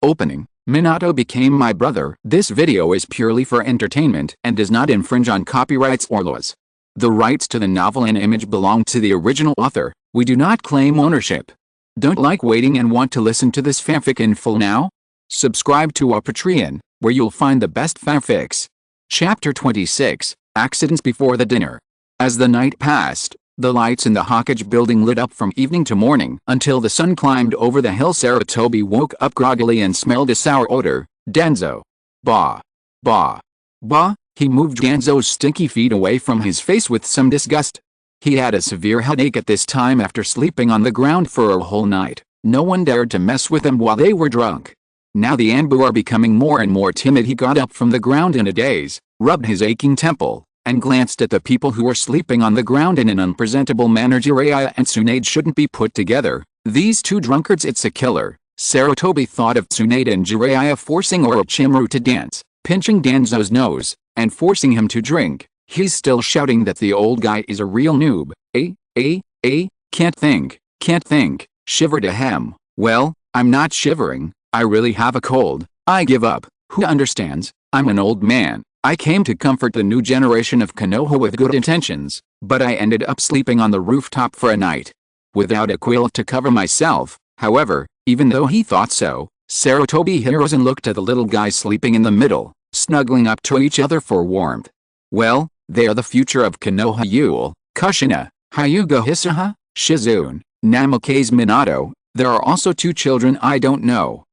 Opening, Minato became my brother. This video is purely for entertainment and does not infringe on copyrights or laws. The rights to the novel and image belong to the original author. We do not claim ownership. Don't like waiting and want to listen to this fanfic in full now? Subscribe to our Patreon, where you'll find the best fanfics. Chapter 26, Accidents Before the Dinner. As the night passed, the lights in the Hokage building lit up from evening to morning until the sun climbed over the hill. Sarutobi woke up groggily and smelled a sour odor. Danzo. Bah. Bah. Bah. He moved Danzo's stinky feet away from his face with some disgust. He had a severe headache at this time after sleeping on the ground for a whole night. No one dared to mess with him while they were drunk. Now the Anbu are becoming more and more timid. He got up from the ground in a daze, rubbed his aching temple, and glanced at the people who were sleeping on the ground in an unpresentable manner. Jiraiya and Tsunade shouldn't be put together. These two drunkards, it's a killer. Sarutobi thought of Tsunade and Jiraiya forcing Orochimaru to dance, pinching Danzo's nose, and forcing him to drink. He's still shouting that the old guy is a real noob. Can't think. Shivered ahem. Well, I'm not shivering. I really have a cold. I give up. Who understands? I'm an old man. I came to comfort the new generation of Konoha with good intentions, but I ended up sleeping on the rooftop for a night. Without a quilt to cover myself, however, even though he thought so, Sarutobi heroes and looked at the little guys sleeping in the middle, snuggling up to each other for warmth. Well, they are the future of Konoha. Yule, Kushina, Hyuga Hisaha, Shizune, Namikaze Minato. There are also two children I don't know.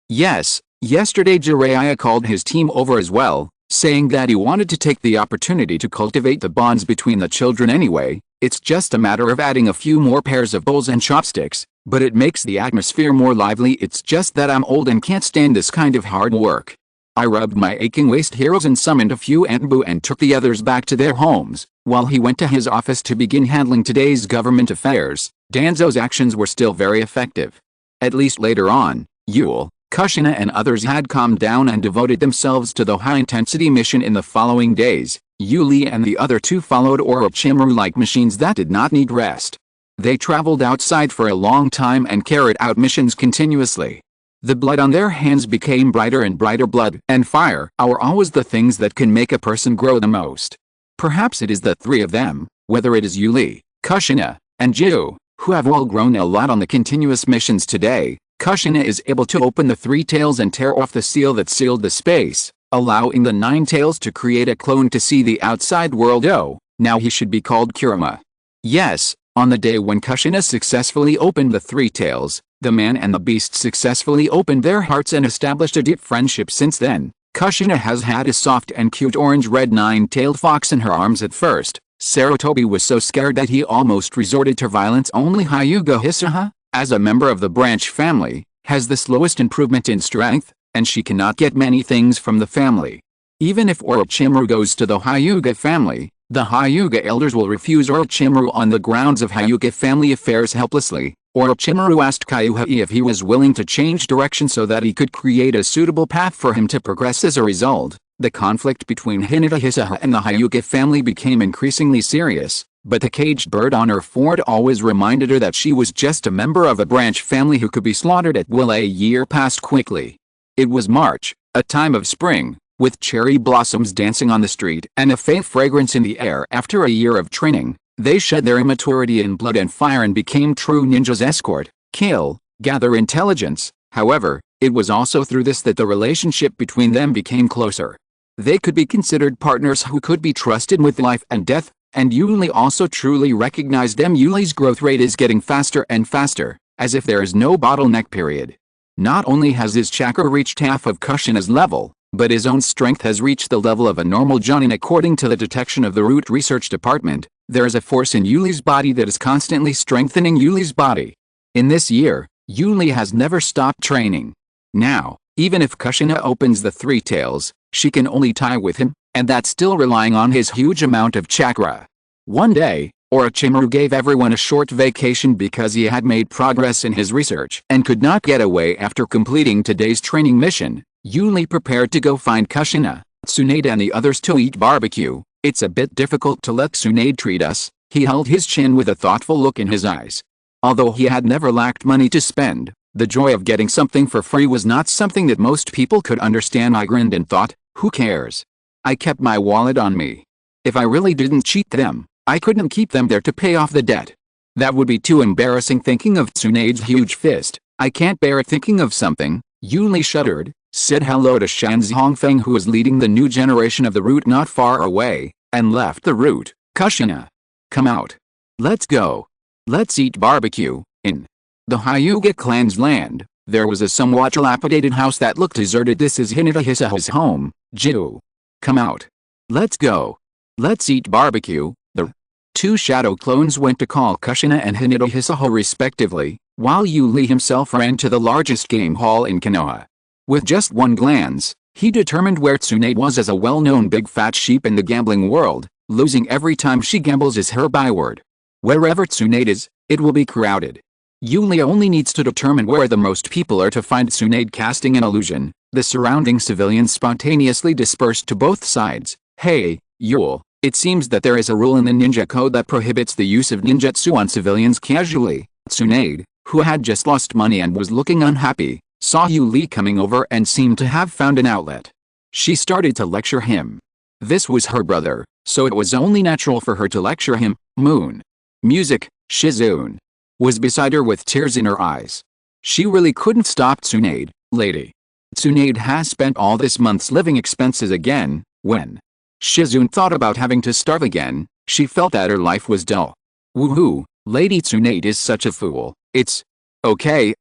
Yes, yesterday Jiraiya called his team over as well, saying that he wanted to take the opportunity to cultivate the bonds between the children anyway. It's just a matter of adding a few more pairs of bowls and chopsticks, but it makes the atmosphere more lively. It's just that I'm old and can't stand this kind of hard work. I rubbed my aching waist heroes and summoned a few Anbu and took the others back to their homes, while he went to his office to begin handling today's government affairs. Danzo's actions were still very effective. At least later on, Yule, Kushina and others had calmed down and devoted themselves to the high-intensity mission. In the following days, Yuli and the other two followed Orochimaru like machines that did not need rest. They traveled outside for a long time and carried out missions continuously. The blood on their hands became brighter and brighter. Blood and fire are always the things that can make a person grow the most. Perhaps it is the three of them, whether it is Yuli, Kushina, and Jiu, who have all grown a lot on the continuous missions today. Kushina is able to open the three tails and tear off the seal that sealed the space, allowing the nine tails to create a clone to see the outside world. Oh, now he should be called Kurama. Yes, on the day when Kushina successfully opened the three tails, the man and the beast successfully opened their hearts and established a deep friendship. Since then, Kushina has had a soft and cute orange-red nine-tailed fox in her arms. At first, Sarutobi was so scared that he almost resorted to violence. Only Hyuga Hisaha, as a member of the branch family, has the slowest improvement in strength, and she cannot get many things from the family. Even if Orochimaru goes to the Hyuga family, the Hyuga elders will refuse Orochimaru on the grounds of Hyuga family affairs. Helplessly, Orochimaru asked Kyuhei if he was willing to change direction so that he could create a suitable path for him to progress. As a result, the conflict between Hinata Hisaha and the Hyuga family became increasingly serious. But the caged bird on her forehead always reminded her that she was just a member of a branch family who could be slaughtered at will. A year passed quickly. It was March, a time of spring, with cherry blossoms dancing on the street and a faint fragrance in the air. After a year of training, they shed their immaturity in blood and fire and became true ninjas. Escort, kill, gather intelligence. However, it was also through this that the relationship between them became closer. They could be considered partners who could be trusted with life and death. And Yuli also truly recognized them. Yuli's growth rate is getting faster and faster, as if there is no bottleneck. Period. Not only has his chakra reached half of Kushina's level, but his own strength has reached the level of a normal Jonin. According to the detection of the Root Research Department, there is a force in Yuli's body that is constantly strengthening Yuli's body. In this year, Yuli has never stopped training. Now, even if Kushina opens the three tails, she can only tie with him, and that's still relying on his huge amount of chakra. One day, Orochimaru gave everyone a short vacation because he had made progress in his research and could not get away after completing today's training mission. Yuli prepared to go find Kushina, Tsunade and the others to eat barbecue. It's a bit difficult to let Tsunade treat us. He held his chin with a thoughtful look in his eyes. Although he had never lacked money to spend, The joy of getting something for free was not something that most people could understand. I grinned and thought, who cares? I kept my wallet on me. If I really didn't cheat them, I couldn't keep them there to pay off the debt. That would be too embarrassing. Thinking of Tsunade's huge fist, I can't bear it. Thinking of something, Yuli shuddered, said hello to Shanzi Hongfeng, who was leading the new generation of the route not far away, and left the route. Kushina, come out. Let's go. Let's eat barbecue. In the Hyuga clan's land, there was a somewhat dilapidated house that looked deserted. This is Hinata Hisaho's home. Jiu. Come out. Let's go. Let's eat barbecue. The two shadow clones went to call Kushina and Hinata Hisaho respectively, while Yuli himself ran to the largest game hall in Konoha. With just one glance, he determined where Tsunade was as a well-known big fat sheep in the gambling world. Losing every time she gambles is her byword. Wherever Tsunade is, it will be crowded. Yuli only needs to determine where the most people are to find Tsunade. Casting an illusion, the surrounding civilians spontaneously dispersed to both sides. Hey, Yule, it seems that there is a rule in the ninja code that prohibits the use of ninjutsu on civilians casually. Tsunade, who had just lost money and was looking unhappy, saw Yuli coming over and seemed to have found an outlet. She started to lecture him. This was her brother, so it was only natural for her to lecture him. Moon. Music. Shizune was beside her with tears in her eyes. She really couldn't stop Tsunade. Lady. Tsunade has spent all this month's living expenses again. When Shizune thought about having to starve again, she felt that her life was dull. Woohoo, Lady Tsunade is such a fool. It's okay.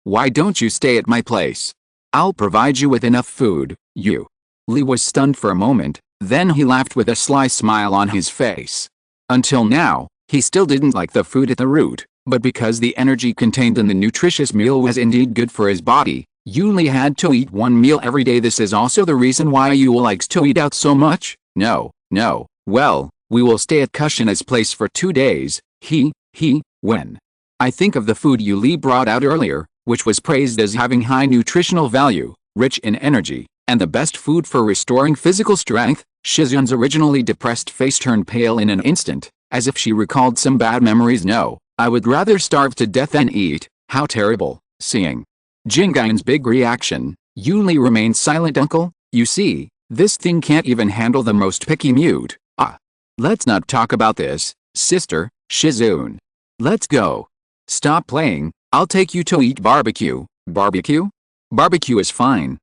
Why don't you stay at my place? I'll provide you with enough food. Lee was stunned for a moment, then he laughed with a sly smile on his face. Until now, he still didn't like the food at the root, but because the energy contained in the nutritious meal was indeed good for his body, Yuli had to eat one meal every day. This is also the reason why Yuli likes to eat out so much. No, well, we will stay at Kushina's place for 2 days. When I think of the food Yuli brought out earlier, which was praised as having high nutritional value, rich in energy, and the best food for restoring physical strength, Shizune's originally depressed face turned pale in an instant, as if she recalled some bad memories. No, I would rather starve to death than eat. How terrible. Seeing Jingayan's big reaction, Yuli remained silent. Uncle, you see, this thing can't even handle the most picky mute. Let's not talk about this, sister, Shizune. Let's go. Stop playing, I'll take you to eat barbecue. Barbecue? Barbecue is fine.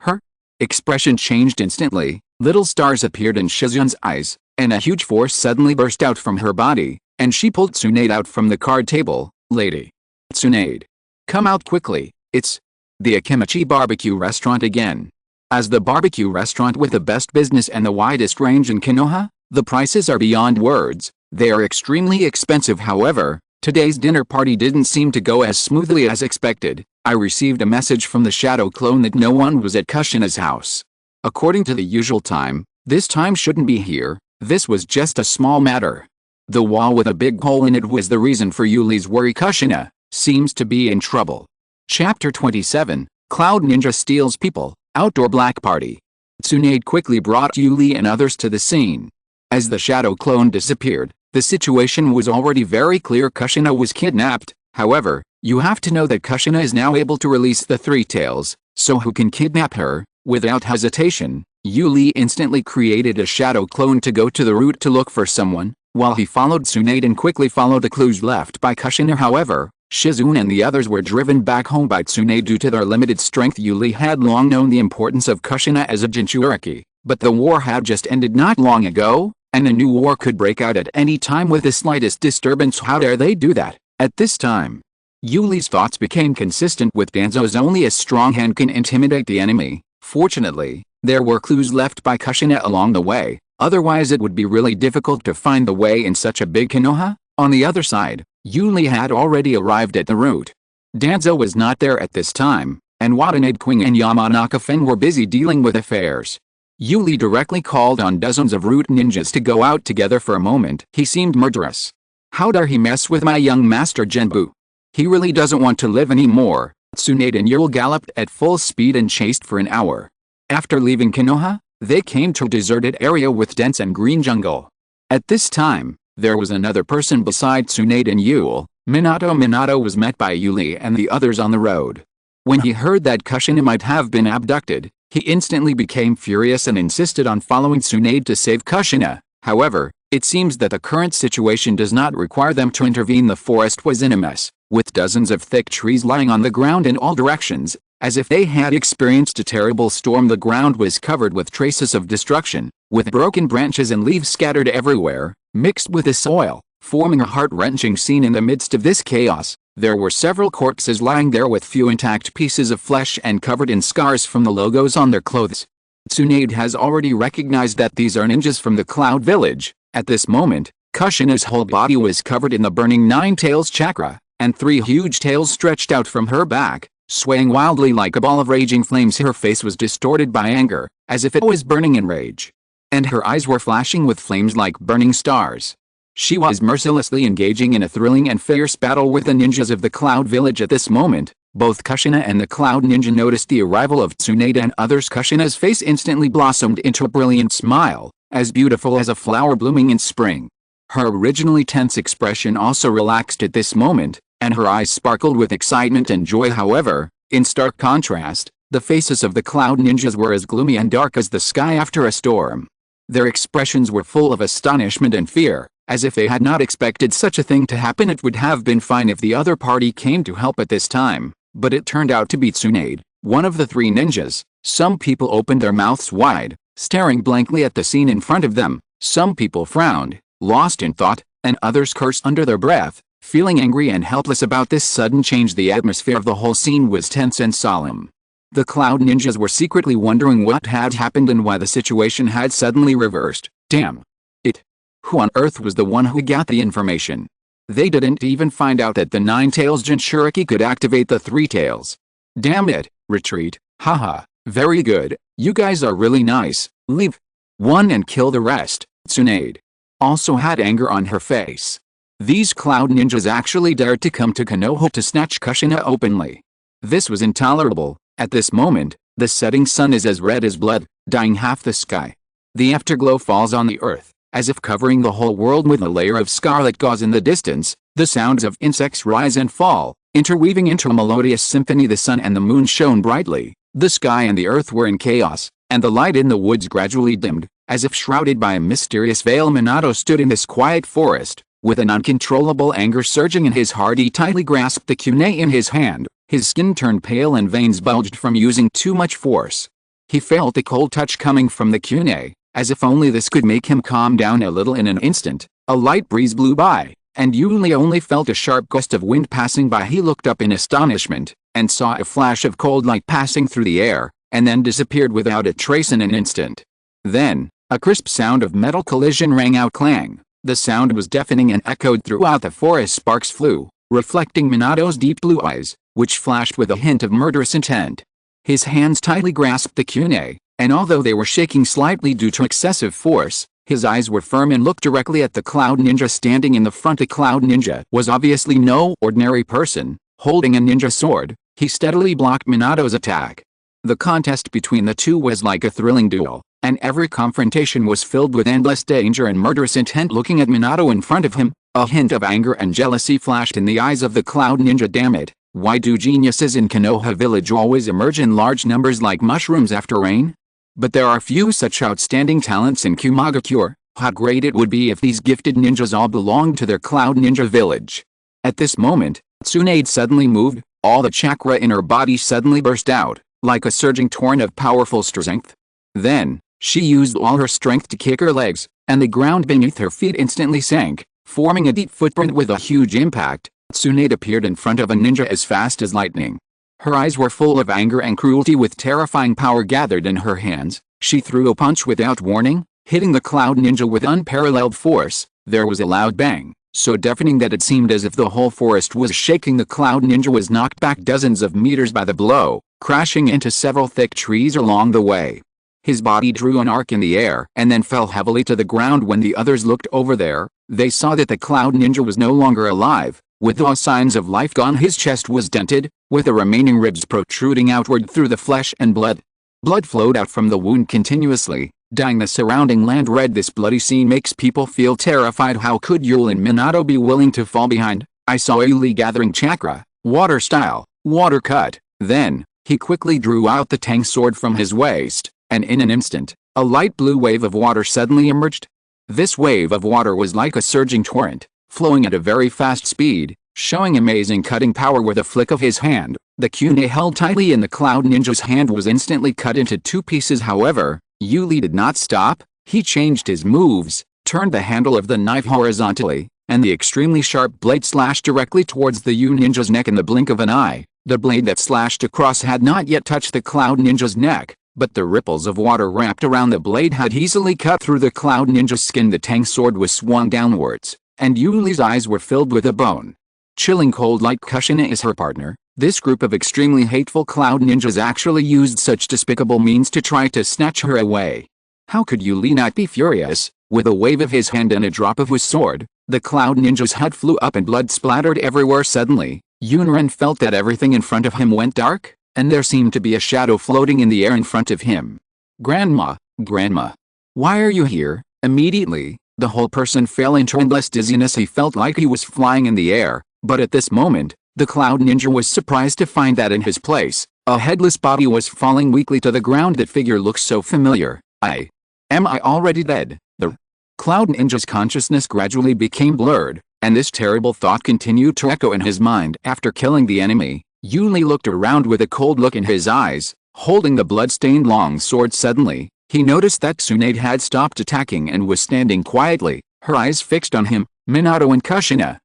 Her expression changed instantly. Little stars appeared in Shizune's eyes, and a huge force suddenly burst out from her body, and she pulled Tsunade out from the card table. Lady Tsunade, come out quickly. It's the Akimichi barbecue restaurant again. As the barbecue restaurant with the best business and the widest range in Konoha, the prices are beyond words. They are extremely expensive. However, today's dinner party didn't seem to go as smoothly as expected. I received a message from the shadow clone that no one was at Kushina's house. According to the usual time, this time shouldn't be here. This was just a small matter. The wall with a big hole in it was the reason for Yuli's worry. Kushina seems to be in trouble. Chapter 27, Cloud Ninja Steals People, Outdoor Black Party. Tsunade quickly brought Yuli and others to the scene. As the shadow clone disappeared, the situation was already very clear. Kushina was kidnapped. However, you have to know that Kushina is now able to release the three tails, so who can kidnap her? Without hesitation, Yuli instantly created a shadow clone to go to the route to look for someone, while he followed Tsunade and quickly followed the clues left by Kushina. However, Shizune and the others were driven back home by Tsunade due to their limited strength. Yuli had long known the importance of Kushina as a Jinchuriki, but the war had just ended not long ago, and a new war could break out at any time with the slightest disturbance. How dare they do that? At this time, Yuli's thoughts became consistent with Danzo's. Only a strong hand can intimidate the enemy. Fortunately, there were clues left by Kushina along the way, otherwise it would be really difficult to find the way in such a big Konoha. On the other side, Yuli had already arrived at the route. Danzo was not there at this time, and Watanabe Queen and Yamanaka Fen were busy dealing with affairs. Yuli directly called on dozens of root ninjas to go out together for a moment. He seemed murderous. How dare he mess with my young master Genbu? He really doesn't want to live anymore. Tsunade and Yuli galloped at full speed and chased for an hour. After leaving Konoha, they came to a deserted area with dense and green jungle. At this time, There was another person besides Tsunade and Yule, Minato. Minato was met by Yuli and the others on the road. When he heard that Kushina might have been abducted, he instantly became furious and insisted on following Tsunade to save Kushina. However, it seems that the current situation does not require them to intervene. The forest was in a mess, with dozens of thick trees lying on the ground in all directions, as if they had experienced a terrible storm. The ground was covered with traces of destruction, with broken branches and leaves scattered everywhere, mixed with the soil, forming a heart-wrenching scene. In the midst of this chaos, there were several corpses lying there with few intact pieces of flesh and covered in scars from the logos on their clothes. Tsunade has already recognized that these are ninjas from the Cloud Village. At this moment, Kushina's whole body was covered in the burning Nine Tails chakra, and 3 huge tails stretched out from her back, swaying wildly like a ball of raging flames. Her face was distorted by anger, as if it was burning in rage. And her eyes were flashing with flames like burning stars. She was mercilessly engaging in a thrilling and fierce battle with the ninjas of the Cloud Village. At this moment, both Kushina and the Cloud Ninja noticed the arrival of Tsunade and others. Kushina's face instantly blossomed into a brilliant smile, as beautiful as a flower blooming in spring. Her originally tense expression also relaxed at this moment, and her eyes sparkled with excitement and joy. However, in stark contrast, the faces of the Cloud Ninjas were as gloomy and dark as the sky after a storm. Their expressions were full of astonishment and fear, as if they had not expected such a thing to happen. It would have been fine if the other party came to help at this time, but it turned out to be Tsunade, one of the 3 ninjas. Some people opened their mouths wide, staring blankly at the scene in front of them. Some people frowned, lost in thought, and others cursed under their breath, feeling angry and helpless about this sudden change. The atmosphere of the whole scene was tense and solemn. The Cloud Ninjas were secretly wondering what had happened and why the situation had suddenly reversed. Damn it. Who on earth was the one who got the information? They didn't even find out that the 9 Tails Jinchuriki could activate the 3 tails. Damn it. Retreat. Haha. Very good. You guys are really nice. Leave one and kill the rest. Tsunade also had anger on her face. These Cloud Ninjas actually dared to come to Konoha to snatch Kushina openly. This was intolerable. At this moment, the setting sun is as red as blood, dyeing half the sky. The afterglow falls on the earth, as if covering the whole world with a layer of scarlet gauze. In the distance, the sounds of insects rise and fall, interweaving into a melodious symphony. The sun and the moon shone brightly, the sky and the earth were in chaos, and the light in the woods gradually dimmed, as if shrouded by a mysterious veil. Minato stood in this quiet forest, with an uncontrollable anger surging in his heart. He tightly grasped the kunai in his hand. His skin turned pale and veins bulged from using too much force. He felt a cold touch coming from the kunai, as if only this could make him calm down a little. In an instant, a light breeze blew by, and Yuli only felt a sharp gust of wind passing by. He looked up in astonishment, and saw a flash of cold light passing through the air, and then disappeared without a trace in an instant. Then, a crisp sound of metal collision rang out. Clang. The sound was deafening and echoed throughout the forest. Sparks flew, reflecting Minato's deep blue eyes, which flashed with a hint of murderous intent. His hands tightly grasped the kunai, and although they were shaking slightly due to excessive force, his eyes were firm and looked directly at the Cloud Ninja standing in the front. The Cloud Ninja was obviously no ordinary person. Holding a ninja sword, he steadily blocked Minato's attack. The contest between the two was like a thrilling duel, and every confrontation was filled with endless danger and murderous intent. Looking at Minato in front of him, a hint of anger and jealousy flashed in the eyes of the Cloud Ninja. Damn it. Why do geniuses in Konoha village always emerge in large numbers like mushrooms after rain? But there are few such outstanding talents in Kumagakure. How great it would be if these gifted ninjas all belonged to their Cloud Ninja village. At this moment, Tsunade suddenly moved. All the chakra in her body suddenly burst out, like a surging torrent of powerful strength. Then, she used all her strength to kick her legs, and the ground beneath her feet instantly sank, forming a deep footprint. With a huge impact, Tsunade appeared in front of a ninja as fast as lightning. Her eyes were full of anger and cruelty. With terrifying power gathered in her hands, she threw a punch without warning, hitting the Cloud Ninja with unparalleled force. There was a loud bang, so deafening that it seemed as if the whole forest was shaking. The Cloud Ninja was knocked back dozens of meters by the blow, crashing into several thick trees along the way. His body drew an arc in the air and then fell heavily to the ground. When the others looked over there, they saw that the Cloud Ninja was no longer alive. With all signs of life gone, his chest was dented, with the remaining ribs protruding outward through the flesh and blood. Blood flowed out from the wound continuously, dyeing the surrounding land red. This bloody scene makes people feel terrified. How could Yule and Minato be willing to fall behind? I saw Yule gathering chakra, water style, water cut. Then, he quickly drew out the Tang sword from his waist, and in an instant, a light blue wave of water suddenly emerged. This wave of water was like a surging torrent, flowing at a very fast speed, showing amazing cutting power. With a flick of his hand, the kunai held tightly in the Cloud Ninja's hand was instantly cut into two pieces. However, Yuli did not stop. He changed his moves, turned the handle of the knife horizontally, and the extremely sharp blade slashed directly towards the Yu Ninja's neck. In the blink of an eye, the blade that slashed across had not yet touched the Cloud Ninja's neck, but the ripples of water wrapped around the blade had easily cut through the Cloud Ninja's skin. The Tang sword was swung downwards, and Yuli's eyes were filled with a bone-chilling cold like Kushina is her partner. This group of extremely hateful Cloud Ninjas actually used such despicable means to try to snatch her away. How could Yuli not be furious? With a wave of his hand and a drop of his sword, the Cloud Ninja's head flew up and blood splattered everywhere. Suddenly, Yunren felt that everything in front of him went dark, and there seemed to be a shadow floating in the air in front of him. Grandma, Grandma, why are you here? Immediately, the whole person fell into endless dizziness. He felt like he was flying in the air, but at this moment, the Cloud Ninja was surprised to find that in his place, a headless body was falling weakly to the ground. That figure looks so familiar. Am I already dead? The Cloud Ninja's consciousness gradually became blurred, and this terrible thought continued to echo in his mind. After killing the enemy, Yuli looked around with a cold look in his eyes, holding the blood-stained long sword. Suddenly, he noticed that Tsunade had stopped attacking and was standing quietly, her eyes fixed on him. Minato and Kushina.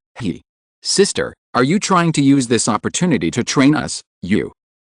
Sister, are you trying to use this opportunity to train us?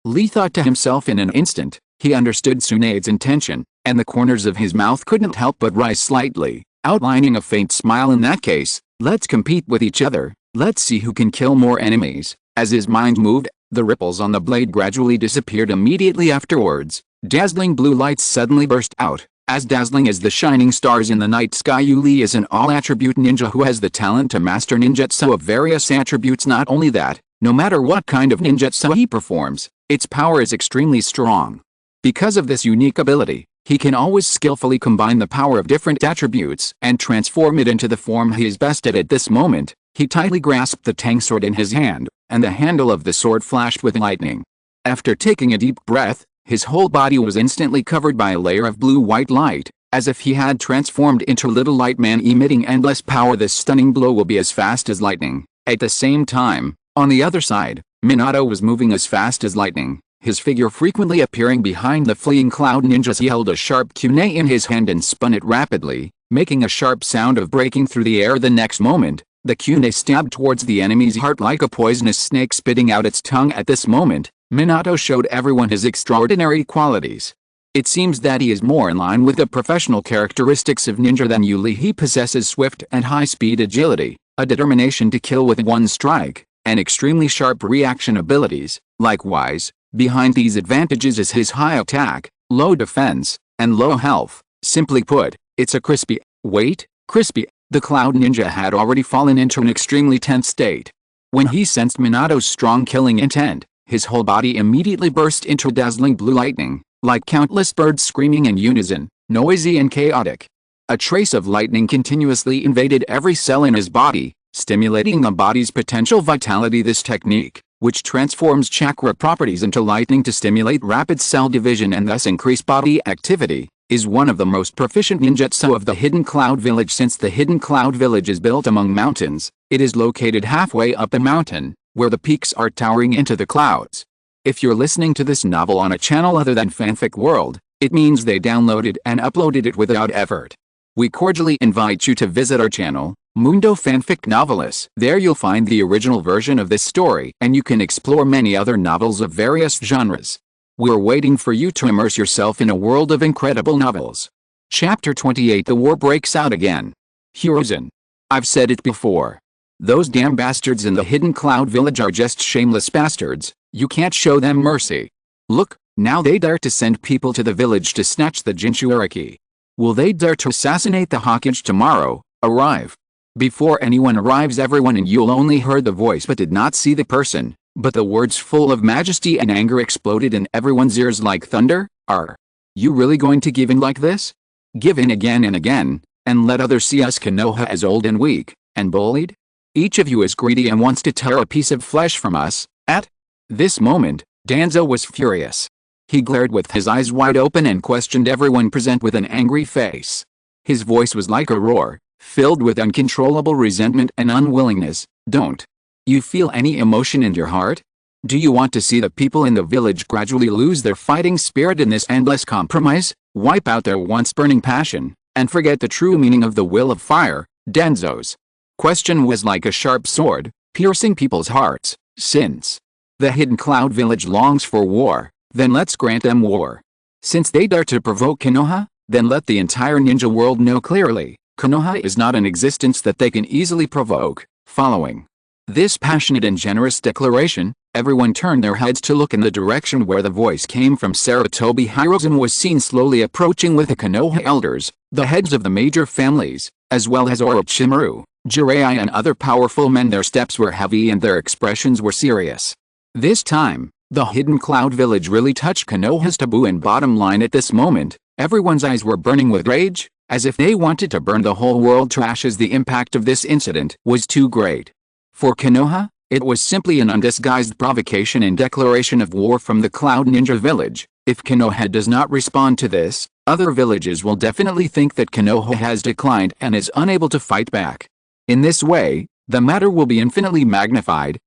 Lee thought to himself. In an instant, he understood Tsunade's intention, and the corners of his mouth couldn't help but rise slightly, outlining a faint smile. In that case, let's compete with each other. Let's see who can kill more enemies. As his mind moved, the ripples on the blade gradually disappeared. Immediately afterwards, dazzling blue lights suddenly burst out, as dazzling as the shining stars in the night sky. Yuli is an all-attribute ninja who has the talent to master ninjutsu of various attributes. Not only that, no matter what kind of ninjutsu he performs, its power is extremely strong. Because of this unique ability, he can always skillfully combine the power of different attributes and transform it into the form he is best at. At this moment, he tightly grasped the Tang sword in his hand, and the handle of the sword flashed with lightning. After taking a deep breath, his whole body was instantly covered by a layer of blue-white light, as if he had transformed into Little Light Man, emitting endless power. This stunning blow will be as fast as lightning. At the same time, on the other side, Minato was moving as fast as lightning, his figure frequently appearing behind the fleeing Cloud Ninjas. He held a sharp kunai in his hand and spun it rapidly, making a sharp sound of breaking through the air. The next moment, the kunai stabbed towards the enemy's heart like a poisonous snake spitting out its tongue. At this moment, Minato showed everyone his extraordinary qualities. It seems that he is more in line with the professional characteristics of ninja than Yuli. He possesses swift and high-speed agility, a determination to kill with one strike, and extremely sharp reaction abilities. Likewise, behind these advantages is his high attack, low defense, and low health. Simply put, it's a crispy. The Cloud Ninja had already fallen into an extremely tense state. When he sensed Minato's strong killing intent, his whole body immediately burst into dazzling blue lightning, like countless birds screaming in unison, noisy and chaotic. A trace of lightning continuously invaded every cell in his body, stimulating the body's potential vitality. This technique, which transforms chakra properties into lightning to stimulate rapid cell division and thus increase body activity, is one of the most proficient ninjutsu of the Hidden Cloud Village. Since the Hidden Cloud Village is built among mountains, it is located halfway up the mountain, where the peaks are towering into the clouds. If you're listening to this novel on a channel other than Fanfic World, it means they downloaded and uploaded it without effort. We cordially invite you to visit our channel, Mundo Fanfic Novelis. There you'll find the original version of this story, and you can explore many other novels of various genres. We're waiting for you to immerse yourself in a world of incredible novels. Chapter 28. The war breaks out again. Hiruzen. I've said it before. Those damn bastards in the Hidden Cloud Village are just shameless bastards. You can't show them mercy. Look, now they dare to send people to the village to snatch the Jinchuuriki. Will they dare to assassinate the Hokage tomorrow? Arrive. Before anyone arrives, everyone in Yule only heard the voice but did not see the person, but the words full of majesty and anger exploded in everyone's ears like thunder. Are you really going to give in like this? Give in again and again, and let others see us Konoha as old and weak, and bullied? Each of you is greedy and wants to tear a piece of flesh from us. At this moment, Danzo was furious. He glared with his eyes wide open and questioned everyone present with an angry face. His voice was like a roar, filled with uncontrollable resentment and unwillingness. Don't you feel any emotion in your heart? Do you want to see the people in the village gradually lose their fighting spirit in this endless compromise, wipe out their once burning passion, and forget the true meaning of the will of fire? Danzo's question was like a sharp sword, piercing people's hearts. Since the Hidden Cloud Village longs for war, then let's grant them war. Since they dare to provoke Konoha, then let the entire ninja world know clearly, Konoha is not an existence that they can easily provoke. Following this passionate and generous declaration, everyone turned their heads to look in the direction where the voice came from. Sarutobi Hiruzen was seen slowly approaching with the Konoha elders, the heads of the major families, as well as Orochimaru, Jiraiya and other powerful men. Their steps were heavy and their expressions were serious. This time, the Hidden Cloud Village really touched Konoha's taboo, and bottom line at this moment, everyone's eyes were burning with rage, as if they wanted to burn the whole world to ashes. The impact of this incident was too great. For Konoha, it was simply an undisguised provocation and declaration of war from the Cloud Ninja Village. If Konoha does not respond to this, other villages will definitely think that Konoha has declined and is unable to fight back. In this way, the matter will be infinitely magnified.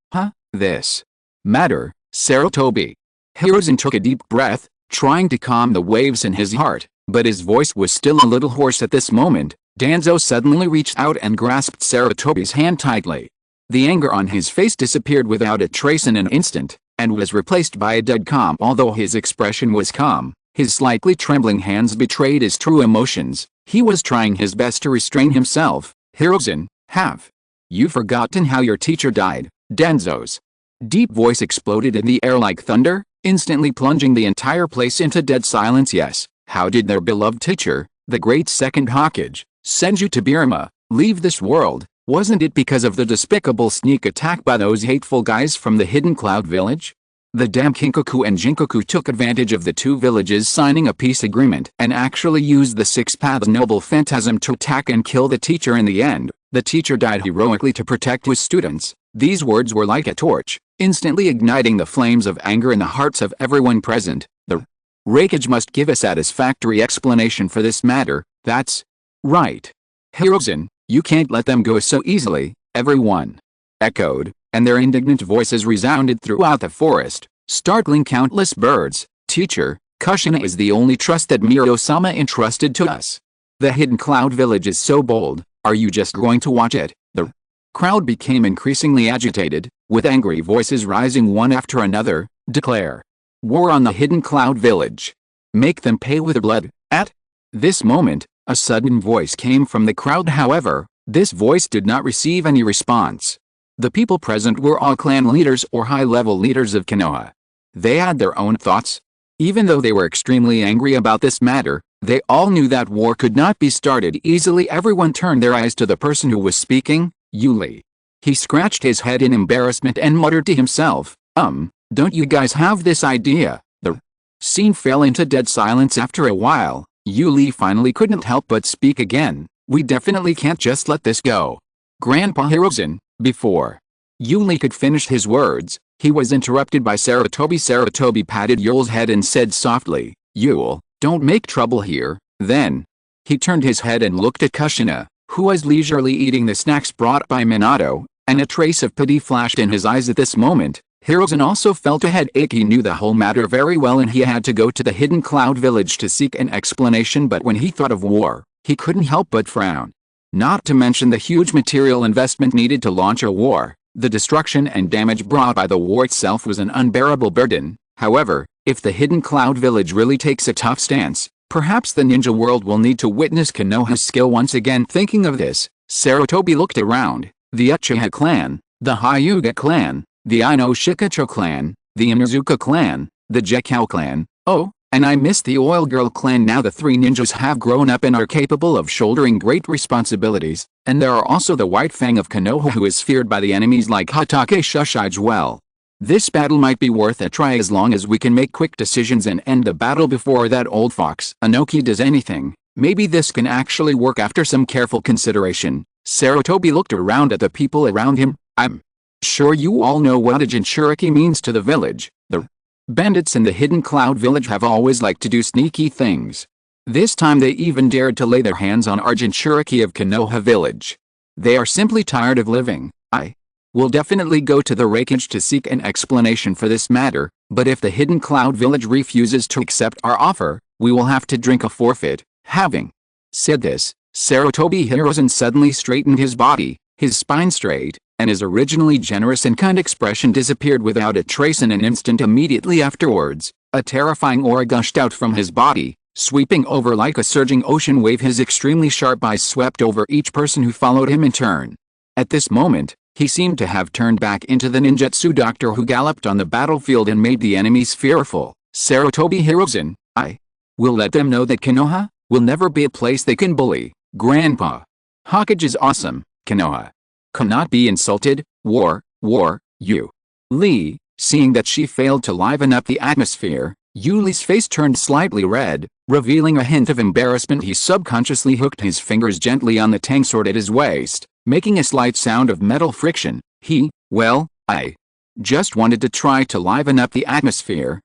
This matter, Sarutobi Hiruzen took a deep breath, trying to calm the waves in his heart, but his voice was still a little hoarse at this moment. Danzo suddenly reached out and grasped Sarutobi's hand tightly. The anger on his face disappeared without a trace in an instant, and was replaced by a dead calm. Although his expression was calm, his slightly trembling hands betrayed his true emotions. He was trying his best to restrain himself. Hiruzen, have you forgotten how your teacher died? Danzo's deep voice exploded in the air like thunder, instantly plunging the entire place into dead silence. Yes, how did their beloved teacher, the great second Hokage, Senju Tobirama, leave this world? Wasn't it because of the despicable sneak attack by those hateful guys from the Hidden Cloud Village? The damn Kinkaku and Jinkaku took advantage of the two villages signing a peace agreement and actually used the Six-Paths Noble Phantasm to attack and kill the teacher. In the end, the teacher died heroically to protect his students. These words were like a torch, instantly igniting the flames of anger in the hearts of everyone present. The Raikage must give a satisfactory explanation for this matter. That's right. Hiruzen, you can't let them go so easily, everyone echoed, and their indignant voices resounded throughout the forest, startling countless birds. Teacher, Kushina is the only trust that Miro-sama entrusted to us. The Hidden Cloud Village is so bold, are you just going to watch it? The crowd became increasingly agitated, with angry voices rising one after another. Declare war on the Hidden Cloud Village. Make them pay with blood. At this moment, a sudden voice came from the crowd. However, this voice did not receive any response. The people present were all clan leaders or high-level leaders of Konoha. They had their own thoughts. Even though they were extremely angry about this matter, they all knew that war could not be started easily. Everyone turned their eyes to the person who was speaking, Yuli. He scratched his head in embarrassment and muttered to himself, don't you guys have this idea? The scene fell into dead silence. After a while, Yuli finally couldn't help but speak again. We definitely can't just let this go. Grandpa Hiruzen. Before Yuli could finish his words, he was interrupted by Sarutobi. Sarutobi patted Yule's head and said softly, Yule, don't make trouble here. Then he turned his head and looked at Kushina, who was leisurely eating the snacks brought by Minato, and a trace of pity flashed in his eyes at this moment. Hiruzen also felt a headache. He knew the whole matter very well and he had to go to the Hidden Cloud Village to seek an explanation, but when he thought of war, he couldn't help but frown. Not to mention the huge material investment needed to launch a war. The destruction and damage brought by the war itself was an unbearable burden. However, if the Hidden Cloud Village really takes a tough stance, perhaps the ninja world will need to witness Konoha's skill once again. Thinking of this, Sarutobi looked around. The Uchiha clan, the Hyuga clan, the Ino Shikacho clan, the Inuzuka clan, the Gekau clan, oh, and I missed the Oil Girl clan. Now the three ninjas have grown up and are capable of shouldering great responsibilities, and there are also the White Fang of Konoha who is feared by the enemies like Hatake Shushige. Well, this battle might be worth a try as long as we can make quick decisions and end the battle before that old fox Anoki does anything. Maybe this can actually work. After some careful consideration, Sarutobi looked around at the people around him. I'm sure you all know what a jinchuriki means to the village. The bandits in the Hidden Cloud village have always liked to do sneaky things. This time they even dared to lay their hands on our jinchuriki of Konoha village. They are simply tired of living. I will definitely go to the wreckage to seek an explanation for this matter, but if the Hidden Cloud village refuses to accept our offer, we will have to drink a forfeit. Having said this, Sarutobi Hiruzen suddenly straightened his body, his spine straight, and his originally generous and kind expression disappeared without a trace in an instant. Immediately afterwards, a terrifying aura gushed out from his body, sweeping over like a surging ocean wave. His extremely sharp eyes swept over each person who followed him in turn. At this moment, he seemed to have turned back into the ninjutsu doctor who galloped on the battlefield and made the enemies fearful. Sarutobi Hiruzen, I will let them know that Konoha will never be a place they can bully. Grandpa Hokage is awesome. Konoha cannot be insulted. War, you. Lee, seeing that she failed to liven up the atmosphere, Yuli's face turned slightly red, revealing a hint of embarrassment. He subconsciously hooked his fingers gently on the tang sword at his waist, making a slight sound of metal friction. Well, I just wanted to try to liven up the atmosphere.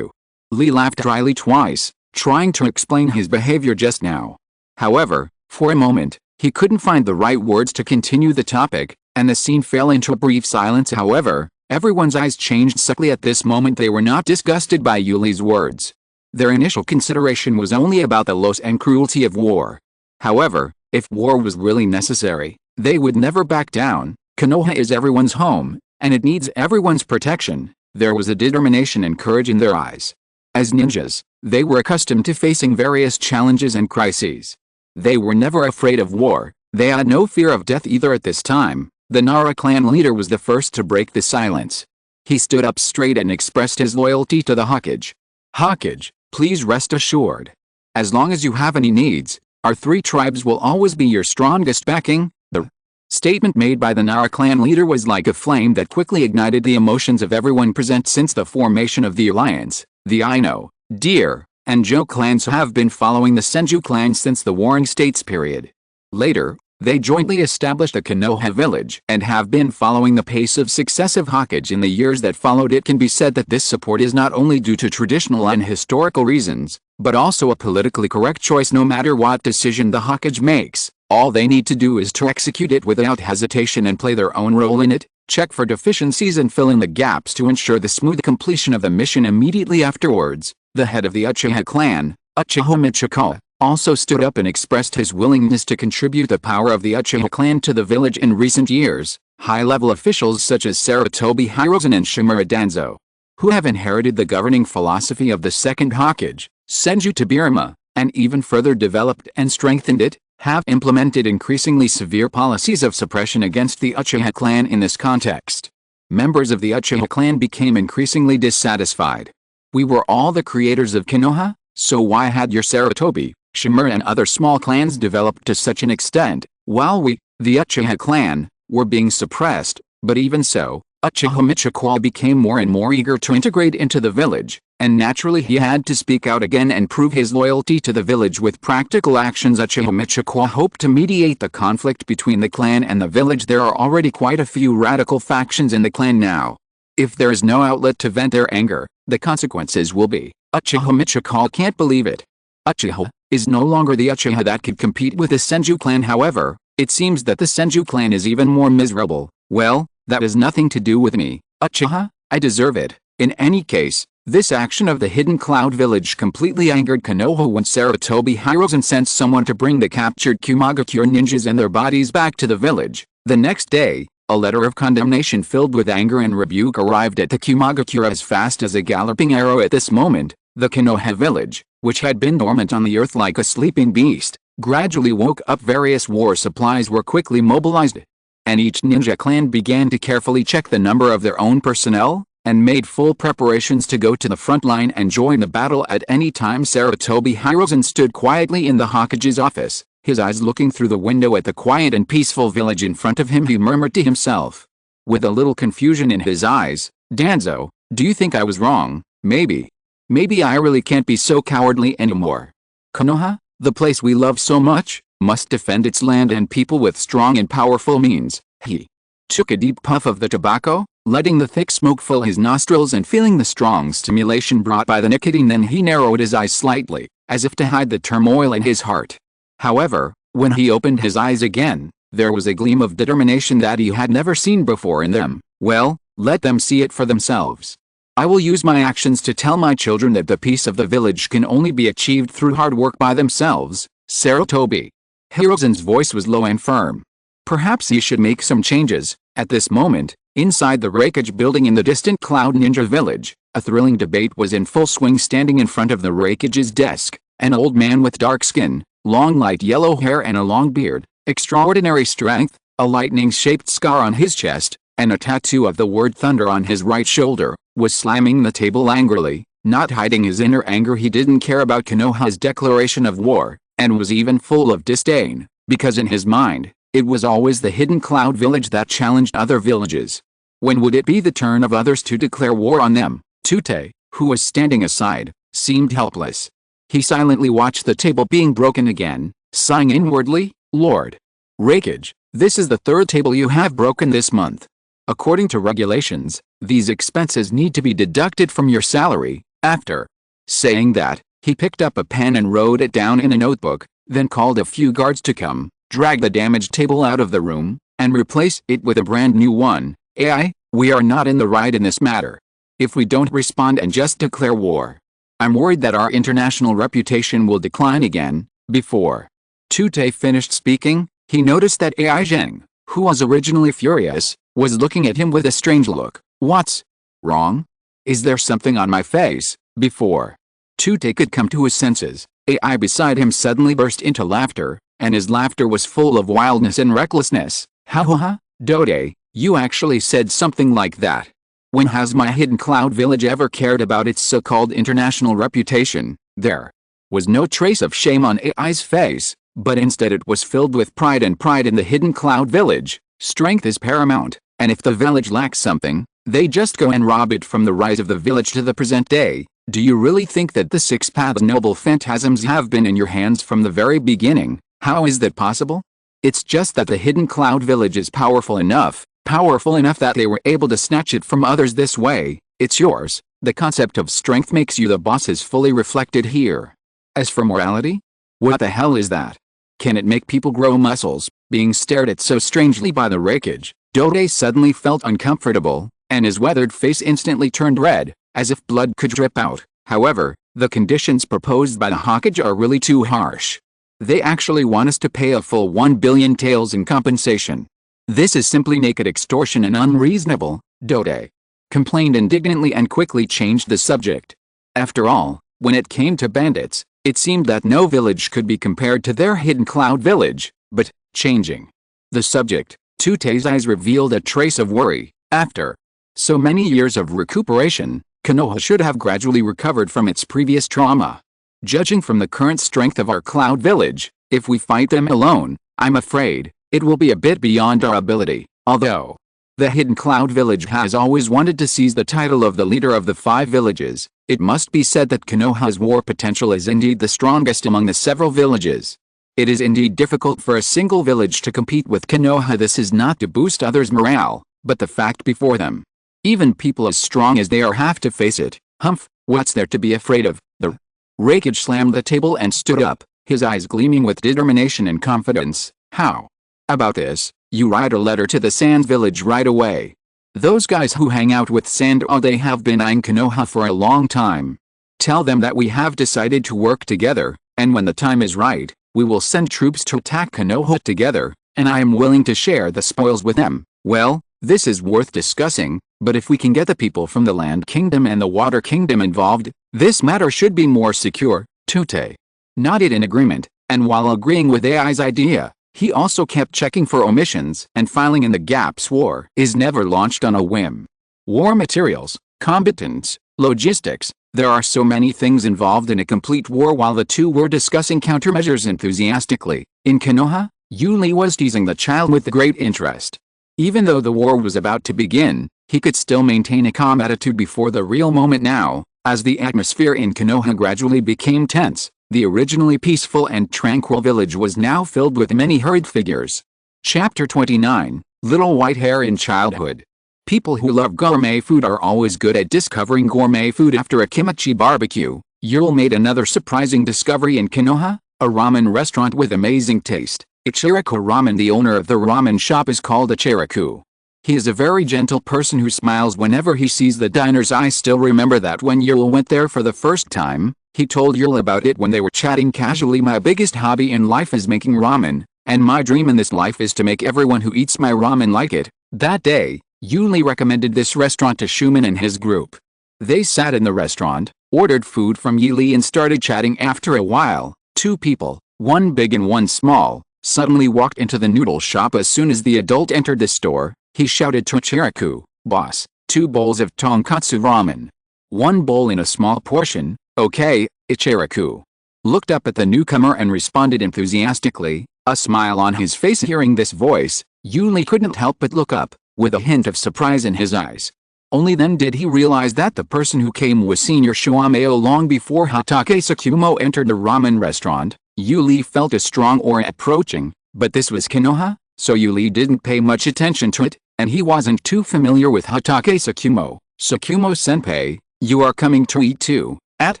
Lee laughed dryly twice, trying to explain his behavior just now. However, for a moment, he couldn't find the right words to continue the topic, and the scene fell into a brief silence. However, everyone's eyes changed subtly at this moment. They were not disgusted by Yuli's words. Their initial consideration was only about the loss and cruelty of war. However, if war was really necessary, they would never back down. Konoha is everyone's home, and it needs everyone's protection. There was a determination and courage in their eyes. As ninjas, they were accustomed to facing various challenges and crises. They were never afraid of war. They had no fear of death either. At this time, the Nara clan leader was the first to break the silence. He stood up straight and expressed his loyalty to the Hokage. Hokage, please rest assured. As long as you have any needs, our three tribes will always be your strongest backing. The statement made by the Nara clan leader was like a flame that quickly ignited the emotions of everyone present. Since the formation of the alliance, the Aino, Deer, and Jo clans have been following the Senju clan since the Warring States period. Later, they jointly established the Konoha village and have been following the pace of successive Hokage in the years that followed. It can be said that this support is not only due to traditional and historical reasons, but also a politically correct choice. No matter what decision the Hokage makes, all they need to do is to execute it without hesitation and play their own role in it, check for deficiencies and fill in the gaps to ensure the smooth completion of the mission. Immediately afterwards, the head of the Uchiha clan, Uchiha Michiko, also stood up and expressed his willingness to contribute the power of the Uchiha clan to the village. In recent years, high-level officials such as Sarutobi Hiruzen and Shimura Danzo, who have inherited the governing philosophy of the second Hokage, Senju Tobirama, and even further developed and strengthened it, have implemented increasingly severe policies of suppression against the Uchiha clan. In this context, members of the Uchiha clan became increasingly dissatisfied. We were all the creators of Konoha, so why had your Sarutobi, Shimura and other small clans developed to such an extent, while we, the Uchiha clan, were being suppressed? But even so, Uchiha Michiko became more and more eager to integrate into the village, and naturally he had to speak out again and prove his loyalty to the village with practical actions. Uchiha Michiko hoped to mediate the conflict between the clan and the village. There are already quite a few radical factions in the clan now. If there is no outlet to vent their anger, the consequences will be, Uchiha Michiko can't believe it. Uchiha is no longer the Uchiha that could compete with the Senju clan. However, it seems that the Senju clan is even more miserable. Well, that has nothing to do with me, Uchiha, I deserve it. In any case, this action of the Hidden Cloud village completely angered Konoha. When Sarutobi Hiruzen sent someone to bring the captured Kumagakure ninjas and their bodies back to the village, the next day, a letter of condemnation filled with anger and rebuke arrived at the Kumagakure as fast as a galloping arrow. At this moment, the Konoha village, which had been dormant on the earth like a sleeping beast, gradually woke up. Various war supplies were quickly mobilized, and each ninja clan began to carefully check the number of their own personnel, and made full preparations to go to the front line and join the battle at any time. Sarutobi Hiruzen stood quietly in the Hokage's office, his eyes looking through the window at the quiet and peaceful village in front of him. He murmured to himself, with a little confusion in his eyes, Danzo, do you think I was wrong? Maybe I really can't be so cowardly anymore. Konoha, The place we love so much must defend its land and people with strong and powerful means. He took a deep puff of the tobacco, letting the thick smoke fill his nostrils and feeling the strong stimulation brought by the nicotine. Then he narrowed his eyes slightly, as if to hide the turmoil in his heart. However, when he opened his eyes again, there was a gleam of determination that he had never seen before in them. Well, let them see it for themselves. I will use my actions to tell my children that the peace of the village can only be achieved through hard work by themselves. Sarutobi. Hirozen's voice was low and firm. Perhaps he should make some changes. At this moment, inside the Raikage building in the distant Cloud Ninja village, a thrilling debate was in full swing. Standing in front of the Raikage's desk, an old man with dark skin, long light yellow hair and a long beard, extraordinary strength, a lightning-shaped scar on his chest, and a tattoo of the word thunder on his right shoulder, was slamming the table angrily, not hiding his inner anger. He didn't care about Konoha's declaration of war, and was even full of disdain, because in his mind, it was always the hidden Cloud village that challenged other villages. When would it be the turn of others to declare war on them? Tute, who was standing aside, seemed helpless. He silently watched the table being broken again, sighing inwardly, Lord Raikage, this is the third table you have broken this month. According to regulations, these expenses need to be deducted from your salary. After saying that, he picked up a pen and wrote it down in a notebook, then called a few guards to come, drag the damaged table out of the room, and replace it with a brand new one. AI, we are not in the right in this matter. If we don't respond and just declare war, I'm worried that our international reputation will decline again. Before Tute finished speaking, he noticed that AI Zheng, who was originally furious, was looking at him with a strange look. What's wrong? Is there something on my face? Before Tute could come to his senses, AI beside him suddenly burst into laughter, and his laughter was full of wildness and recklessness. Ha ha ha, Dode, you actually said something like that. When has my hidden Cloud village ever cared about its so-called international reputation? There was no trace of shame on AI's face, but instead it was filled with pride, and pride in the hidden Cloud village. Strength is paramount, and if the village lacks something, they just go and rob it. From the rise of the village to the present day, do you really think that the six paths noble phantasms have been in your hands from the very beginning? How is that possible? It's just that the hidden Cloud village is powerful enough that they were able to snatch it from others this way. It's yours. The concept of strength makes you the boss is fully reflected here. As for morality, what the hell is that? Can it make people grow muscles? Being stared at so strangely by the Raikage, Dode suddenly felt uncomfortable, and his weathered face instantly turned red, as if blood could drip out. However, the conditions proposed by the Hokage are really too harsh. They actually want us to pay a full 1 billion taels in compensation. This is simply naked extortion and unreasonable, Dode complained indignantly and quickly changed the subject. After all, when it came to bandits, it seemed that no village could be compared to their hidden Cloud village. But changing the subject, Tute's eyes revealed a trace of worry. After so many years of recuperation, Konoha should have gradually recovered from its previous trauma. Judging from the current strength of our Cloud village, if we fight them alone, I'm afraid it will be a bit beyond our ability. Although the hidden Cloud village has always wanted to seize the title of the leader of the 5 villages, it must be said that Konoha's war potential is indeed the strongest among the several villages. It is indeed difficult for a single village to compete with Konoha. This is not to boost others' morale, but the fact before them. Even people as strong as they are have to face it. Humph, what's there to be afraid of? The Raikage slammed the table and stood up, his eyes gleaming with determination and confidence. How about this? You write a letter to the Sand village right away. Those guys who hang out with Sand all day have been eyeing Konoha for a long time. Tell them that we have decided to work together, and when the time is right, we will send troops to attack Konoha together, and I am willing to share the spoils with them. Well, this is worth discussing, but if we can get the people from the Land Kingdom and the Water Kingdom involved, this matter should be more secure. Tute nodded in agreement, and while agreeing with AI's idea, he also kept checking for omissions and filing in the gaps. War is never launched on a whim. War materials, combatants, logistics, there are so many things involved in a complete war. While the two were discussing countermeasures enthusiastically, in Konoha, Yuli was teasing the child with great interest. Even though the war was about to begin, he could still maintain a calm attitude before the real moment now, as the atmosphere in Konoha gradually became tense. The originally peaceful and tranquil village was now filled with many hurried figures. Chapter 29, Little White Hair in Childhood. People who love gourmet food are always good at discovering gourmet food. After a kimchi barbecue, Yule made another surprising discovery in Konoha, a ramen restaurant with amazing taste. Ichiraku Ramen. The owner of the ramen shop is called Ichiraku. He is a very gentle person who smiles whenever he sees the diners. I still remember that when Yule went there for the first time, he told Yule about it when they were chatting casually. My biggest hobby in life is making ramen, and my dream in this life is to make everyone who eats my ramen like it. That day, Yule recommended this restaurant to Shuman and his group. They sat in the restaurant, ordered food from Yule and started chatting. After a while, two people, one big and one small, suddenly walked into the noodle shop. As soon as the adult entered the store, he shouted to Ichiraku, "Boss, 2 bowls of tonkatsu ramen. 1 bowl in a small portion." "Okay." Ichiraku looked up at the newcomer and responded enthusiastically, a smile on his face. Hearing this voice, Yule couldn't help but look up, with a hint of surprise in his eyes. Only then did he realize that the person who came was Senior Shuameo. Long before Hatake Tsukumo entered the ramen restaurant, Yule felt a strong aura approaching, but this was Konoha, so Yule didn't pay much attention to it, and he wasn't too familiar with Hatake Tsukumo. "Tsukumo-senpai, you are coming to eat too?" At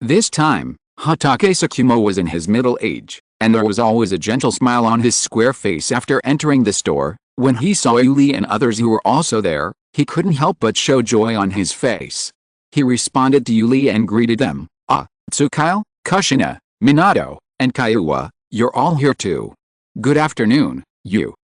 this time, Hatake Tsukumo was in his middle age, and there was always a gentle smile on his square face. After entering the store, when he saw Yule and others who were also there, he couldn't help but show joy on his face. He responded to Yule and greeted them. "Ah, Tsukyle, Kushina, Minato, and Kaiwa, you're all here too. Good afternoon." Yule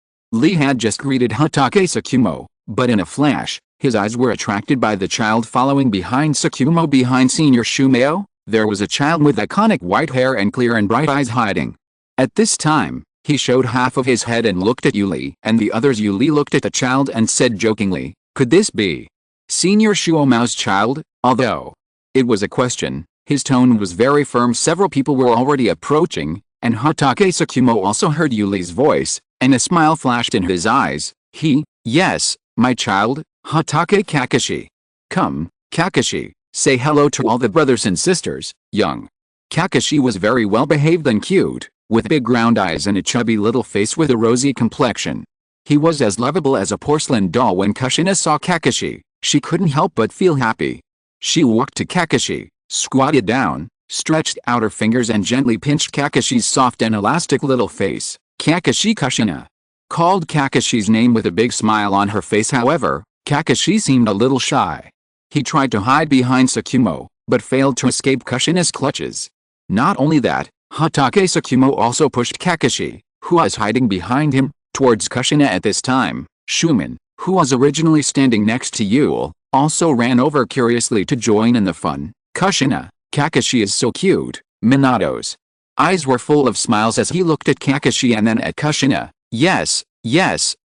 had just greeted Hatake Tsukumo, but in a flash, his eyes were attracted by the child following behind Tsukumo. Behind Senior Shumeo, there was a child with iconic white hair and clear and bright eyes hiding. At this time, he showed half of his head and looked at Yule and the others. Yule looked at the child and said jokingly, "Could this be Senior Shuomao's child?" Although it was a question, his tone was very firm. Several people were already approaching, and Hatake Tsukumo also heard Yule's voice, and a smile flashed in his eyes. "Yes, my child, Hatake Kakashi. Come, Kakashi, say hello to all the brothers and sisters." Young Kakashi was very well behaved and cute, with big round eyes and a chubby little face with a rosy complexion. He was as lovable as a porcelain doll. When Kushina saw Kakashi, she couldn't help but feel happy. She walked to Kakashi, squatted down, stretched out her fingers and gently pinched Kakashi's soft and elastic little face. "Kakashi." Kushina called Kakashi's name with a big smile on her face. However, Kakashi seemed a little shy. He tried to hide behind Tsukumo, but failed to escape Kushina's clutches. Not only that, Hatake Tsukumo also pushed Kakashi, who was hiding behind him, towards Kushina. At this time, Shuman, who was originally standing next to Yule, also ran over curiously to join in the fun. "Kushina, Kakashi is so cute." Minato's eyes were full of smiles as he looked at Kakashi and then at Kushina. Yes,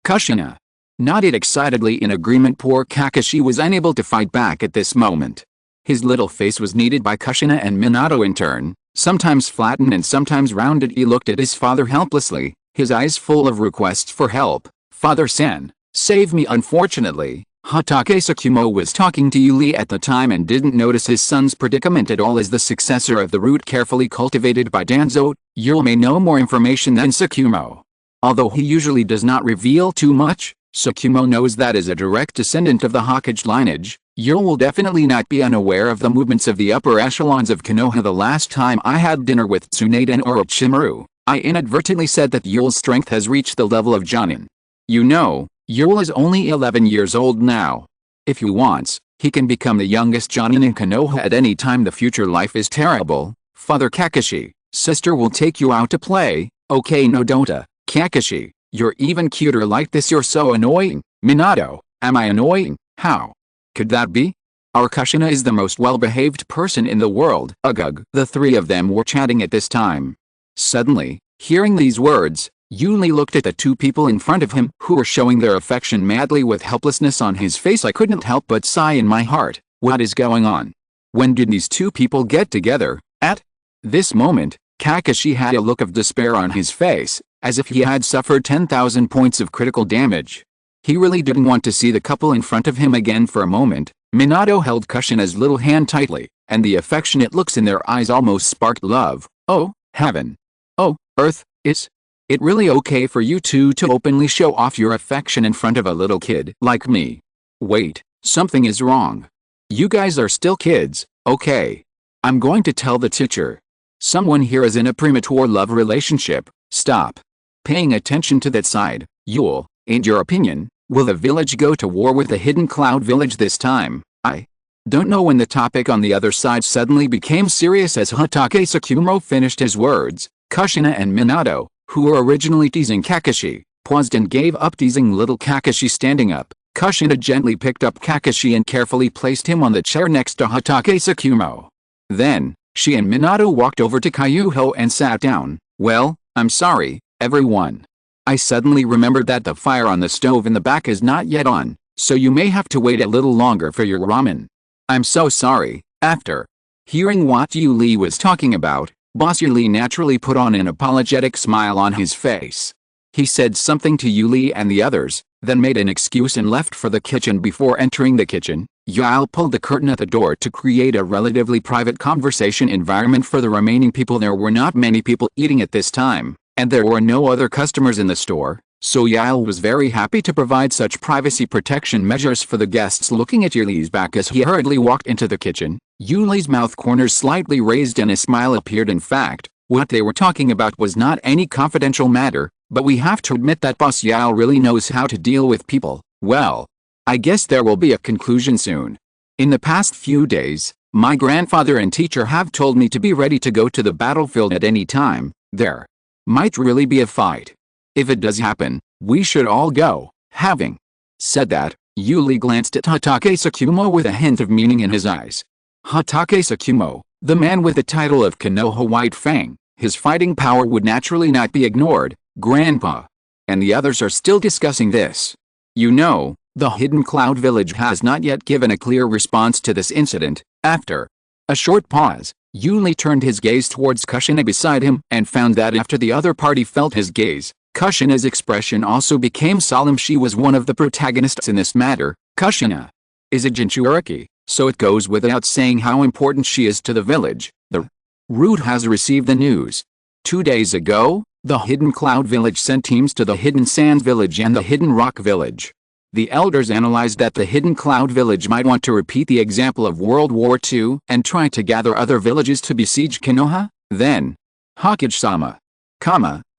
Kushina nodded excitedly in agreement. Poor Kakashi was unable to fight back at this moment. His little face was kneaded by Kushina and Minato in turn, sometimes flattened and sometimes rounded. He looked at his father helplessly, his eyes full of requests for help. "Father-san, save me." Unfortunately, Hatake Tsukumo was talking to Yule at the time and didn't notice his son's predicament at all. As the successor of the root carefully cultivated by Danzo, Yule may know more information than Tsukumo. Although he usually does not reveal too much, Tsukumo knows that as a direct descendant of the Hokage lineage, Yule will definitely not be unaware of the movements of the upper echelons of Konoha. The last time I had dinner with Tsunade and Orochimaru, I inadvertently said that Yule's strength has reached the level of Jonin. You know, Yule is only 11 years old now. If he wants, he can become the youngest Jonin in Konoha at any time. The future life is terrible. Father Kakashi, sister will take you out to play. Okay, no don't. Kakashi, you're even cuter like this. You're so annoying. Minato, am I annoying? How could that be? Our Kushina is the most well-behaved person in the world. Ugh. The three of them were chatting at this time. Suddenly, hearing these words, Yule looked at the two people in front of him who were showing their affection madly with helplessness on his face. I couldn't help but sigh in my heart. What is going on? When did these two people get together? At this moment, Kakashi had a look of despair on his face, as if he had suffered 10,000 points of critical damage. He really didn't want to see the couple in front of him again for a moment. Minato held Kushina's little hand tightly, and the affectionate looks in their eyes almost sparked love. Oh, heaven. Oh, earth, is it really okay for you two to openly show off your affection in front of a little kid like me? Wait, something is wrong. You guys are still kids, okay? I'm going to tell the teacher. Someone here is in a premature love relationship. Stop paying attention to that side. Yule, in your opinion, will the village go to war with the Hidden Cloud Village this time? I don't know when the topic on the other side suddenly became serious as Hatake Tsukumo finished his words. Kushina and Minato, who were originally teasing Kakashi, paused and gave up teasing little Kakashi. Standing up, Kushina gently picked up Kakashi and carefully placed him on the chair next to Hatake Tsukumo. Then, she and Minato walked over to Kyuho and sat down. Well, I'm sorry, everyone. I suddenly remembered that the fire on the stove in the back is not yet on, so you may have to wait a little longer for your ramen. I'm so sorry. After hearing what Yuli was talking about, Boss Yuli naturally put on an apologetic smile on his face. He said something to Yuli and the others, then made an excuse and left for the kitchen. Before entering the kitchen, Yul pulled the curtain at the door to create a relatively private conversation environment for the remaining people. There were not many people eating at this time, and there were no other customers in the store, so Yul was very happy to provide such privacy protection measures for the guests. Looking at Yuli's back as he hurriedly walked into the kitchen, Yuli's mouth corners slightly raised and a smile appeared. In fact, what they were talking about was not any confidential matter, but we have to admit that Boss Yul really knows how to deal with people. Well, I guess there will be a conclusion soon. In the past few days, my grandfather and teacher have told me to be ready to go to the battlefield at any time. There might really be a fight. If it does happen, we should all go. Having said that, Yuli glanced at Hatake Tsukumo with a hint of meaning in his eyes. Hatake Tsukumo, the man with the title of Konoha White Fang, his fighting power would naturally not be ignored. Grandpa and the others are still discussing this. You know, the Hidden Cloud Village has not yet given a clear response to this incident. After a short pause, Yuli turned his gaze towards Kushina beside him and found that after the other party felt his gaze, Kushina's expression also became solemn. She was one of the protagonists in this matter. Kushina is a Jinchuriki, so it goes without saying how important she is to the village. The root has received the news. 2 days ago, the Hidden Cloud Village sent teams to the Hidden Sands Village and the Hidden Rock Village. The elders analyzed that the Hidden Cloud Village might want to repeat the example of World War II and try to gather other villages to besiege Konoha. Then, Hokage-sama,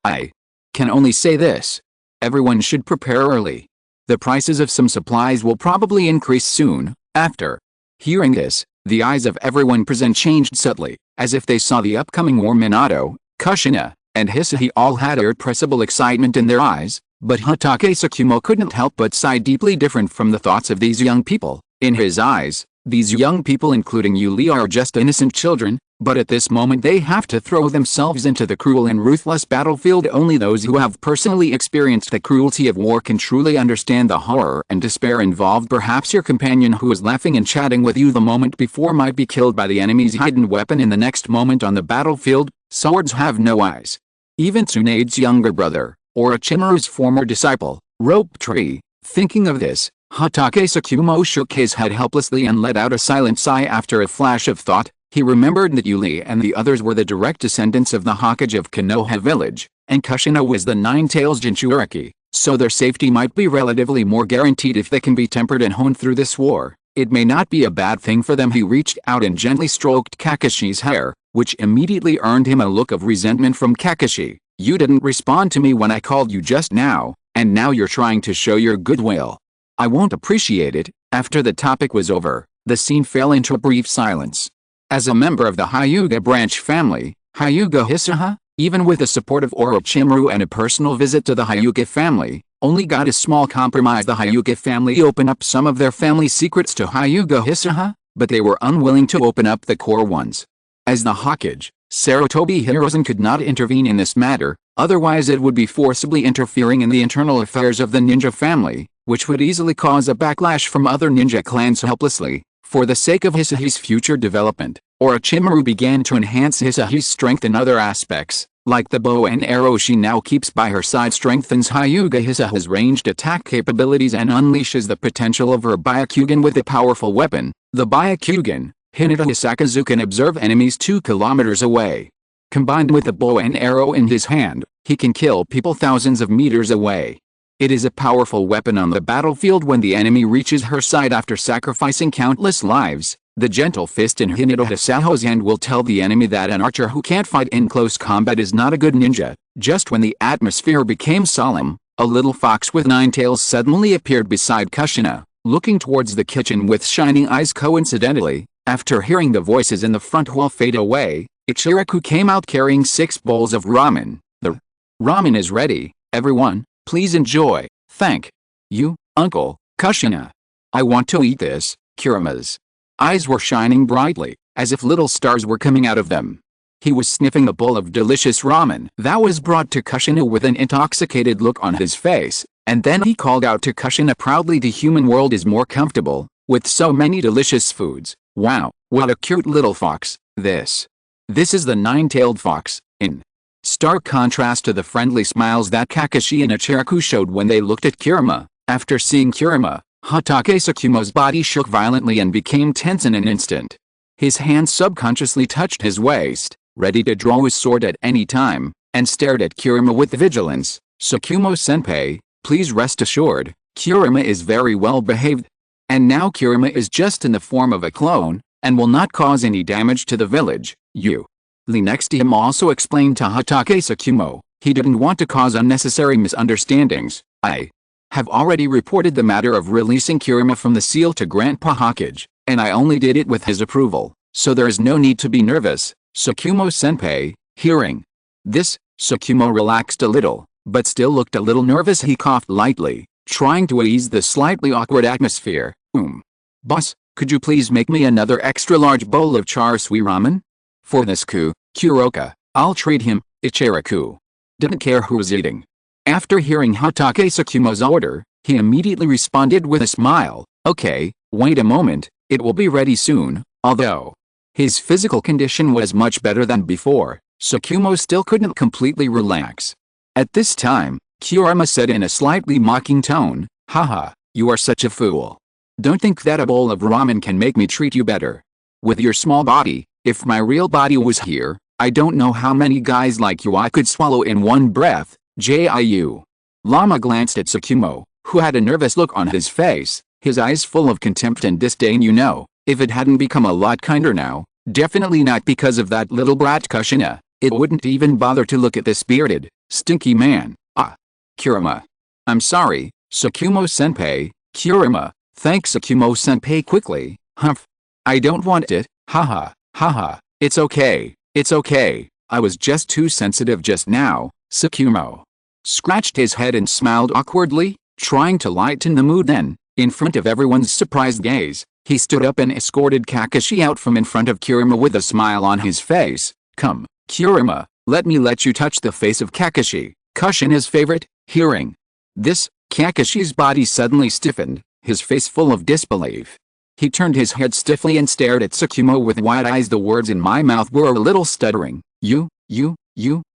I can only say this. Everyone should prepare early. The prices of some supplies will probably increase soon. After hearing this, the eyes of everyone present changed subtly, as if they saw the upcoming war. Minato, Kushina, and Hisahi all had irrepressible excitement in their eyes, but Hatake Tsukumo couldn't help but sigh deeply. Different from the thoughts of these young people. In his eyes, these young people including Yuli are just innocent children, but at this moment they have to throw themselves into the cruel and ruthless battlefield. Only those who have personally experienced the cruelty of war can truly understand the horror and despair involved. Perhaps your companion who was laughing and chatting with you the moment before might be killed by the enemy's hidden weapon in the next moment on the battlefield. Swords have no eyes. Even Tsunade's younger brother, Orochimaru's former disciple, Rope Tree. Thinking of this, Hatake Tsukumo shook his head helplessly and let out a silent sigh. After a flash of thought, he remembered that Yuli and the others were the direct descendants of the Hokage of Konoha Village, and Kushina was the Nine-Tails Jinchuriki, so their safety might be relatively more guaranteed if they can be tempered and honed through this war. It may not be a bad thing for them. He reached out and gently stroked Kakashi's hair, which immediately earned him a look of resentment from Kakashi. You didn't respond to me when I called you just now, and now you're trying to show your goodwill. I won't appreciate it. After the topic was over, the scene fell into a brief silence. As a member of the Hyuga branch family, Hyuga Hisaha, even with the support of Orochimaru and a personal visit to the Hyuga family, only got a small compromise. The Hyuga family opened up some of their family secrets to Hyuga Hisaha, but they were unwilling to open up the core ones. As the Hokage, Sarutobi Hiruzen could not intervene in this matter, otherwise it would be forcibly interfering in the internal affairs of the ninja family, which would easily cause a backlash from other ninja clans. Helplessly, for the sake of Hisahi's future development, Orochimaru began to enhance Hisahi's strength in other aspects, like the bow and arrow she now keeps by her side strengthens Hyuga Hisaha's ranged attack capabilities and unleashes the potential of her Byakugan with a powerful weapon. The Byakugan, Hinata Sakazu can observe enemies 2 kilometers away. Combined with a bow and arrow in his hand, he can kill people thousands of meters away. It is a powerful weapon on the battlefield when the enemy reaches her side after sacrificing countless lives. The gentle fist in Hinata Saho's hand will tell the enemy that an archer who can't fight in close combat is not a good ninja. Just when the atmosphere became solemn, a little fox with 9 tails suddenly appeared beside Kushina, looking towards the kitchen with shining eyes. Coincidentally, after hearing the voices in the front hall fade away, Ichiraku came out carrying 6 bowls of ramen. The ramen is ready, everyone, please enjoy. Thank you, Uncle Kushina. I want to eat this. Kirama's eyes were shining brightly, as if little stars were coming out of them. He was sniffing a bowl of delicious ramen that was brought to Kushina with an intoxicated look on his face, and then he called out to Kushina proudly, the human world is more comfortable, with so many delicious foods. Wow, what a cute little fox, this. This is the 9-tailed fox, in stark contrast to the friendly smiles that Kakashi and Ichiraku showed when they looked at Kirama. After seeing Kirama, Hatake Tsukumo's body shook violently and became tense in an instant. His hand subconsciously touched his waist, ready to draw his sword at any time, and stared at Kirama with vigilance. Tsukumo-senpai, please rest assured, Kirama is very well behaved. And now Kirama is just in the form of a clone, and will not cause any damage to the village. You. Lee next to him also explained to Hatake Tsukumo, he didn't want to cause unnecessary misunderstandings. I have already reported the matter of releasing Kirama from the seal to Grandpa Hokage, and I only did it with his approval, so there is no need to be nervous. Tsukumo-senpai, hearing this, Tsukumo relaxed a little, but still looked a little nervous. He coughed lightly, trying to ease the slightly awkward atmosphere. Boss, could you please make me another extra large bowl of char sui ramen? For this Kuroka, I'll treat him. Ichiraku didn't care who was eating. After hearing Hatake Tsukumo's order, he immediately responded with a smile. Okay, wait a moment, it will be ready soon. Although his physical condition was much better than before, Tsukumo still couldn't completely relax. At this time, Kirama said in a slightly mocking tone, haha, you are such a fool. Don't think that a bowl of ramen can make me treat you better. With your small body, if my real body was here, I don't know how many guys like you I could swallow in one breath. Jiu. Lama glanced at Tsukumo, who had a nervous look on his face, his eyes full of contempt and disdain. You know, if it hadn't become a lot kinder now, definitely not because of that little brat Kushina, it wouldn't even bother to look at this bearded, stinky man. Kirama. I'm sorry, Tsukumo-senpai. Kirama, thanks. Tsukumo-senpai quickly. Humph. I don't want it. Haha, haha, it's okay, it's okay, I was just too sensitive just now. Tsukumo scratched his head and smiled awkwardly, trying to lighten the mood. Then, in front of everyone's surprised gaze, he stood up and escorted Kakashi out from in front of Kirama with a smile on his face. Come, Kirama, let you touch the face of Kakashi, Kushina's favorite. Hearing this, Kakashi's body suddenly stiffened, his face full of disbelief. He turned his head stiffly and stared at Tsukumo with wide eyes. The words in my mouth were a little stuttering. You,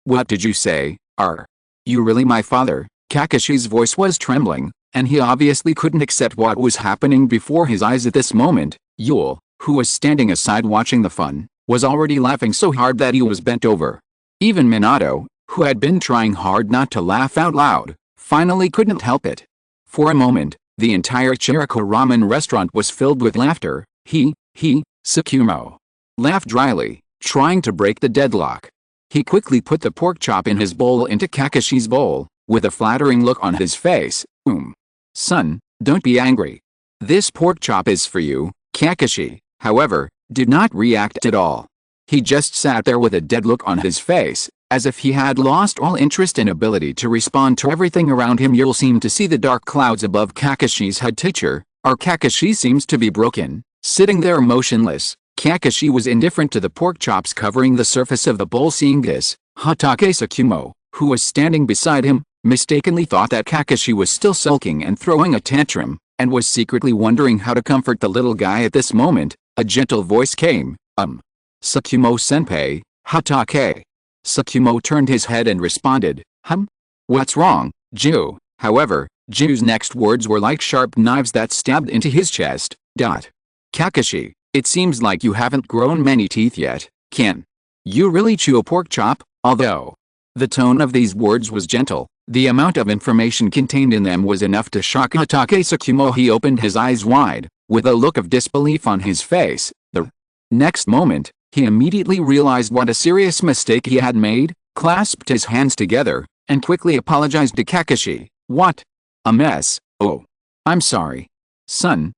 what did you say? Are you really my father? Kakashi's voice was trembling, and he obviously couldn't accept what was happening before his eyes at this moment. Yule, who was standing aside watching the fun, was already laughing so hard that he was bent over. Even Minato, who had been trying hard not to laugh out loud, finally couldn't help it. For a moment, the entire Ichiraku ramen restaurant was filled with laughter. Tsukumo laughed dryly, trying to break the deadlock. He quickly put the pork chop in his bowl into Kakashi's bowl, with a flattering look on his face. Son, don't be angry. This pork chop is for you. Kakashi, however, did not react at all. He just sat there with a dead look on his face, as if he had lost all interest and ability to respond to everything around him. You'll seem to see the dark clouds above Kakashi's head. Teacher, our Kakashi seems to be broken. Sitting there motionless, Kakashi was indifferent to the pork chops covering the surface of the bowl. Seeing this, Hatake Tsukumo, who was standing beside him, mistakenly thought that Kakashi was still sulking and throwing a tantrum, and was secretly wondering how to comfort the little guy. At this moment, a gentle voice came. Tsukumo-senpai, Hatake. Tsukumo turned his head and responded, What's wrong, Ju? However, Ju's next words were like sharp knives that stabbed into his chest. Kakashi, It seems like you haven't grown many teeth yet. Can you really chew a pork chop? Although the tone of these words was gentle, the amount of information contained in them was enough to shock Hatake Tsukumo. He opened his eyes wide, with a look of disbelief on his face. The next moment, he immediately realized what a serious mistake he had made, clasped his hands together, and quickly apologized to Kakashi. What a mess. Oh, I'm sorry, son.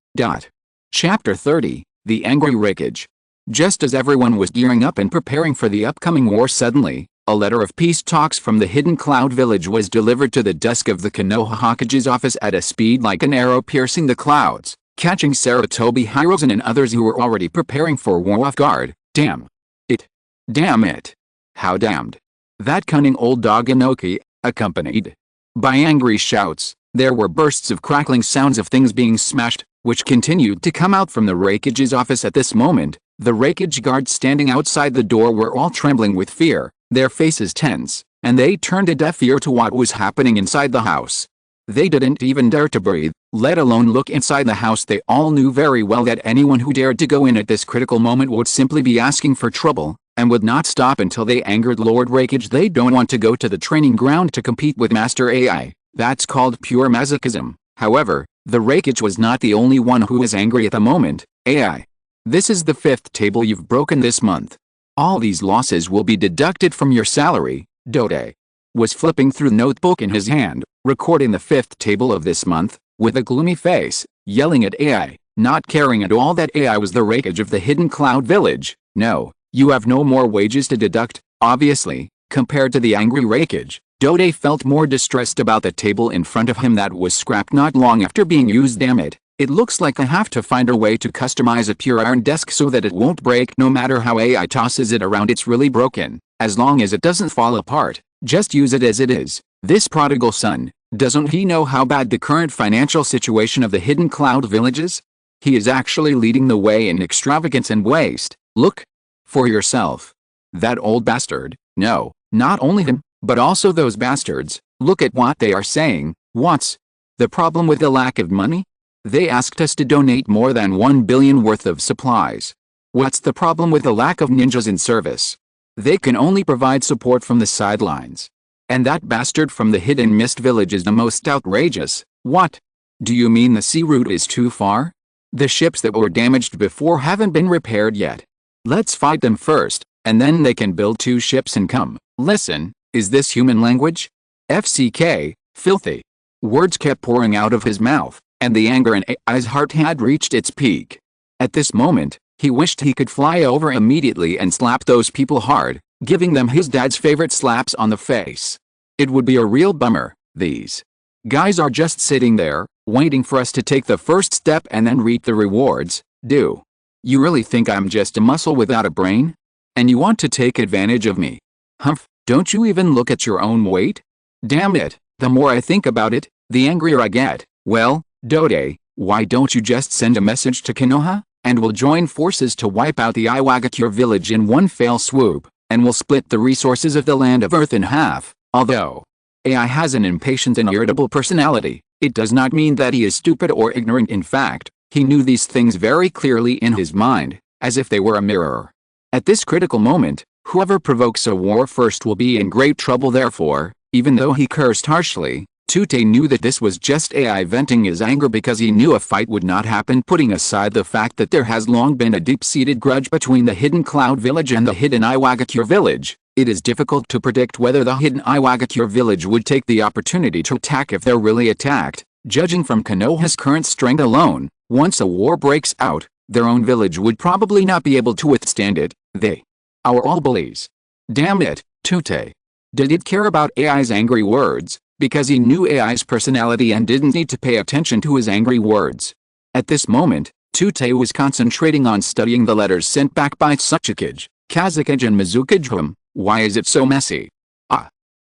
Chapter 30, The Angry Wreckage. Just as everyone was gearing up and preparing for the upcoming war, suddenly, a letter of peace talks from the hidden cloud village was delivered to the desk of the Konoha Hokage's office at a speed like an arrow piercing the clouds, catching Sarutobi Hiruzen and others who were already preparing for war off guard. Damn it. Damn it. How damned. That cunning old dog Inoki, accompanied by angry shouts. There were bursts of crackling sounds of things being smashed, which continued to come out from the Raikage's office at this moment. The Raikage guards standing outside the door were all trembling with fear, their faces tense, and they turned a deaf ear to what was happening inside the house. They didn't even dare to breathe, let alone look inside the house. They all knew very well that anyone who dared to go in at this critical moment would simply be asking for trouble, and would not stop until they angered Lord Raikage. They don't want to go to the training ground to compete with Master AI. That's called pure masochism. However, the Raikage was not the only one who was angry at the moment. AI. This is the 5th table you've broken this month. All these losses will be deducted from your salary. Dode was flipping through the notebook in his hand, recording the 5th table of this month, with a gloomy face, yelling at AI, not caring at all that AI was the Raikage of the hidden cloud village. No, you have no more wages to deduct. Obviously, compared to the angry Raikage, Dode felt more distressed about the table in front of him that was scrapped not long after being used. Damn it. It looks like I have to find a way to customize a pure iron desk so that it won't break. No matter how AI tosses it around, it's really broken. As long as it doesn't fall apart, just use it as it is. This prodigal son, doesn't he know how bad the current financial situation of the hidden cloud village is? He is actually leading the way in extravagance and waste. Look for yourself. That old bastard. No, not only him, but also those bastards. Look at what they are saying. What's the problem with the lack of money? They asked us to donate more than 1 billion worth of supplies. What's the problem with the lack of ninjas in service? They can only provide support from the sidelines. And that bastard from the hidden mist village is the most outrageous. What? Do you mean the sea route is too far? The ships that were damaged before haven't been repaired yet. Let's fight them first, and then they can build 2 ships and come. Listen, is this human language? FCK, filthy. Words kept pouring out of his mouth, and the anger in AI's heart had reached its peak. At this moment, he wished he could fly over immediately and slap those people hard, giving them his dad's favorite slaps on the face. It would be a real bummer. These guys are just sitting there, waiting for us to take the first step and then reap the rewards. Do you really think I'm just a muscle without a brain? And you want to take advantage of me? Humph, don't you even look at your own weight? Damn it, the more I think about it, the angrier I get. Well, Dode, why don't you just send a message to Konoha, and we'll join forces to wipe out the Iwagakure village in one fell swoop, and we'll split the resources of the land of Earth in half. Although AI has an impatient and irritable personality, it does not mean that he is stupid or ignorant. In fact, he knew these things very clearly in his mind, as if they were a mirror. At this critical moment, whoever provokes a war first will be in great trouble. Therefore, even though he cursed harshly, Tute knew that this was just AI venting his anger because he knew a fight would not happen. Putting aside the fact that there has long been a deep-seated grudge between the hidden cloud village and the hidden Iwagakure village, it is difficult to predict whether the hidden Iwagakure village would take the opportunity to attack if they're really attacked. Judging from Konoha's current strength alone, once a war breaks out, their own village would probably not be able to withstand it. They are all bullies. Damn it, Tute. Did it care about AI's angry words? Because he knew AI's personality and didn't need to pay attention to his angry words. At this moment, Tute was concentrating on studying the letters sent back by Tsuchikage, Kazakage and Mizukage. Why is it so messy?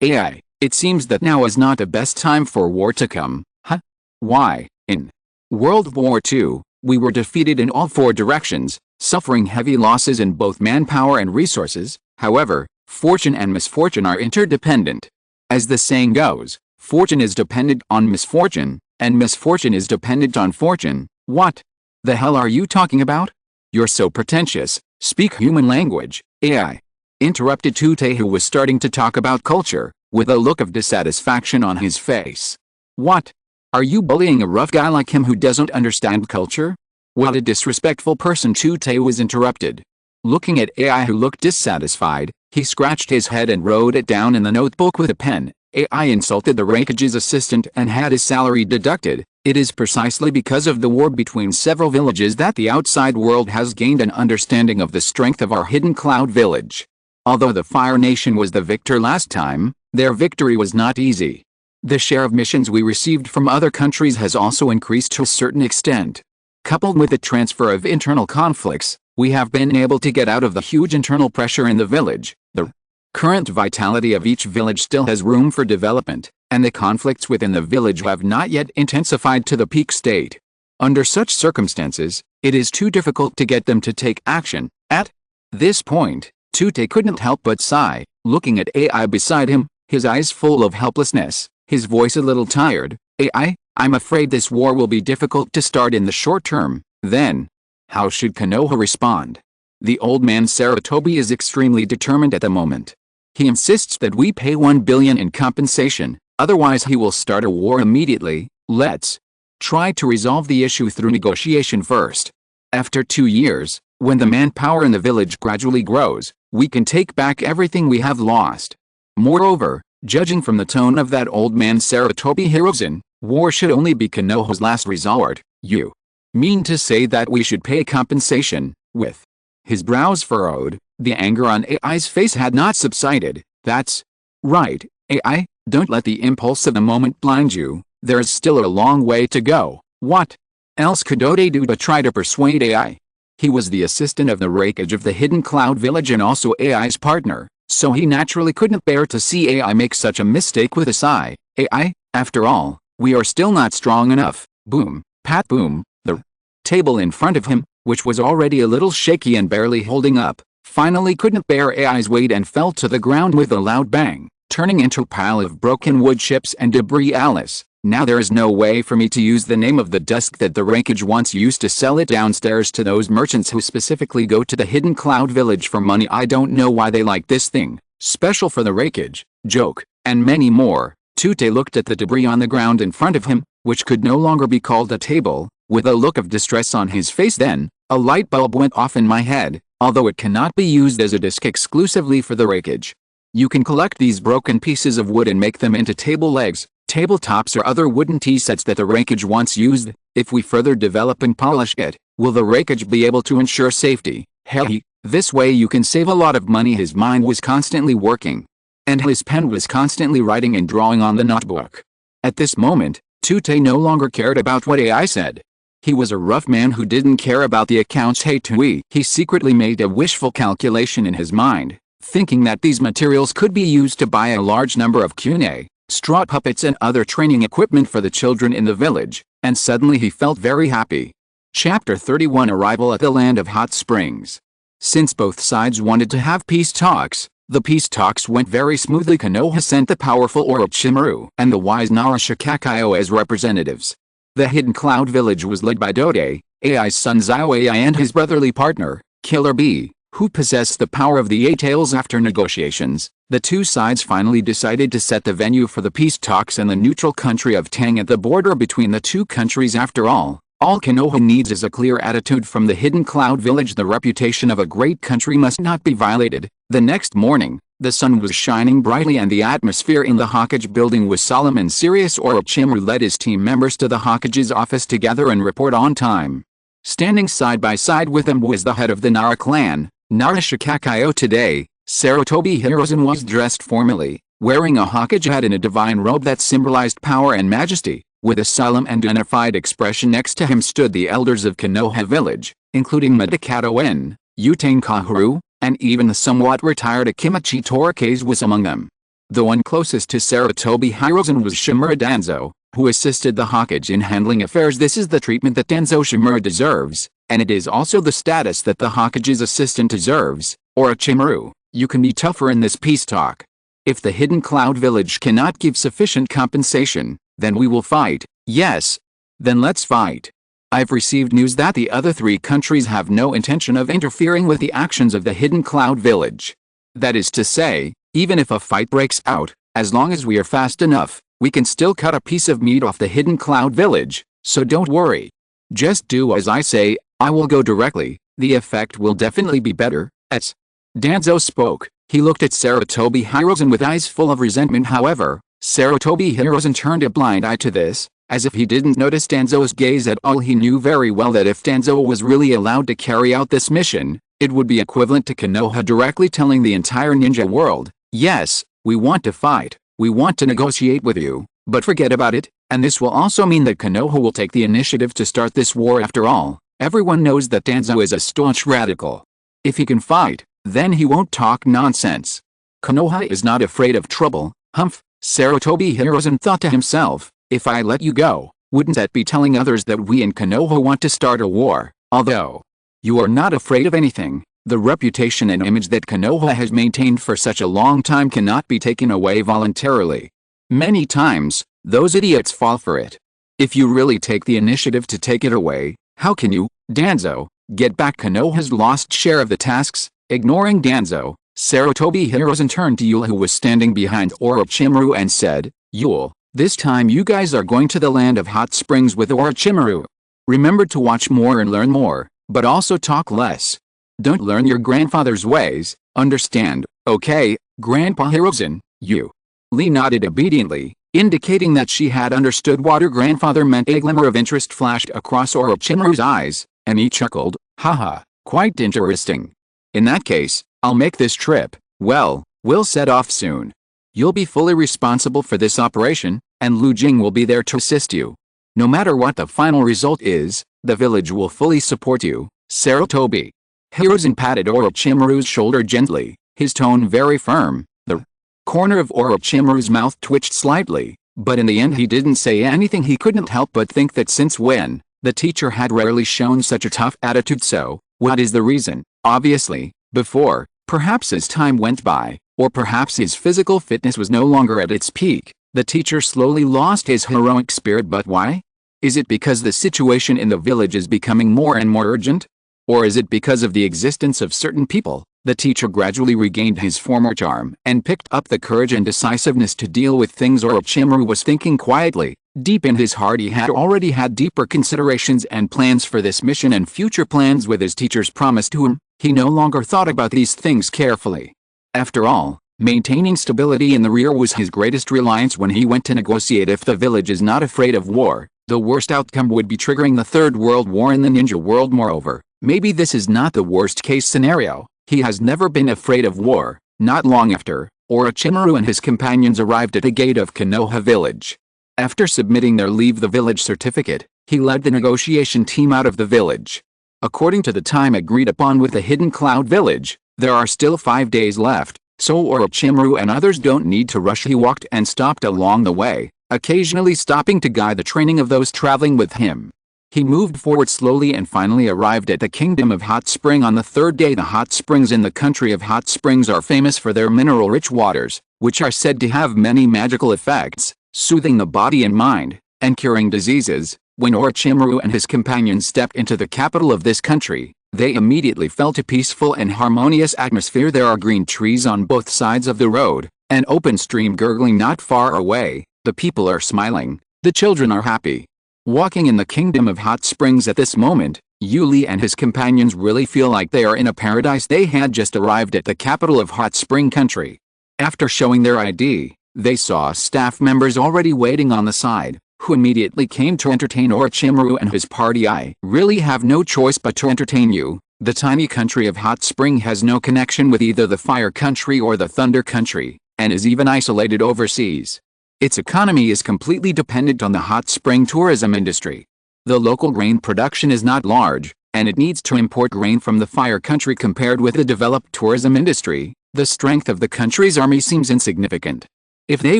AI, it seems that now is not the best time for war to come. Huh? Why? In World War II, we were defeated in all 4 directions, suffering heavy losses in both manpower and resources. However, fortune and misfortune are interdependent. As the saying goes, fortune is dependent on misfortune, and misfortune is dependent on fortune. What the hell are you talking about? You're so pretentious. Speak human language, AI. Interrupted Tute, who was starting to talk about culture, with a look of dissatisfaction on his face. What? Are you bullying a rough guy like him who doesn't understand culture? What a disrespectful person. Tute was interrupted. Looking at AI, who looked dissatisfied, he scratched his head and wrote it down in the notebook with a pen. AI insulted the Raikage's assistant and had his salary deducted. It is precisely because of the war between several villages that the outside world has gained an understanding of the strength of our hidden cloud village. Although the Fire Nation was the victor last time, their victory was not easy. The share of missions we received from other countries has also increased to a certain extent. Coupled with the transfer of internal conflicts, we have been able to get out of the huge internal pressure in the village. The current vitality of each village still has room for development, and the conflicts within the village have not yet intensified to the peak state. Under such circumstances, it is too difficult to get them to take action. At this point, Tute couldn't help but sigh, looking at AI beside him, his eyes full of helplessness, his voice a little tired. AI, I'm afraid this war will be difficult to start in the short term. Then, how should Konoha respond? The old man Sarutobi is extremely determined at the moment. He insists that we pay 1 billion in compensation, otherwise he will start a war immediately. Let's try to resolve the issue through negotiation first. After 2 years, when the manpower in the village gradually grows, we can take back everything we have lost. Moreover, judging from the tone of that old man Sarutobi Hirozen, war should only be Konoha's last resort. You mean to say that we should pay compensation? With his brows furrowed, the anger on AI's face had not subsided. That's right, AI, don't let the impulse of the moment blind you. There's still a long way to go. What else could Ode do but try to persuade AI? He was the assistant of the Raikage of the Hidden Cloud Village and also AI's partner, so he naturally couldn't bear to see AI make such a mistake. With a sigh, AI, after all, we are still not strong enough. Boom, pat boom, the table in front of him, which was already a little shaky and barely holding up, finally couldn't bear AI's weight and fell to the ground with a loud bang, turning into a pile of broken wood chips and debris. Alice, now there is no way for me to use the name of the desk that the Raikage once used to sell it downstairs to those merchants who specifically go to the Hidden Cloud Village for money. I don't know why they like this thing, special for the Raikage, joke, and many more. Tute looked at the debris on the ground in front of him, which could no longer be called a table, with a look of distress on his face. Then, a light bulb went off in my head, although it cannot be used as a disc exclusively for the Raikage. You can collect these broken pieces of wood and make them into table legs, tabletops or other wooden tea sets that the Raikage once used. If we further develop and polish it, will the Raikage be able to ensure safety? Hey, this way you can save a lot of money. His mind was constantly working, and his pen was constantly writing and drawing on the notebook. At this moment, Tute no longer cared about what AI said. He was a rough man who didn't care about the accounts. Hey Tui. He secretly made a wishful calculation in his mind, thinking that these materials could be used to buy a large number of kune, straw puppets and other training equipment for the children in the village, and suddenly he felt very happy. Chapter 31 Arrival at the Land of Hot Springs. Since both sides wanted to have peace talks, the peace talks went very smoothly. Konoha sent the powerful Orochimaru and the wise Narashikakayo as representatives. The Hidden Cloud Village was led by Dode, AI's son Zioai and his brotherly partner, Killer Bee, who possessed the power of the Eight Tails. After negotiations, the two sides finally decided to set the venue for the peace talks in the neutral country of Tang at the border between the two countries. After all Konoha needs is a clear attitude from the Hidden Cloud Village. The reputation of a great country must not be violated. The next morning, the sun was shining brightly and the atmosphere in the Hokage building was solemn and serious. Orochimaru led his team members to the Hokage's office to gather and report on time. Standing side by side with him was the head of the Nara clan, Narashikakayo. Today, Sarutobi Hirozen was dressed formally, wearing a Hokage hat and a divine robe that symbolized power and majesty. With a solemn and dignified expression, next to him stood the elders of Konoha village, including Midakato En, Utane Kahuru, and even the somewhat retired Akimichi Torikase was among them. The one closest to Sarutobi Hirozen was Shimura Danzo, who assisted the Hokage in handling affairs. This is the treatment that Danzo Shimura deserves, and it is also the status that the Hokage's assistant deserves. Orochimaru, you can be tougher in this peace talk. If the Hidden Cloud Village cannot give sufficient compensation, then we will fight. Yes? Then let's fight. I've received news that the other 3 countries have no intention of interfering with the actions of the Hidden Cloud Village. That is to say, even if a fight breaks out, as long as we are fast enough, we can still cut a piece of meat off the Hidden Cloud Village, so don't worry. Just do as I say, I will go directly, the effect will definitely be better. As Danzo spoke, he looked at Sarutobi Hiruzen with eyes full of resentment. However, Sarutobi Hiruzen turned a blind eye to this, as if he didn't notice Danzo's gaze at all. He knew very well that if Danzo was really allowed to carry out this mission, it would be equivalent to Konoha directly telling the entire ninja world, yes, we want to fight, we want to negotiate with you, but forget about it, and this will also mean that Konoha will take the initiative to start this war. After all, everyone knows that Danzo is a staunch radical. If he can fight, then he won't talk nonsense. Konoha is not afraid of trouble. Humph, Sarutobi Hiruzen thought to himself, if I let you go, wouldn't that be telling others that we in Konoha want to start a war? Although you are not afraid of anything, the reputation and image that Konoha has maintained for such a long time cannot be taken away voluntarily. Many times, those idiots fall for it. If you really take the initiative to take it away, how can you, Danzo, get back Konoha's lost share of the tasks? Ignoring Danzo, Sarutobi Hiruzen turned to Yule, who was standing behind Orochimaru, and said, Yule, this time you guys are going to the land of hot springs with Orochimaru. Remember to watch more and learn more, but also talk less. Don't learn your grandfather's ways, understand, okay, Grandpa Hiruzen? Yule nodded obediently, indicating that she had understood what her grandfather meant. A glimmer of interest flashed across Orochimaru's eyes, and he chuckled, haha, quite interesting. In that case, I'll make this trip. Well, we'll set off soon. You'll be fully responsible for this operation, and Lu Jing will be there to assist you. No matter what the final result is, the village will fully support you. Sarutobi Hiruzen patted Orochimaru's shoulder gently, his tone very firm. The corner of Orochimaru's mouth twitched slightly, but in the end he didn't say anything. He couldn't help but think that since when, the teacher had rarely shown such a tough attitude. So, what is the reason? Obviously, before, perhaps as time went by, or perhaps his physical fitness was no longer at its peak, the teacher slowly lost his heroic spirit. But why? Is it because the situation in the village is becoming more and more urgent? Or is it because of the existence of certain people? The teacher gradually regained his former charm and picked up the courage and decisiveness to deal with things. Orochimaru was thinking quietly. Deep in his heart he had already had deeper considerations and plans for this mission and future plans with his teacher's promise to him. He no longer thought about these things carefully. After all, maintaining stability in the rear was his greatest reliance when he went to negotiate. If the village is not afraid of war, the worst outcome would be triggering the Third World War in the ninja world. Moreover, maybe this is not the worst case scenario. He has never been afraid of war. Not long after, Orochimaru and his companions arrived at the gate of Konoha village. After submitting their leave the village certificate, he led the negotiation team out of the village. According to the time agreed upon with the Hidden Cloud Village, there are still 5 days left, so Orochimaru and others don't need to rush. He walked and stopped along the way, occasionally stopping to guide the training of those traveling with him. He moved forward slowly and finally arrived at the Kingdom of Hot Spring on the 3rd day. The hot springs in the country of Hot Springs are famous for their mineral-rich waters, which are said to have many magical effects, soothing the body and mind, and curing diseases. When Orochimaru and his companions stepped into the capital of this country, they immediately felt a peaceful and harmonious atmosphere. There are green trees on both sides of the road, an open stream gurgling not far away, the people are smiling, the children are happy. Walking in the Kingdom of Hot Springs at this moment, Yuli and his companions really feel like they are in a paradise. They had just arrived at the capital of Hot Spring Country. After showing their ID, they saw staff members already waiting on the side, who immediately came to entertain Orochimaru and his party. I really have no choice but to entertain you. The tiny country of Hot Spring has no connection with either the Fire Country or the Thunder Country, and is even isolated overseas. Its economy is completely dependent on the hot spring tourism industry. The local grain production is not large, and it needs to import grain from the Fire Country. Compared with the developed tourism industry, the strength of the country's army seems insignificant. If they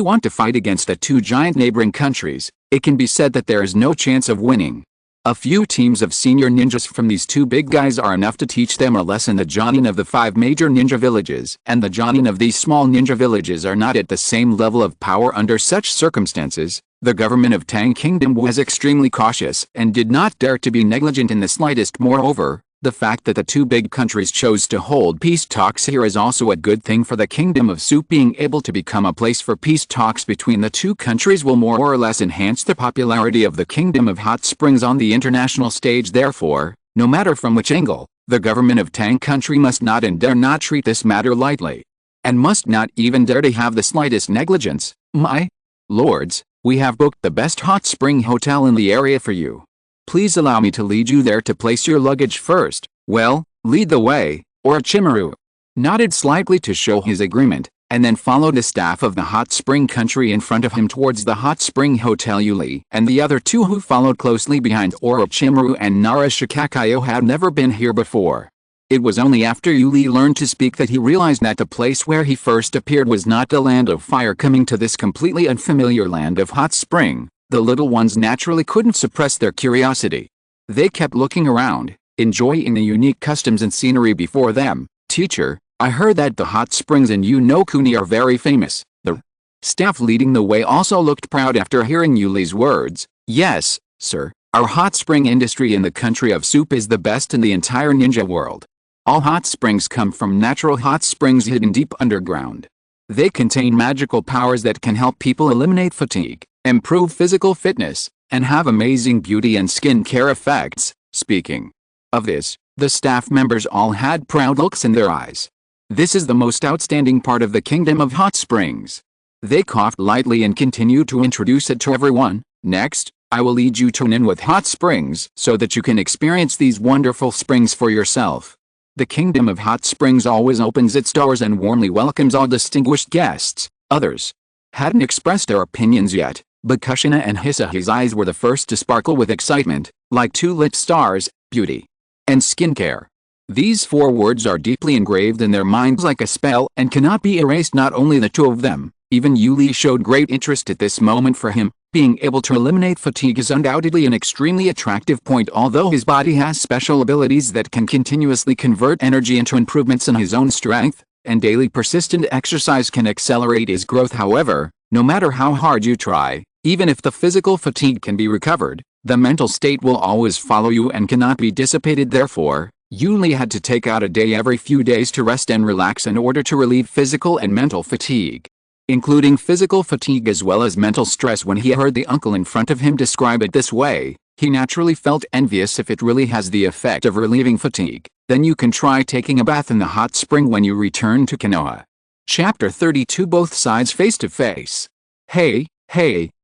want to fight against the 2 giant neighboring countries, it can be said that there is no chance of winning. A few teams of senior ninjas from these 2 big guys are enough to teach them a lesson. The Jonin of the 5 major ninja villages and the Jonin of these small ninja villages are not at the same level of power. Under such circumstances, The government of Tang Kingdom was extremely cautious and did not dare to be negligent in the slightest. Moreover, the fact that the two big countries chose to hold peace talks here is also a good thing for the Kingdom of Soup. Being able to become a place for peace talks between the two countries will more or less enhance the popularity of the Kingdom of Hot Springs on the international stage. Therefore, no matter from which angle, the government of Tang Country must not and dare not treat this matter lightly, and must not even dare to have the slightest negligence. My lords, we have booked the best hot spring hotel in the area for you. Please allow me to lead you there to place your luggage first. Well, lead the way. Orochimaru nodded slightly to show his agreement, and then followed the staff of the hot spring country in front of him towards the hot spring hotel. Yuli and the other two who followed closely behind Orochimaru and Narashikakayo had never been here before. It was only after Yuli learned to speak that he realized that the place where he first appeared was not the land of fire. Coming to this completely unfamiliar land of hot spring, the little ones naturally couldn't suppress their curiosity. They kept looking around, enjoying the unique customs and scenery before them. Teacher, I heard that the hot springs in Yonokuni are very famous. The staff leading the way also looked proud after hearing Yuli's words. Yes, sir, our hot spring industry in the country of Soup is the best in the entire ninja world. All hot springs come from natural hot springs hidden deep underground. They contain magical powers that can help people eliminate fatigue, improve physical fitness, and have amazing beauty and skin care effects. Speaking of this, the staff members all had proud looks in their eyes. This is the most outstanding part of the Kingdom of Hot Springs. They coughed lightly and continued to introduce it to everyone. Next, I will lead you to an inn with hot springs so that you can experience these wonderful springs for yourself. The Kingdom of Hot Springs always opens its doors and warmly welcomes all distinguished guests. Others hadn't expressed their opinions yet, but Kushina and Hisahi's eyes were the first to sparkle with excitement, like two lit stars: beauty and skincare. These four words are deeply engraved in their minds like a spell and cannot be erased. Not only the two of them, even Yuli showed great interest at this moment. For him, being able to eliminate fatigue is undoubtedly an extremely attractive point. Although his body has special abilities that can continuously convert energy into improvements in his own strength, and daily persistent exercise can accelerate his growth. However, no matter how hard you try, even if the physical fatigue can be recovered, the mental state will always follow you and cannot be dissipated. Therefore, Yuli had to take out a day every few days to rest and relax in order to relieve physical and mental fatigue, including physical fatigue as well as mental stress. When he heard the uncle in front of him describe it this way, he naturally felt envious. If it really has the effect of relieving fatigue, then you can try taking a bath in the hot spring when you return to Konoha. Chapter 32. Both sides face to face. Hey,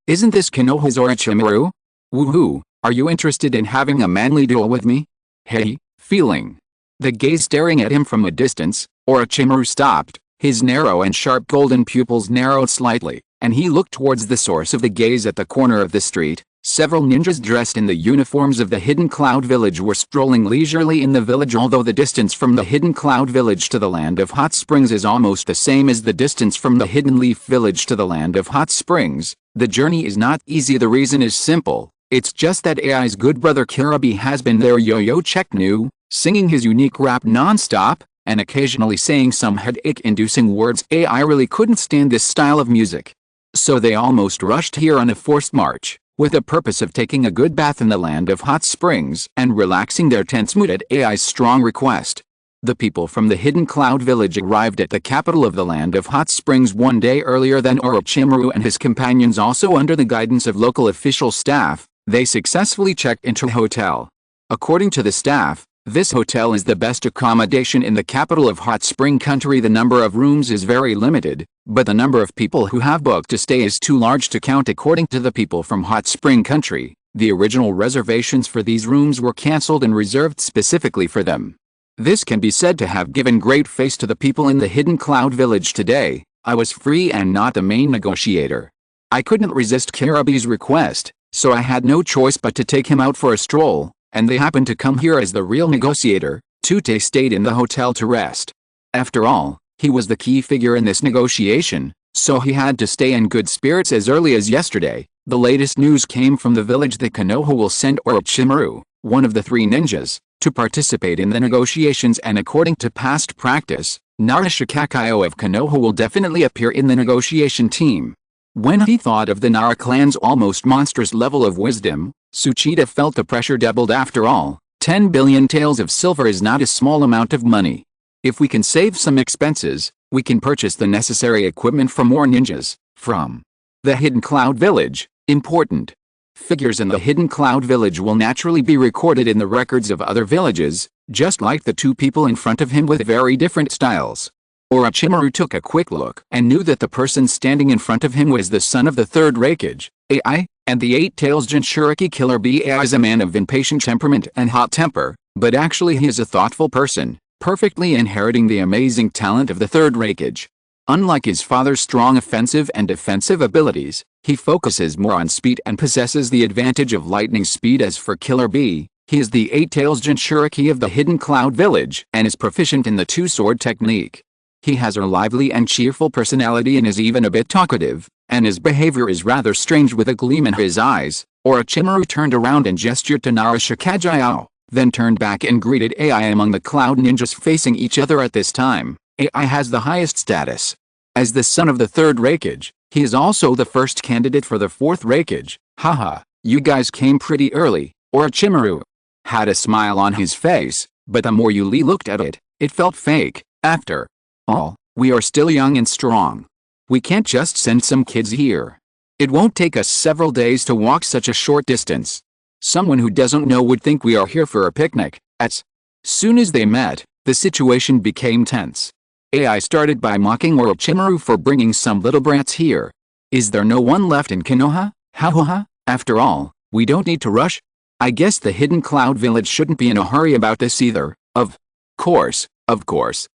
isn't this Konoha's Orochimaru? Woohoo, are you interested in having a manly duel with me? Hey, feeling the gaze staring at him from a distance, Orochimaru stopped. His narrow and sharp golden pupils narrowed slightly, and he looked towards the source of the gaze at the corner of the street. Several ninjas dressed in the uniforms of the Hidden Cloud Village were strolling leisurely in the village. Although the distance from the Hidden Cloud Village to the land of Hot Springs is almost the same as the distance from the Hidden Leaf Village to the land of Hot Springs, the journey is not easy. The reason is simple. It's just that AI's good brother Kirabi has been there yo-yo check new, singing his unique rap non-stop, and occasionally saying some headache-inducing words. AI really couldn't stand this style of music. So they almost rushed here on a forced march, with the purpose of taking a good bath in the land of Hot Springs and relaxing their tense mood at AI's strong request. The people from the Hidden Cloud Village arrived at the capital of the land of Hot Springs one day earlier than Orochimaru and his companions. Also under the guidance of local official staff, they successfully checked into a hotel. According to the staff, this hotel is the best accommodation in the capital of Hot Spring Country. The number of rooms is very limited, but the number of people who have booked to stay is too large to count. According to the people from Hot Spring Country, the original reservations for these rooms were cancelled and reserved specifically for them. This can be said to have given great face to the people in the Hidden Cloud Village today. I was free and not the main negotiator. I couldn't resist Kirabi's request, so I had no choice but to take him out for a stroll, and they happened to come here as the real negotiator. Tute stayed in the hotel to rest. After all, he was the key figure in this negotiation, so he had to stay in good spirits. As early as yesterday, the latest news came from the village that Konoha will send Orochimaru, one of the three ninjas, to participate in the negotiations, and according to past practice, Narashikakayo of Konoha will definitely appear in the negotiation team. When he thought of the Nara clan's almost monstrous level of wisdom, Tsuchida felt the pressure doubled. After all, 10 billion taels of silver is not a small amount of money. If we can save some expenses, we can purchase the necessary equipment for more ninjas. From the Hidden Cloud Village. Important figures in the Hidden Cloud Village will naturally be recorded in the records of other villages, just like the two people in front of him with very different styles. Orochimaru took a quick look and knew that the person standing in front of him was the son of the third Raikage, AI, and the Eight Tails Jinchuriki Killer Bee. AI is a man of impatient temperament and hot temper, but actually he is a thoughtful person, perfectly inheriting the amazing talent of the third Raikage. Unlike his father's strong offensive and defensive abilities, he focuses more on speed and possesses the advantage of lightning speed. As for Killer Bee, he is the Eight Tails Jinchuriki of the Hidden Cloud Village and is proficient in the two-sword technique. He has a lively and cheerful personality and is even a bit talkative, and his behavior is rather strange with a gleam in his eyes. Orochimaru turned around and gestured to Nara Shikajao, then turned back and greeted AI. Among the cloud ninjas facing each other at this time, AI has the highest status. As the son of the third Raikage, he is also the first candidate for the fourth Raikage. Haha, you guys came pretty early. Orochimaru had a smile on his face, but the more Yuli looked at it, it felt fake. After all, we are still young and strong. We can't just send some kids here. It won't take us several days to walk such a short distance. Someone who doesn't know would think we are here for a picnic. As soon as they met, the situation became tense. AI started by mocking Orochimaru for bringing some little brats here. Is there no one left in Konoha? Ha. After all, we don't need to rush. I guess the Hidden Cloud Village shouldn't be in a hurry about this either. Of course.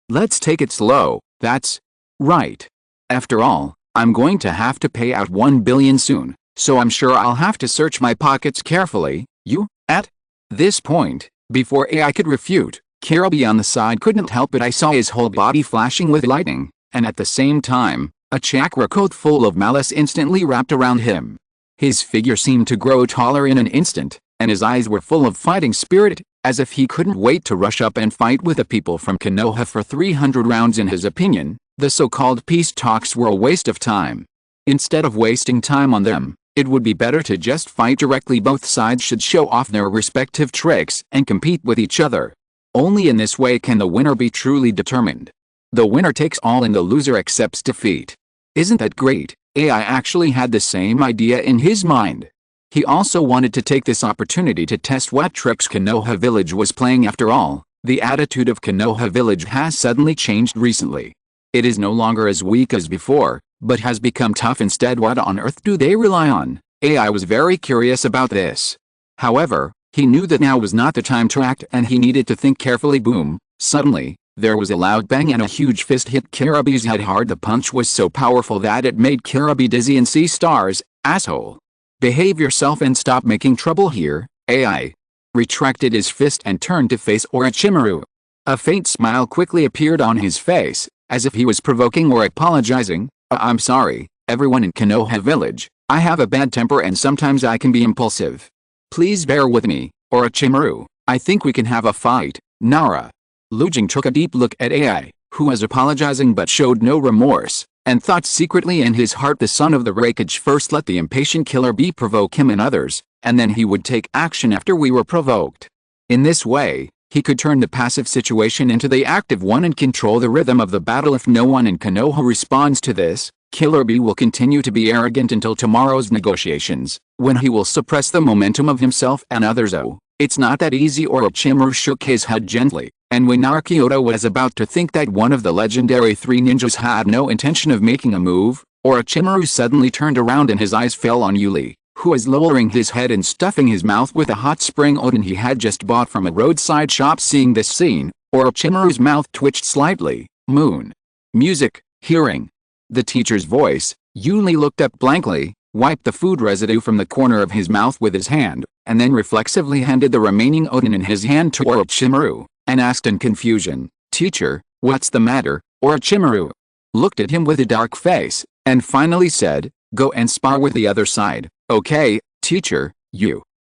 Let's take it slow. That's right. After all, I'm going to have to pay out 1 billion soon, so I'm sure I'll have to search my pockets carefully. You? At this point, before AI could refute, Kirabi on the side couldn't help it. I saw his whole body flashing with lightning, and at the same time, a chakra coat full of malice instantly wrapped around him. His figure seemed to grow taller in an instant, and his eyes were full of fighting spirit, as if he couldn't wait to rush up and fight with the people from Konoha for 300 rounds. In his opinion, the so-called peace talks were a waste of time. Instead of wasting time on them, it would be better to just fight directly. Both sides should show off their respective tricks and compete with each other. Only in this way can the winner be truly determined. The winner takes all and the loser accepts defeat. Isn't that great? AI actually had the same idea in his mind. He also wanted to take this opportunity to test what tricks Konoha Village was playing. After all, the attitude of Konoha Village has suddenly changed recently. It is no longer as weak as before, but has become tough instead. What on earth do they rely on? AI was very curious about this. However, he knew that now was not the time to act and he needed to think carefully. Boom! Suddenly, there was a loud bang and a huge fist hit Kirabi's head hard. The punch was so powerful that it made Kirabi dizzy and see stars. Asshole! Behave yourself and stop making trouble here. AI retracted his fist and turned to face Orochimaru. A faint smile quickly appeared on his face, as if he was provoking or apologizing. I'm sorry, everyone in Konoha Village. I have a bad temper and sometimes I can be impulsive. Please bear with me, Orochimaru. I think we can have a fight. Nara. Lujing took a deep look at AI, who was apologizing but showed no remorse, and thought secretly in his heart the son of the Raikage first let the impatient Killer Bee provoke him and others, and then he would take action after we were provoked. In this way, he could turn the passive situation into the active one and control the rhythm of the battle. If no one in Konoha responds to this, Killer Bee will continue to be arrogant until tomorrow's negotiations, when he will suppress the momentum of himself and others. Oh, it's not that easy. Orochimaru shook his head gently, and when Naruto was about to think that one of the legendary three ninjas had no intention of making a move, Orochimaru suddenly turned around and his eyes fell on Yuli, who was lowering his head and stuffing his mouth with a hot spring Oden he had just bought from a roadside shop. Seeing this scene, Orochimaru's mouth twitched slightly. Moon. Music. Hearing the teacher's voice, Yuli looked up blankly, wiped the food residue from the corner of his mouth with his hand, and then reflexively handed the remaining Oden in his hand to Orochimaru, and asked in confusion, "Teacher, what's the matter?" Orochimaru looked at him with a dark face, and finally said, "Go and spar with the other side." "Okay, teacher."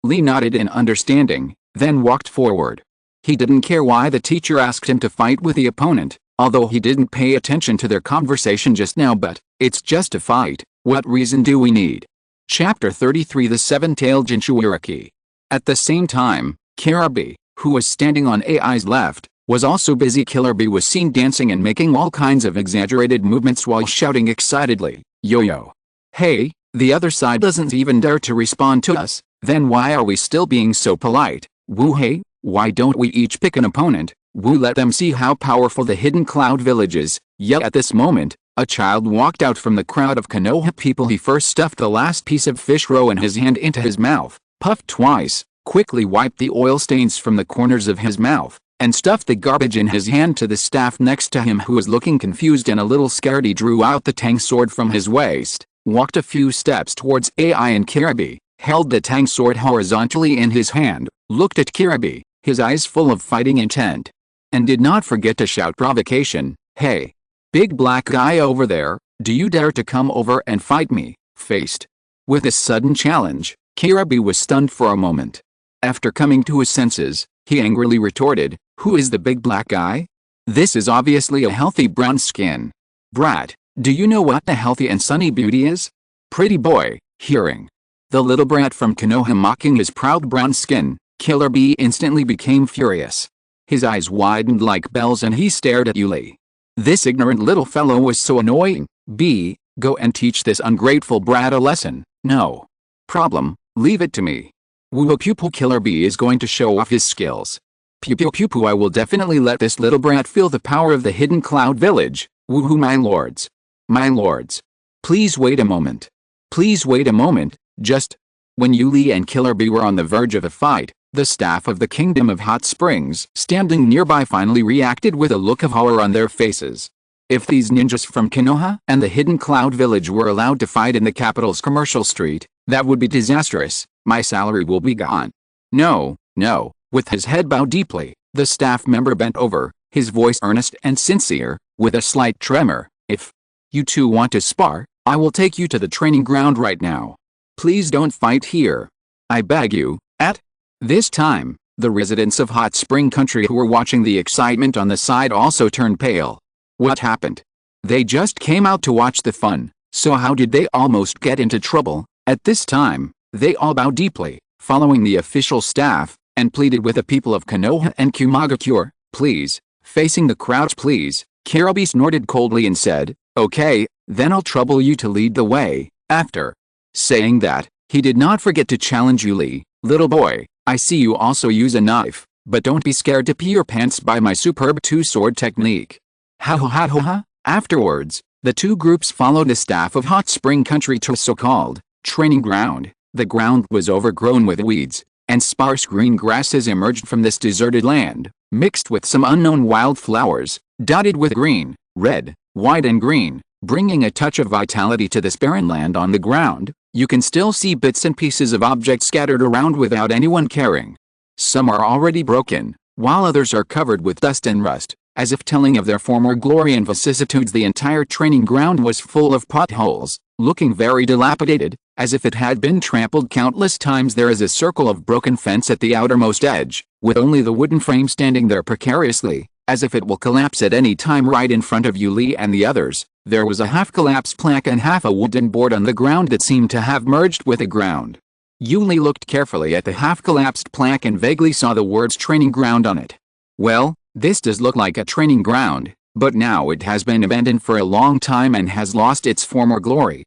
Lee nodded in understanding, then walked forward. He didn't care why the teacher asked him to fight with the opponent, although he didn't pay attention to their conversation just now. But it's just a fight. What reason do we need? Chapter 33 The Seven-Tailed Jinchuuriki. At the same time, Killer Bee, who was standing on AI's left, was also busy. Killer Bee was seen dancing and making all kinds of exaggerated movements while shouting excitedly, "Yo-yo! Hey, the other side doesn't even dare to respond to us, then why are we still being so polite? Woo hey, why don't we each pick an opponent? Woo, let them see how powerful the hidden cloud village is." Yet at this moment, a child walked out from the crowd of Konoha people. He first stuffed the last piece of fish roe in his hand into his mouth, puffed twice, quickly wiped the oil stains from the corners of his mouth, and stuffed the garbage in his hand to the staff next to him, who was looking confused and a little scared. He drew out the tang sword from his waist, walked a few steps towards AI and Killer Bee, held the tang sword horizontally in his hand, looked at Killer Bee, his eyes full of fighting intent, and did not forget to shout provocation, "Hey! Big black guy over there, do you dare to come over and fight me?" Faced with this sudden challenge, Killer Bee was stunned for a moment. After coming to his senses, he angrily retorted, "Who is the big black guy? This is obviously a healthy brown skin brat. Do you know what the healthy and sunny beauty is?" Pretty boy. Hearing the little brat from Konoha mocking his proud brown skin, Killer Bee instantly became furious. His eyes widened like bells and he stared at Yuli. This ignorant little fellow was so annoying. "B, go and teach this ungrateful brat a lesson." "No problem, leave it to me. Woo pew pew, Killer Bee is going to show off his skills. Pew pew pew pew, I will definitely let this little brat feel the power of the hidden cloud village. Woohoo, my lords. My lords. Please wait a moment. Please wait a moment, just..." When Yuli and Killer Bee were on the verge of a fight, the staff of the Kingdom of Hot Springs standing nearby finally reacted with a look of horror on their faces. If these ninjas from Konoha and the hidden cloud village were allowed to fight in the capital's commercial street, that would be disastrous. My salary will be gone. No, no. With his head bowed deeply, the staff member bent over, his voice earnest and sincere, with a slight tremor. "If you two want to spar, I will take you to the training ground right now. Please don't fight here. I beg you." At this time, the residents of Hot Spring Country who were watching the excitement on the side also turned pale. What happened? They just came out to watch the fun, so how did they almost get into trouble? At this time, they all bowed deeply, following the official staff, and pleaded with the people of Konoha and Kumagakure, "Please." Facing the crowd, "Please." Killer Bee snorted coldly and said, "Okay, then I'll trouble you to lead the way." After saying that, he did not forget to challenge Yuli. "Little boy, I see you also use a knife, but don't be scared to pee your pants by my superb two-sword technique." Ha ha ha ha ha. Afterwards, the two groups followed the staff of Hot Spring Country to a so-called training ground. The ground was overgrown with weeds, and sparse green grasses emerged from this deserted land, mixed with some unknown wildflowers, dotted with green, red, white and green, bringing a touch of vitality to this barren land. On the ground, you can still see bits and pieces of objects scattered around without anyone caring. Some are already broken, while others are covered with dust and rust, as if telling of their former glory and vicissitudes. The entire training ground was full of potholes, looking very dilapidated, as if it had been trampled countless times. There is a circle of broken fence at the outermost edge, with only the wooden frame standing there precariously, as if it will collapse at any time. Right in front of Yuli and the others, there was a half-collapsed plank and half a wooden board on the ground that seemed to have merged with the ground. Yuli looked carefully at the half-collapsed plank and vaguely saw the words training ground on it. Well, this does look like a training ground, but now it has been abandoned for a long time and has lost its former glory.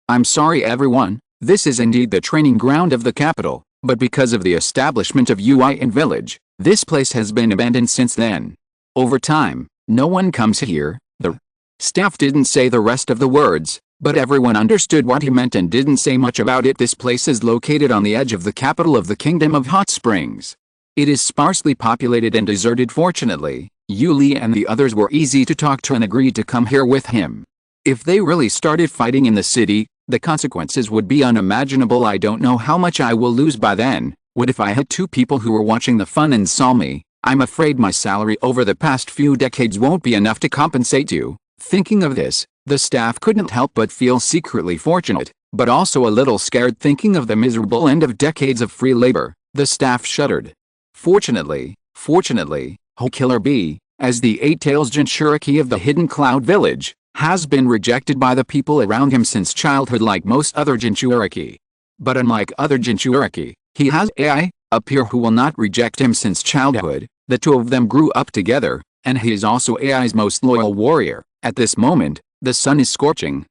I'm sorry everyone, this is indeed the training ground of the capital, but because of the establishment of UI in village, this place has been abandoned since then. Over time, no one comes here." The staff didn't say the rest of the words, but everyone understood what he meant and didn't say much about it. This place is located on the edge of the capital of the Kingdom of Hot Springs. It is sparsely populated and deserted. Fortunately, Yuli and the others were easy to talk to and agreed to come here with him. If they really started fighting in the city, the consequences would be unimaginable. I don't know how much I will lose by then. What if I had two people who were watching the fun and saw me? I'm afraid my salary over the past few decades won't be enough to compensate you. Thinking of this, the staff couldn't help but feel secretly fortunate, but also a little scared. Thinking of the miserable end of decades of free labor, the staff shuddered. Fortunately, Killer Bee, as the eight-tails Jinchuriki of the hidden cloud village, has been rejected by the people around him since childhood like most other Jinchuuriki. But unlike other Jinchuuriki, he has AI, a peer who will not reject him since childhood. The two of them grew up together, and he is also AI's most loyal warrior. At this moment, the sun is scorching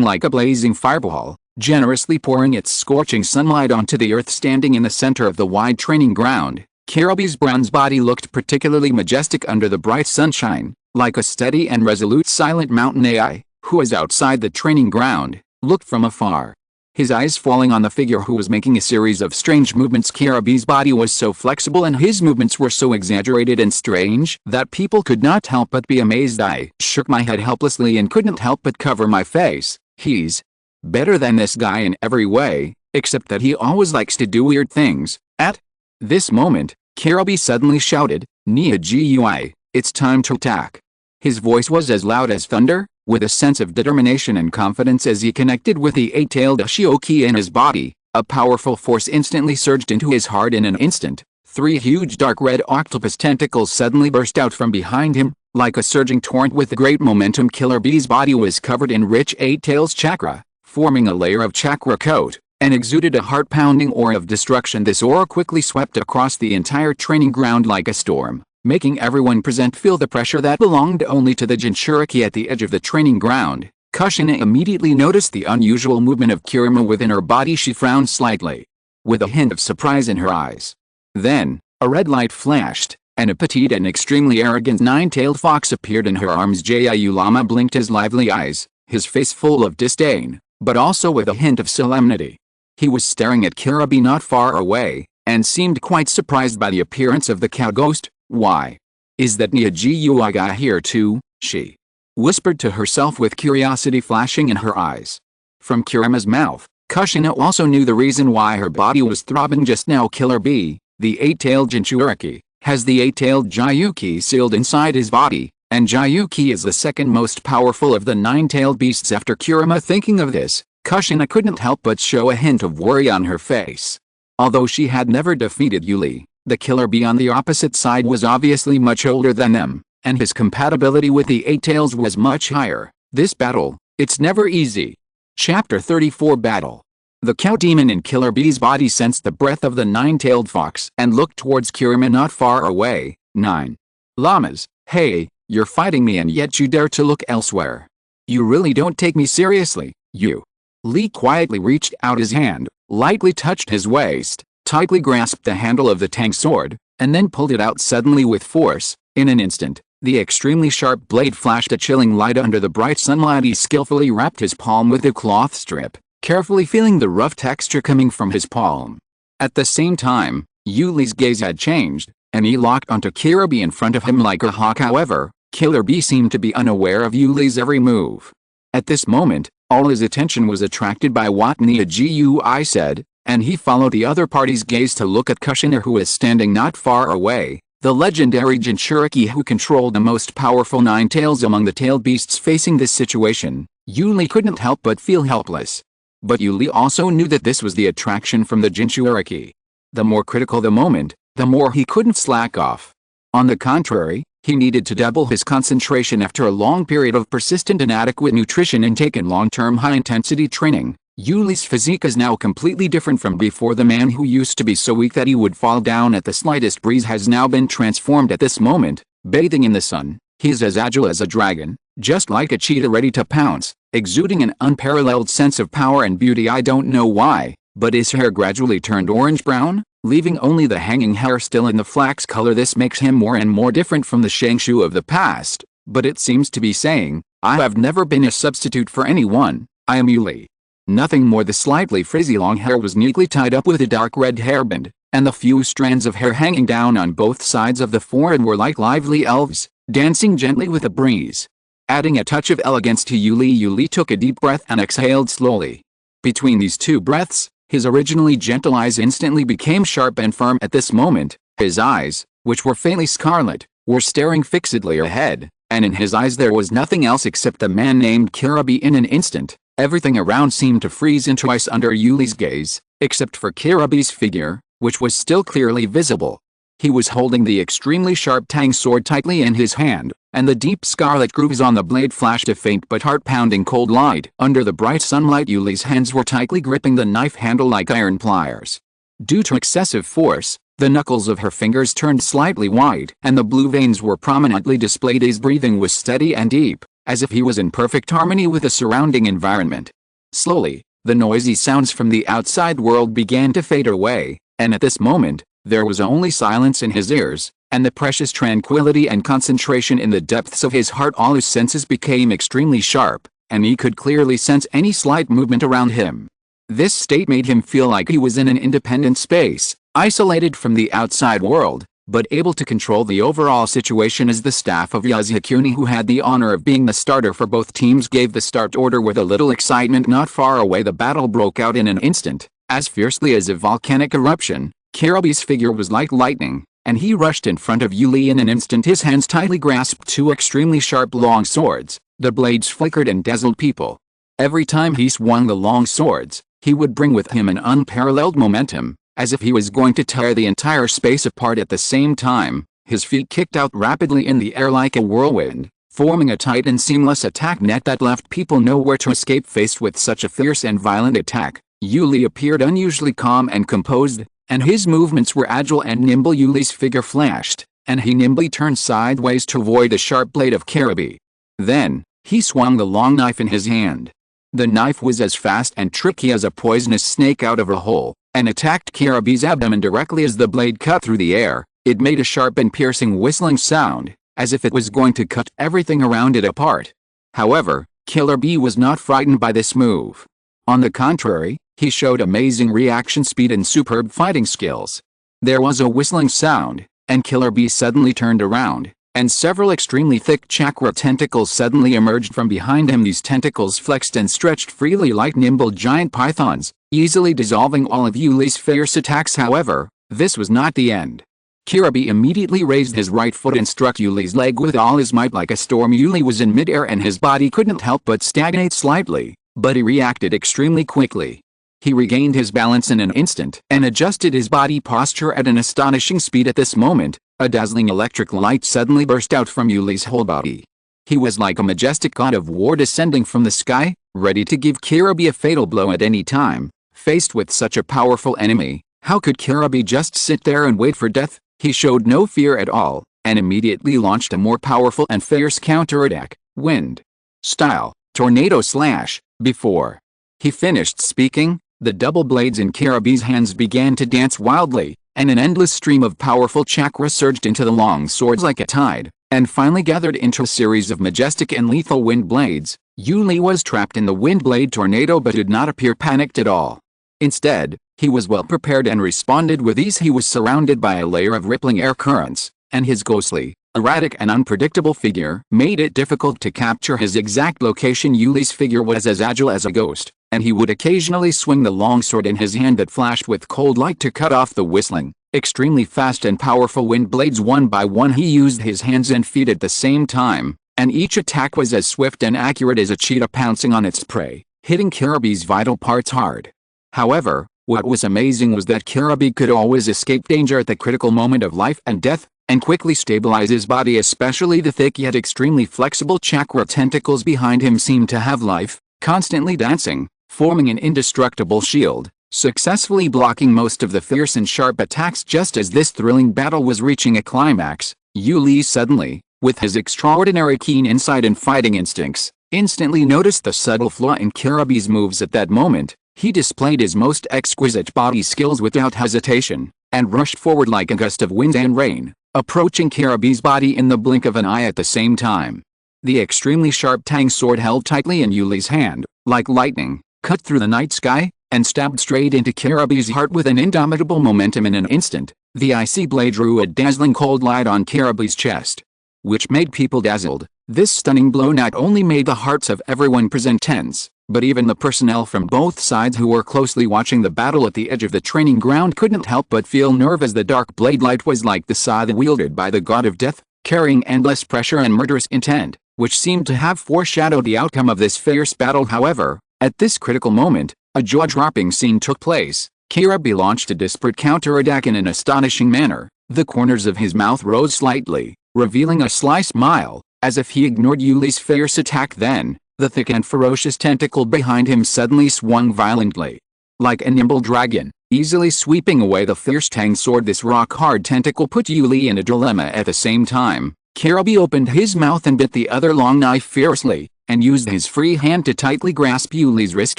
like a blazing fireball, generously pouring its scorching sunlight onto the earth. Standing in the center of the wide training ground, Kirabi's bronze body looked particularly majestic under the bright sunshine, like a steady and resolute silent mountain. AI, who was outside the training ground, looked from afar, his eyes falling on the figure who was making a series of strange movements. Kirabi's body was so flexible and his movements were so exaggerated and strange that people could not help but be amazed. I shook my head helplessly and couldn't help but cover my face. He's better than this guy in every way, except that he always likes to do weird things. At this moment, Kirabi suddenly shouted, "Nia Gui, it's time to attack." His voice was as loud as thunder, with a sense of determination and confidence as he connected with the eight-tailed Shioki in his body. A powerful force instantly surged into his heart. In an instant, 3 huge dark red octopus tentacles suddenly burst out from behind him, like a surging torrent with great momentum. Killer Bee's body was covered in rich eight tails chakra, forming a layer of chakra coat, and exuded a heart-pounding aura of destruction. This aura quickly swept across the entire training ground like a storm, making everyone present feel the pressure that belonged only to the Jinchuuriki. At the edge of the training ground, Kushina immediately noticed the unusual movement of Kirima within her body. She frowned slightly, with a hint of surprise in her eyes. Then, a red light flashed, and a petite and extremely arrogant nine-tailed fox appeared in her arms. Jiu Lama blinked his lively eyes, his face full of disdain, but also with a hint of solemnity. He was staring at Kirabi not far away, and seemed quite surprised by the appearance of the cow ghost. "Why? Is that Nia Gui guy here too?" she whispered to herself with curiosity flashing in her eyes. From Kirima's mouth, Kushina also knew the reason why her body was throbbing just now. Killer Bee, the eight-tailed Jinchuuriki, has the eight-tailed Gyuki sealed inside his body, and Gyuki is the second most powerful of the nine-tailed beasts after Kirima. Thinking of this, Kushina couldn't help but show a hint of worry on her face. Although she had never defeated Yuli, the Killer Bee on the opposite side was obviously much older than them, and his compatibility with the Eight Tails was much higher. This battle, it's never easy. Chapter 34 Battle. The cow demon in Killer Bee's body sensed the breath of the nine-tailed fox and looked towards Kirima not far away. 9 Llamas, hey, you're fighting me and yet you dare to look elsewhere. You really don't take me seriously, you. Lee quietly reached out his hand, lightly touched his waist, tightly grasped the handle of the Tang sword, and then pulled it out suddenly with force. In an instant, the extremely sharp blade flashed a chilling light under the bright sunlight. He skillfully wrapped his palm with a cloth strip, carefully feeling the rough texture coming from his palm. At the same time, Yuli's gaze had changed, and he locked onto Kirabi in front of him like a hawk. However, Killer Bee seemed to be unaware of Yuli's every move. At this moment, all his attention was attracted by what Nia Gui said, and he followed the other party's gaze to look at Kushina, who was standing not far away, the legendary Jinchuuriki who controlled the most powerful nine tails among the tailed beasts. Facing this situation, Yuli couldn't help but feel helpless. But Yuli also knew that this was the attraction from the Jinchuuriki. The more critical the moment, the more he couldn't slack off. On the contrary, he needed to double his concentration after a long period of persistent inadequate nutrition intake and long-term high-intensity training. Yuli's physique is now completely different from before. The man who used to be so weak that he would fall down at the slightest breeze has now been transformed. At this moment, bathing in the sun, he is as agile as a dragon, just like a cheetah ready to pounce, exuding an unparalleled sense of power and beauty. I don't know why, but his hair gradually turned orange-brown, leaving only the hanging hair still in the flax color. This makes him more and more different from the Shangshu of the past, but it seems to be saying, I have never been a substitute for anyone, I am Yuli. Nothing more. The slightly frizzy long hair was neatly tied up with a dark red hairband, and the few strands of hair hanging down on both sides of the forehead were like lively elves, dancing gently with the breeze. Adding a touch of elegance to Yuli took a deep breath and exhaled slowly. Between these two breaths, his originally gentle eyes instantly became sharp and firm. At this moment, his eyes, which were faintly scarlet, were staring fixedly ahead, and in his eyes there was nothing else except the man named Kirabi. In an instant, everything around seemed to freeze into ice under Yuli's gaze, except for Kirabi's figure, which was still clearly visible. He was holding the extremely sharp tang sword tightly in his hand, and the deep scarlet grooves on the blade flashed a faint but heart-pounding cold light. Under the bright sunlight, Yuli's hands were tightly gripping the knife handle like iron pliers. Due to excessive force, the knuckles of her fingers turned slightly wide, and the blue veins were prominently displayed. His breathing was steady and deep, as if he was in perfect harmony with the surrounding environment. Slowly, the noisy sounds from the outside world began to fade away, and at this moment, there was only silence in his ears, and the precious tranquility and concentration in the depths of his heart. All his senses became extremely sharp, and he could clearly sense any slight movement around him. This state made him feel like he was in an independent space, isolated from the outside world, but able to control the overall situation. As the staff of Yasukuni, who had the honor of being the starter for both teams, gave the start order with a little excitement. Not far away, the battle broke out in an instant, as fiercely as a volcanic eruption. Kirabi's figure was like lightning, and he rushed in front of Yuli in an instant. His hands tightly grasped two extremely sharp long swords. The blades flickered and dazzled people. Every time he swung the long swords, he would bring with him an unparalleled momentum, as if he was going to tear the entire space apart. At the same time, his feet kicked out rapidly in the air like a whirlwind, forming a tight and seamless attack net that left people nowhere to escape. Faced with such a fierce and violent attack, Yuli appeared unusually calm and composed, and his movements were agile and nimble. Yuli's figure flashed, and he nimbly turned sideways to avoid the sharp blade of Kirabi. Then, he swung the long knife in his hand. The knife was as fast and tricky as a poisonous snake out of a hole, and attacked Kirabi's abdomen directly as the blade cut through the air. It made a sharp and piercing whistling sound, as if it was going to cut everything around it apart. However, Killer B was not frightened by this move. On the contrary, he showed amazing reaction speed and superb fighting skills. There was a whistling sound, and Killer B suddenly turned around, and several extremely thick chakra tentacles suddenly emerged from behind him. These tentacles flexed and stretched freely like nimble giant pythons, easily dissolving all of Yuli's fierce attacks. However, this was not the end. Kirabi immediately raised his right foot and struck Yuli's leg with all his might like a storm. Yuli was in midair and his body couldn't help but stagnate slightly, but he reacted extremely quickly. He regained his balance in an instant and adjusted his body posture at an astonishing speed. At this moment, a dazzling electric light suddenly burst out from Yuli's whole body. He was like a majestic god of war descending from the sky, ready to give Kirabi a fatal blow at any time. Faced with such a powerful enemy, how could Kirabi just sit there and wait for death? He showed no fear at all, and immediately launched a more powerful and fierce counterattack. Wind style tornado slash. Before he finished speaking, the double blades in Kirabi's hands began to dance wildly, and an endless stream of powerful chakra surged into the long swords like a tide, and finally gathered into a series of majestic and lethal wind blades. Yuli was trapped in the wind blade tornado but did not appear panicked at all. Instead, he was well prepared and responded with ease. He was surrounded by a layer of rippling air currents, and his ghostly, erratic and unpredictable figure made it difficult to capture his exact location. Yuli's figure was as agile as a ghost, and he would occasionally swing the long sword in his hand that flashed with cold light to cut off the whistling, extremely fast and powerful wind blades. One by one he used his hands and feet at the same time, and each attack was as swift and accurate as a cheetah pouncing on its prey, hitting Kirabi's vital parts hard. However, what was amazing was that Kirabi could always escape danger at the critical moment of life and death, and quickly stabilize his body. Especially the thick yet extremely flexible chakra tentacles behind him seemed to have life, constantly dancing, forming an indestructible shield, successfully blocking most of the fierce and sharp attacks. Just as this thrilling battle was reaching a climax, Yuli suddenly, with his extraordinary keen insight and fighting instincts, instantly noticed the subtle flaw in Kirabi's moves. At that moment, he displayed his most exquisite body skills without hesitation, and rushed forward like a gust of wind and rain, approaching Kirabi's body in the blink of an eye. At the same time, the extremely sharp tang sword held tightly in Yuli's hand, like lightning, cut through the night sky, and stabbed straight into Kirabi's heart with an indomitable momentum. In an instant, the icy blade drew a dazzling cold light on Kirabi's chest, which made people dazzled. This stunning blow not only made the hearts of everyone present tense, but even the personnel from both sides who were closely watching the battle at the edge of the training ground couldn't help but feel nervous. The dark blade light was like the scythe wielded by the god of death, carrying endless pressure and murderous intent, which seemed to have foreshadowed the outcome of this fierce battle. However, at this critical moment, a jaw-dropping scene took place. Kirabi launched a desperate counterattack in an astonishing manner, The corners of his mouth rose slightly, revealing a sly smile, as if he ignored Yuli's fierce attack. Then, the thick and ferocious tentacle behind him suddenly swung violently. Like a nimble dragon, easily sweeping away the fierce tang sword, this rock-hard tentacle put Yuli in a dilemma. At the same time, Kirabi opened his mouth and bit the other long knife fiercely, and used his free hand to tightly grasp Yuli's wrist,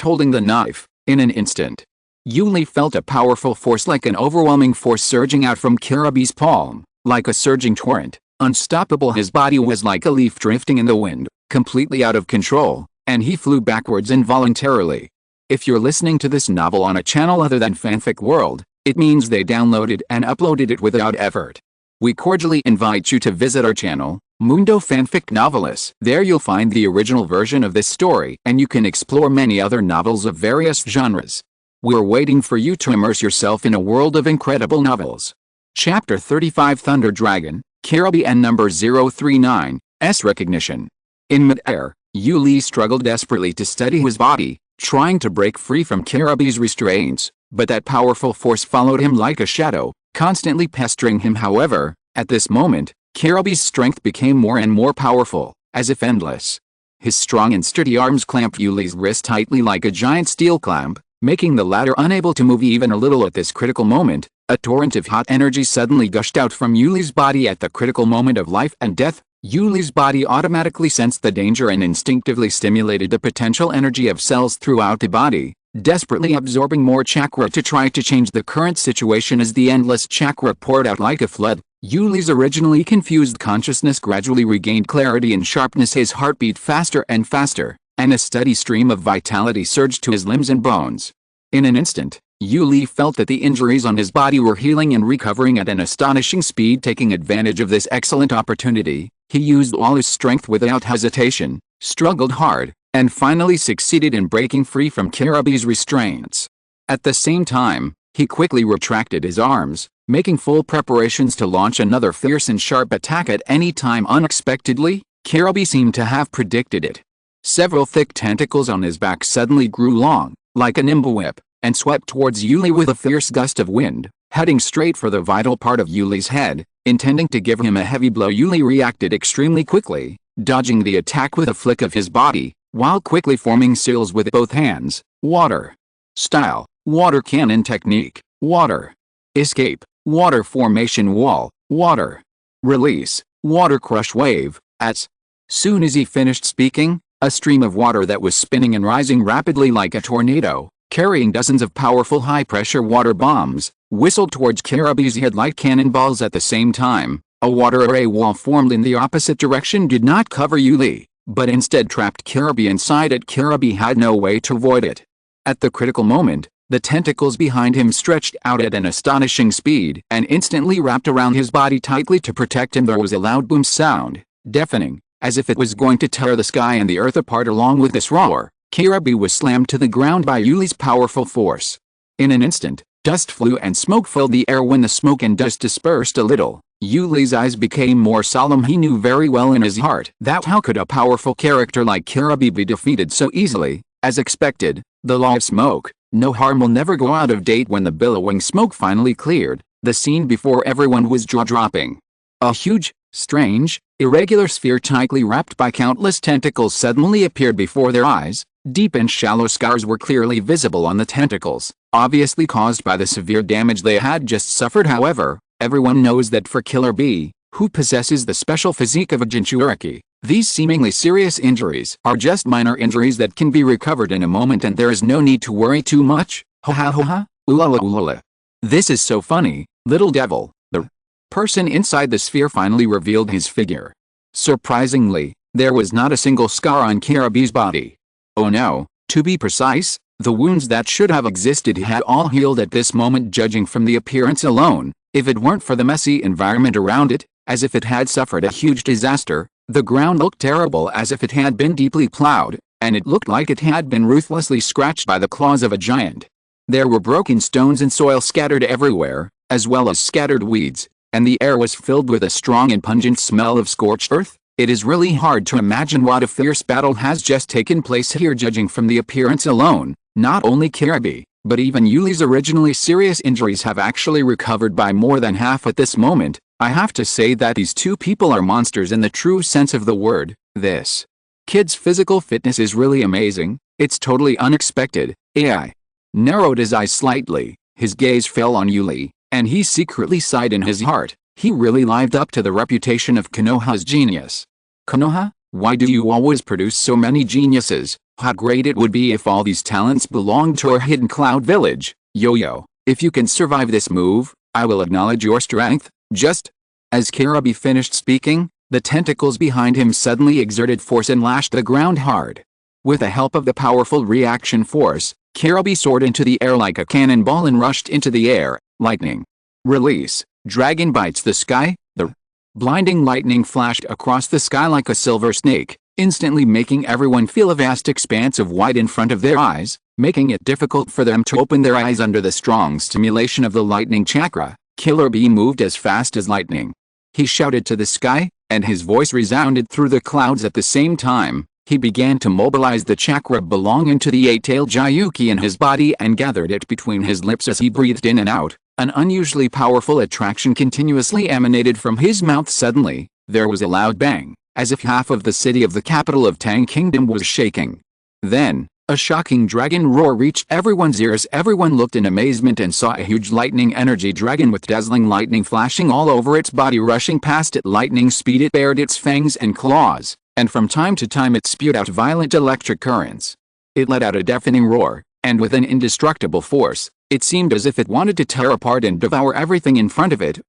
holding the knife. In an instant, Yuli felt a powerful force, like an overwhelming force, surging out from Kirabi's palm, like a surging torrent. Unstoppable, his body was like a leaf drifting in the wind, completely out of control, and he flew backwards involuntarily. If you're listening to this novel on a channel other than Fanfic World, it means they downloaded and uploaded it without effort. We cordially invite you to visit our channel, Mundo Fanfic Novelist. There you'll find the original version of this story, and you can explore many other novels of various genres. We're waiting for you to immerse yourself in a world of incredible novels. Chapter 35, Thunder Dragon, Kirabi and number 039, S Recognition. In mid-air, Yuli struggled desperately to steady his body, trying to break free from Kirabi's restraints, but that powerful force followed him like a shadow, constantly pestering him. However, at this moment, Kirabi's strength became more and more powerful, as if endless. His strong and sturdy arms clamped Yuli's wrist tightly like a giant steel clamp, making the latter unable to move even a little. At this critical moment, a torrent of hot energy suddenly gushed out from Yuli's body. At the critical moment of life and death, Yuli's body automatically sensed the danger and instinctively stimulated the potential energy of cells throughout the body, desperately absorbing more chakra to try to change the current situation. As the endless chakra poured out like a flood, Yuli's originally confused consciousness gradually regained clarity and sharpness. His heart beat faster and faster, and a steady stream of vitality surged to his limbs and bones. In an instant, Yuli felt that the injuries on his body were healing and recovering at an astonishing speed. Taking advantage of this excellent opportunity, he used all his strength without hesitation, struggled hard, and finally succeeded in breaking free from Kirabi's restraints. At the same time, he quickly retracted his arms, making full preparations to launch another fierce and sharp attack at any time. Unexpectedly, Kirabi seemed to have predicted it. Several thick tentacles on his back suddenly grew long, like a nimble whip, and swept towards Yuli with a fierce gust of wind, heading straight for the vital part of Yuli's head, intending to give him a heavy blow. Yuli reacted extremely quickly, dodging the attack with a flick of his body, while quickly forming seals with both hands. Water. Style. Water cannon technique. Water. Escape. Water formation wall. Water. Release. Water crush wave. As soon as he finished speaking, a stream of water that was spinning and rising rapidly like a tornado, carrying dozens of powerful high-pressure water bombs, whistled towards Kirabi's head like cannonballs. At the same time, a water array wall formed in the opposite direction did not cover Yuli, but instead trapped Kirabi inside it. Kirabi had no way to avoid it. At the critical moment, the tentacles behind him stretched out at an astonishing speed and instantly wrapped around his body tightly to protect him. There was a loud boom sound, deafening, as if it was going to tear the sky and the earth apart. Along with this roar, Kirabi was slammed to the ground by Yuli's powerful force. In an instant, dust flew and smoke filled the air. When the smoke and dust dispersed a little, Yuli's eyes became more solemn. He knew very well in his heart that how could a powerful character like Kirabi be defeated so easily. As expected, the law of smoke, no harm, will never go out of date. When the billowing smoke finally cleared, the scene before everyone was jaw-dropping. A huge, strange, irregular sphere tightly wrapped by countless tentacles suddenly appeared before their eyes. Deep and shallow scars were clearly visible on the tentacles, obviously caused by the severe damage they had just suffered. However, everyone knows that for Killer B, who possesses the special physique of a Jinchuriki, these seemingly serious injuries are just minor injuries that can be recovered in a moment, and there is no need to worry too much. Ha ha ha ha, ulala ulala. This is so funny, little devil. The person inside the sphere finally revealed his figure. Surprisingly, there was not a single scar on Kirabi's body. Oh no, to be precise, the wounds that should have existed had all healed at this moment. Judging from the appearance alone, if it weren't for the messy environment around it, as if it had suffered a huge disaster, the ground looked terrible, as if it had been deeply plowed, and it looked like it had been ruthlessly scratched by the claws of a giant. There were broken stones and soil scattered everywhere, as well as scattered weeds, and the air was filled with a strong and pungent smell of scorched earth. It is really hard to imagine what a fierce battle has just taken place here. Judging from the appearance alone, not only Kirabi, but even Yuli's originally serious injuries have actually recovered by more than half at this moment. I have to say that these two people are monsters in the true sense of the word. This kid's physical fitness is really amazing. It's totally unexpected. AI narrowed his eyes slightly. His gaze fell on Yuli, and he secretly sighed in his heart. He really lived up to the reputation of Konoha's genius. Konoha, why do you always produce so many geniuses? How great it would be if all these talents belonged to our hidden cloud village. Yo-yo, if you can survive this move, I will acknowledge your strength. Just as Kirabi finished speaking, the tentacles behind him suddenly exerted force and lashed the ground hard. With the help of the powerful reaction force, Kirabi soared into the air like a cannonball and rushed into the air. Lightning. Release. Dragon bites the sky. The blinding lightning flashed across the sky like a silver snake, instantly making everyone feel a vast expanse of white in front of their eyes, making it difficult for them to open their eyes under the strong stimulation of the lightning chakra. Killer Bee moved as fast as lightning. He shouted to the sky, and his voice resounded through the clouds at the same time. He began to mobilize the chakra belonging to the eight-tailed Gyuki in his body and gathered it between his lips as he breathed in and out. An unusually powerful attraction continuously emanated from his mouth. Suddenly, there was a loud bang, as if half of the city of the capital of Tang Kingdom was shaking. Then, a shocking dragon roar reached everyone's ears. Everyone looked in amazement and saw a huge lightning energy dragon with dazzling lightning flashing all over its body. Rushing past at lightning speed, it bared its fangs and claws, and from time to time it spewed out violent electric currents. It let out a deafening roar, and with an indestructible force, it seemed as if it wanted to tear apart and devour everything in front of it.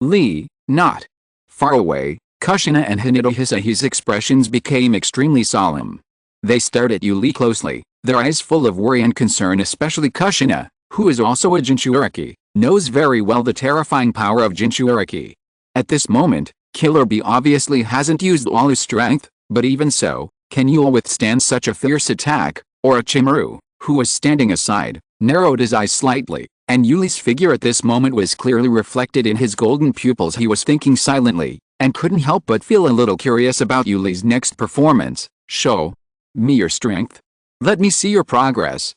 Lee, not far away, Kushina and Hinata Hisahi's expressions became extremely solemn. They stared at Yuli closely, their eyes full of worry and concern. Especially Kushina, who is also a Jinchuriki, knows very well the terrifying power of Jinchuriki. At this moment, Killer Bee obviously hasn't used all his strength, but even so, can Yule withstand such a fierce attack? Orochimaru, who was standing aside, narrowed his eyes slightly, and Yuli's figure at this moment was clearly reflected in his golden pupils. He was thinking silently, and couldn't help but feel a little curious about Yuli's next performance. Show me your strength. Let me see your progress.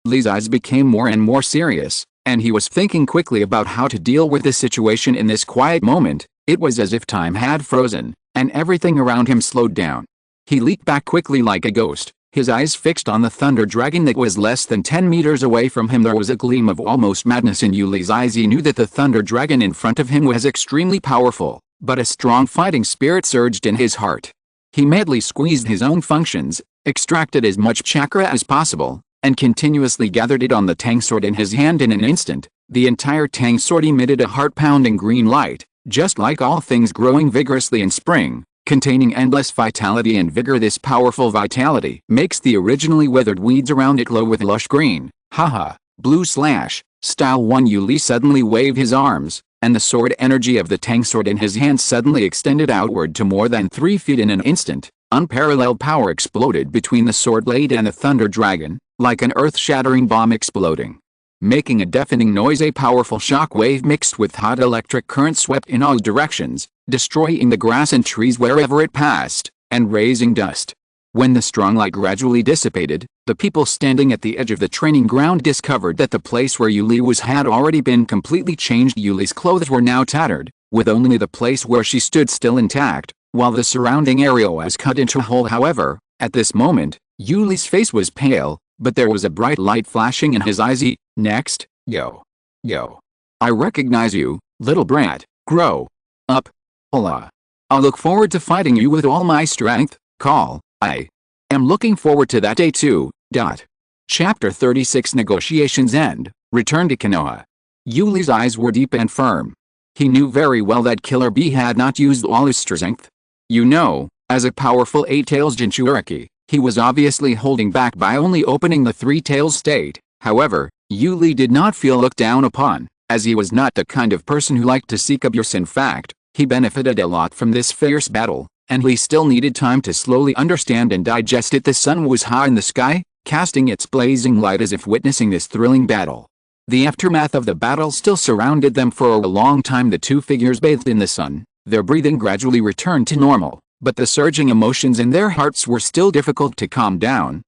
Lee's eyes became more and more serious, and he was thinking quickly about how to deal with the situation in this quiet moment. It was as if time had frozen, and everything around him slowed down. He leaped back quickly like a ghost, his eyes fixed on the thunder dragon that was less than 10 meters away from him. There was a gleam of almost madness in Yuli's eyes. He knew that the thunder dragon in front of him was extremely powerful, but a strong fighting spirit surged in his heart. He madly squeezed his own functions, extracted as much chakra as possible, and continuously gathered it on the Tang sword in his hand. In an instant, the entire Tang sword emitted a heart-pounding green light, just like all things growing vigorously in spring, containing endless vitality and vigor. This powerful vitality makes the originally withered weeds around it glow with lush green. Haha, blue slash, style 1. Yuli suddenly waved his arms, and the sword energy of the Tang sword in his hand suddenly extended outward to more than 3 feet. In an instant, unparalleled power exploded between the sword blade and the thunder dragon, like an earth-shattering bomb exploding. Making a deafening noise, a powerful shock wave mixed with hot electric current swept in all directions, destroying the grass and trees wherever it passed, and raising dust. When the strong light gradually dissipated, the people standing at the edge of the training ground discovered that the place where Yuli was had already been completely changed. Yuli's clothes were now tattered, with only the place where she stood still intact, while the surrounding area was cut into a hole. However, at this moment, Yuli's face was pale, but there was a bright light flashing in his eyes. Next, yo. I recognize you, little brat. Grow up. Hola. I'll look forward to fighting you with all my strength. Call. I am looking forward to that day too. Chapter 36 Negotiations End. Return to Konoha. Yuli's eyes were deep and firm. He knew very well that Killer Bee had not used all his strength. As a powerful 8-tails Jinchuriki, he was obviously holding back by only opening the 3-tails state. However, Yuli did not feel looked down upon, as he was not the kind of person who liked to seek abuse. In fact, he benefited a lot from this fierce battle, and he still needed time to slowly understand and digest it. The sun was high in the sky, casting its blazing light as if witnessing this thrilling battle. The aftermath of the battle still surrounded them for a long time. The two figures bathed in the sun, their breathing gradually returned to normal, but the surging emotions in their hearts were still difficult to calm down.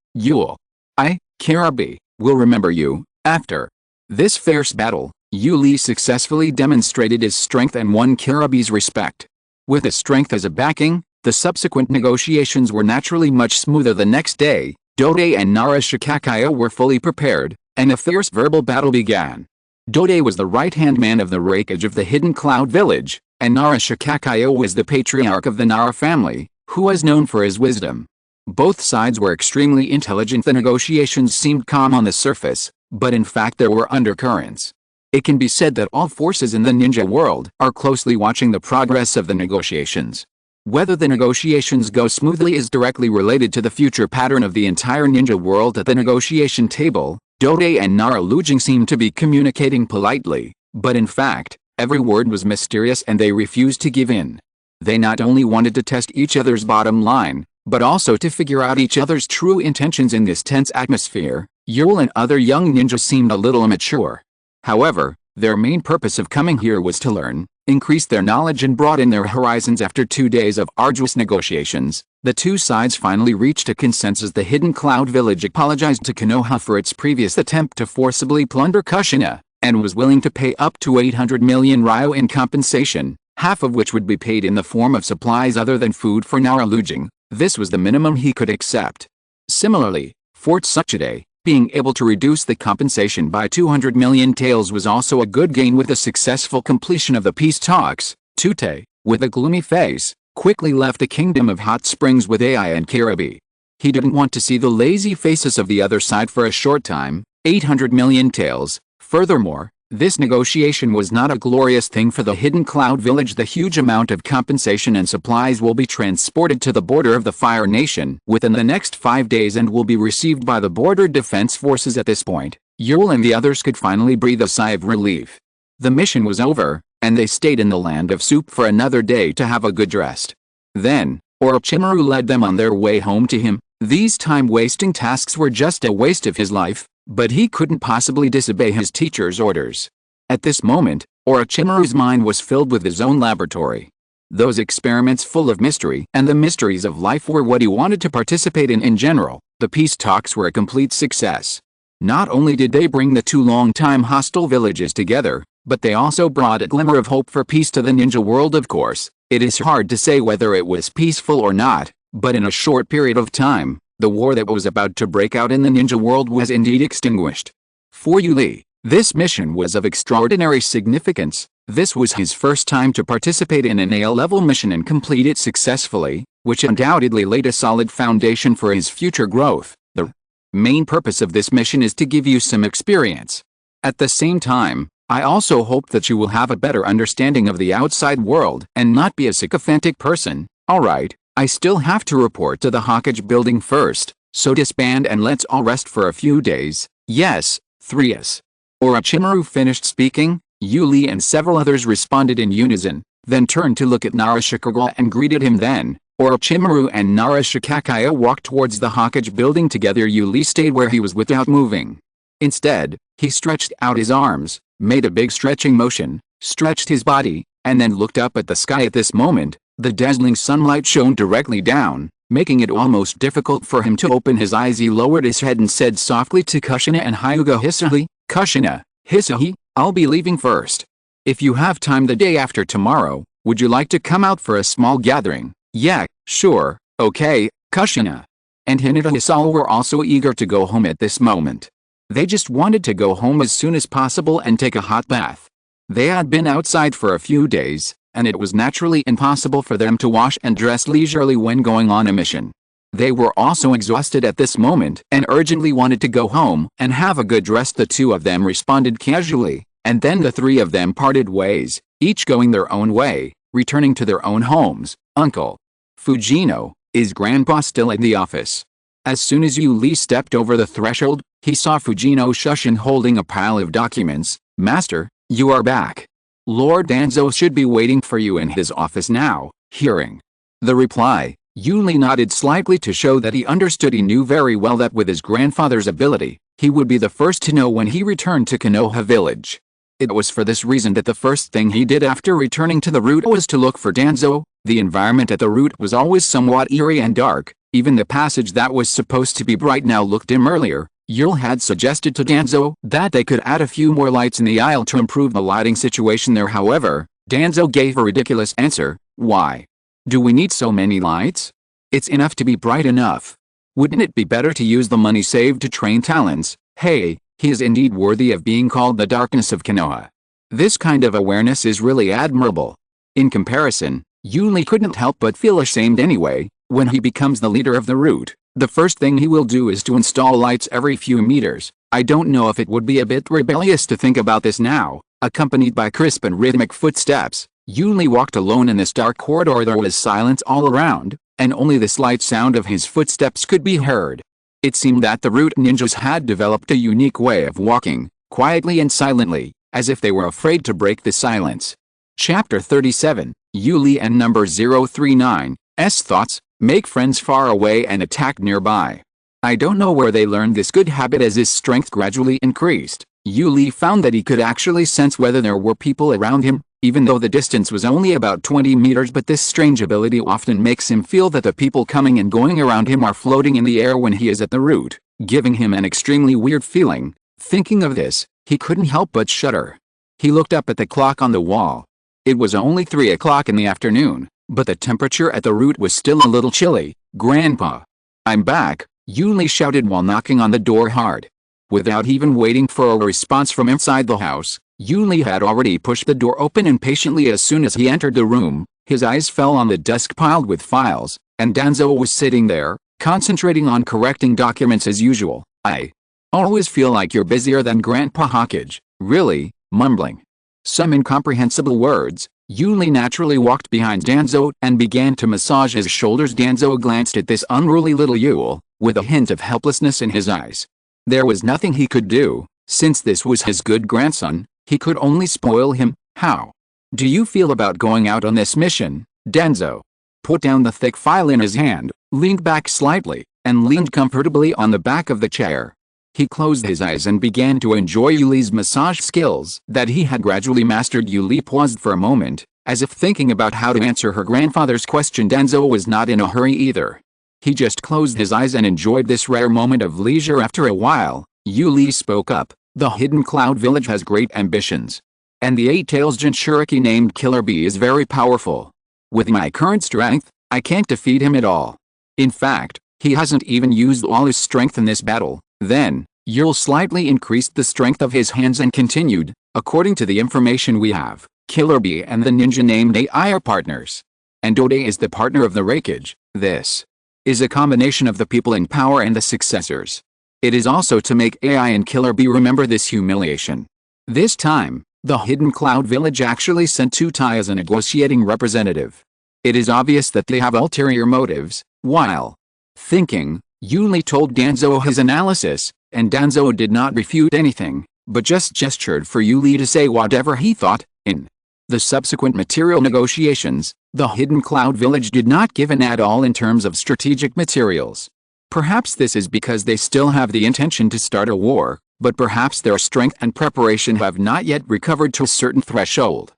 Kirabi, will remember you. After this fierce battle, Yuli successfully demonstrated his strength and won Kirabi's respect. With his strength as a backing, the subsequent negotiations were naturally much smoother. The next day, Dode and Nara Shikakaya were fully prepared, and a fierce verbal battle began. Dode was the right-hand man of the Raikage of the Hidden Cloud Village, and Nara Shikakaya was the patriarch of the Nara family, who was known for his wisdom. Both sides were extremely intelligent. The negotiations seemed calm on the surface, but in fact there were undercurrents. It can be said that all forces in the ninja world are closely watching the progress of the negotiations. Whether the negotiations go smoothly is directly related to the future pattern of the entire ninja world. At the negotiation table, Dode and Nara Lujing seemed to be communicating politely, but in fact, every word was mysterious and they refused to give in. They not only wanted to test each other's bottom line, but also to figure out each other's true intentions in this tense atmosphere. Yul and other young ninjas seemed a little immature. However, their main purpose of coming here was to learn, increase their knowledge and broaden their horizons. After 2 days of arduous negotiations, the two sides finally reached a consensus. The Hidden Cloud Village apologized to Konoha for its previous attempt to forcibly plunder Kushina, and was willing to pay up to 800 million ryo in compensation, half of which would be paid in the form of supplies other than food for Nara Lujing. This was the minimum he could accept. Similarly, Fort Tsunade, being able to reduce the compensation by 200 million taels was also a good gain. With the successful completion of the peace talks, Tute, with a gloomy face, quickly left the Kingdom of Hot Springs with Ai and Kirabi. He didn't want to see the lazy faces of the other side for a short time. 800 million taels. Furthermore, this negotiation was not a glorious thing for the Hidden Cloud Village. The huge amount of compensation and supplies will be transported to the border of the Fire Nation within the next 5 days and will be received by the border defense forces. At this point, Yul and the others could finally breathe a sigh of relief. The mission was over, and they stayed in the Land of Soup for another day to have a good rest. Then, Orochimaru led them on their way home to him. These time-wasting tasks were just a waste of his life, but he couldn't possibly disobey his teacher's orders. At this moment, Orochimaru's mind was filled with his own laboratory. Those experiments full of mystery and the mysteries of life were what he wanted to participate in. In general, the peace talks were a complete success. Not only did they bring the two long-time hostile villages together, but they also brought a glimmer of hope for peace to the ninja world. Of course, it is hard to say whether it was peaceful or not, but in a short period of time, the war that was about to break out in the ninja world was indeed extinguished. For Yuli, this mission was of extraordinary significance. This was his first time to participate in an A-level mission and complete it successfully, which undoubtedly laid a solid foundation for his future growth. The main purpose of this mission is to give you some experience. At the same time, I also hope that you will have a better understanding of the outside world and not be a sycophantic person. Alright, I still have to report to the Hokage building first, so disband and let's all rest for a few days. Yes, 3s. Orochimaru finished speaking. Yuli and several others responded in unison, then turned to look at Nara Shikakaya and greeted him. Then, Orochimaru and Nara Shikakaya walked towards the Hokage building together. Yuli stayed where he was without moving. Instead, he stretched out his arms, made a big stretching motion, stretched his body, and then looked up at the sky. At this moment, the dazzling sunlight shone directly down, making it almost difficult for him to open his eyes. He lowered his head and said softly to Kushina and Hyuga Hisahi, "Kushina, Hisahi, I'll be leaving first. If you have time the day after tomorrow, would you like to come out for a small gathering?" "Yeah, sure, okay." Kushina and Hinata Hisal were also eager to go home at this moment. They just wanted to go home as soon as possible and take a hot bath. They had been outside for a few days, and it was naturally impossible for them to wash and dress leisurely when going on a mission. They were also exhausted at this moment and urgently wanted to go home and have a good rest. The two of them responded casually, and then the three of them parted ways, each going their own way, returning to their own homes. "Uncle Fujino, is Grandpa still in the office?" As soon as Yuli stepped over the threshold, he saw Fujino Shushin holding a pile of documents. "Master, you are back. Lord Danzo should be waiting for you in his office now." Hearing the reply, Yuli nodded slightly to show that he understood. He knew very well that with his grandfather's ability, he would be the first to know when he returned to Konoha village. It was for this reason that the first thing he did after returning to the route was to look for Danzo. The environment at the route was always somewhat eerie and dark. Even the passage that was supposed to be bright now looked dim. Earlier, Yule had suggested to Danzo that they could add a few more lights in the aisle to improve the lighting situation there. However, Danzo gave a ridiculous answer. Why? Do we need so many lights? It's enough to be bright enough. Wouldn't it be better to use the money saved to train talents? Hey, he is indeed worthy of being called the darkness of Konoha. This kind of awareness is really admirable. In comparison, Yuli couldn't help but feel ashamed anyway. When he becomes the leader of the route, the first thing he will do is to install lights every few meters. I don't know if it would be a bit rebellious to think about this now. Accompanied by crisp and rhythmic footsteps, Yuli walked alone in this dark corridor. There was silence all around, and only the slight sound of his footsteps could be heard. It seemed that the root ninjas had developed a unique way of walking, quietly and silently, as if they were afraid to break the silence. Chapter 37, Yuli and number 039, S thoughts, make friends far away and attack nearby. I don't know where they learned this good habit. As his strength gradually increased, Yuli found that he could actually sense whether there were people around him, even though the distance was only about 20 meters. But this strange ability often makes him feel that the people coming and going around him are floating in the air when he is at the root, giving him an extremely weird feeling. Thinking of this, he couldn't help but shudder. He looked up at the clock on the wall. It was only 3 o'clock in the afternoon, but the temperature at the root was still a little chilly. Grandpa! I'm back, Yuli shouted while knocking on the door hard. Without even waiting for a response from inside the house, Yuli had already pushed the door open impatiently. As soon as he entered the room, his eyes fell on the desk piled with files, and Danzo was sitting there, concentrating on correcting documents as usual. I always feel like you're busier than Grandpa Hawkins, really, mumbling some incomprehensible words. Yuli naturally walked behind Danzo and began to massage his shoulders. Danzo glanced at this unruly little Yule, with a hint of helplessness in his eyes. There was nothing he could do, since this was his good grandson. He could only spoil him. How do you feel about going out on this mission? Danzo put down the thick file in his hand, leaned back slightly, and leaned comfortably on the back of the chair. He closed his eyes and began to enjoy Yuli's massage skills that he had gradually mastered. Yuli paused for a moment, as if thinking about how to answer her grandfather's question. Danzo was not in a hurry either. He just closed his eyes and enjoyed this rare moment of leisure. After a while, Yuli spoke up. The Hidden Cloud Village has great ambitions. And the 8-tails Jinchuriki named Killer Bee is very powerful. With my current strength, I can't defeat him at all. In fact, he hasn't even used all his strength in this battle. Then, Yule slightly increased the strength of his hands and continued, according to the information we have, Killer Bee and the ninja named AI are partners. And Ode is the partner of the Raikage. This is a combination of the people in power and the successors. It is also to make AI and Killer Bee remember this humiliation. This time, the Hidden Cloud Village actually sent Tutai as a negotiating representative. It is obvious that they have ulterior motives. While thinking, Yuli told Danzo his analysis, and Danzo did not refute anything, but just gestured for Yuli to say whatever he thought. In the subsequent material negotiations, the Hidden Cloud Village did not give in at all in terms of strategic materials. Perhaps this is because they still have the intention to start a war, but perhaps their strength and preparation have not yet recovered to a certain threshold.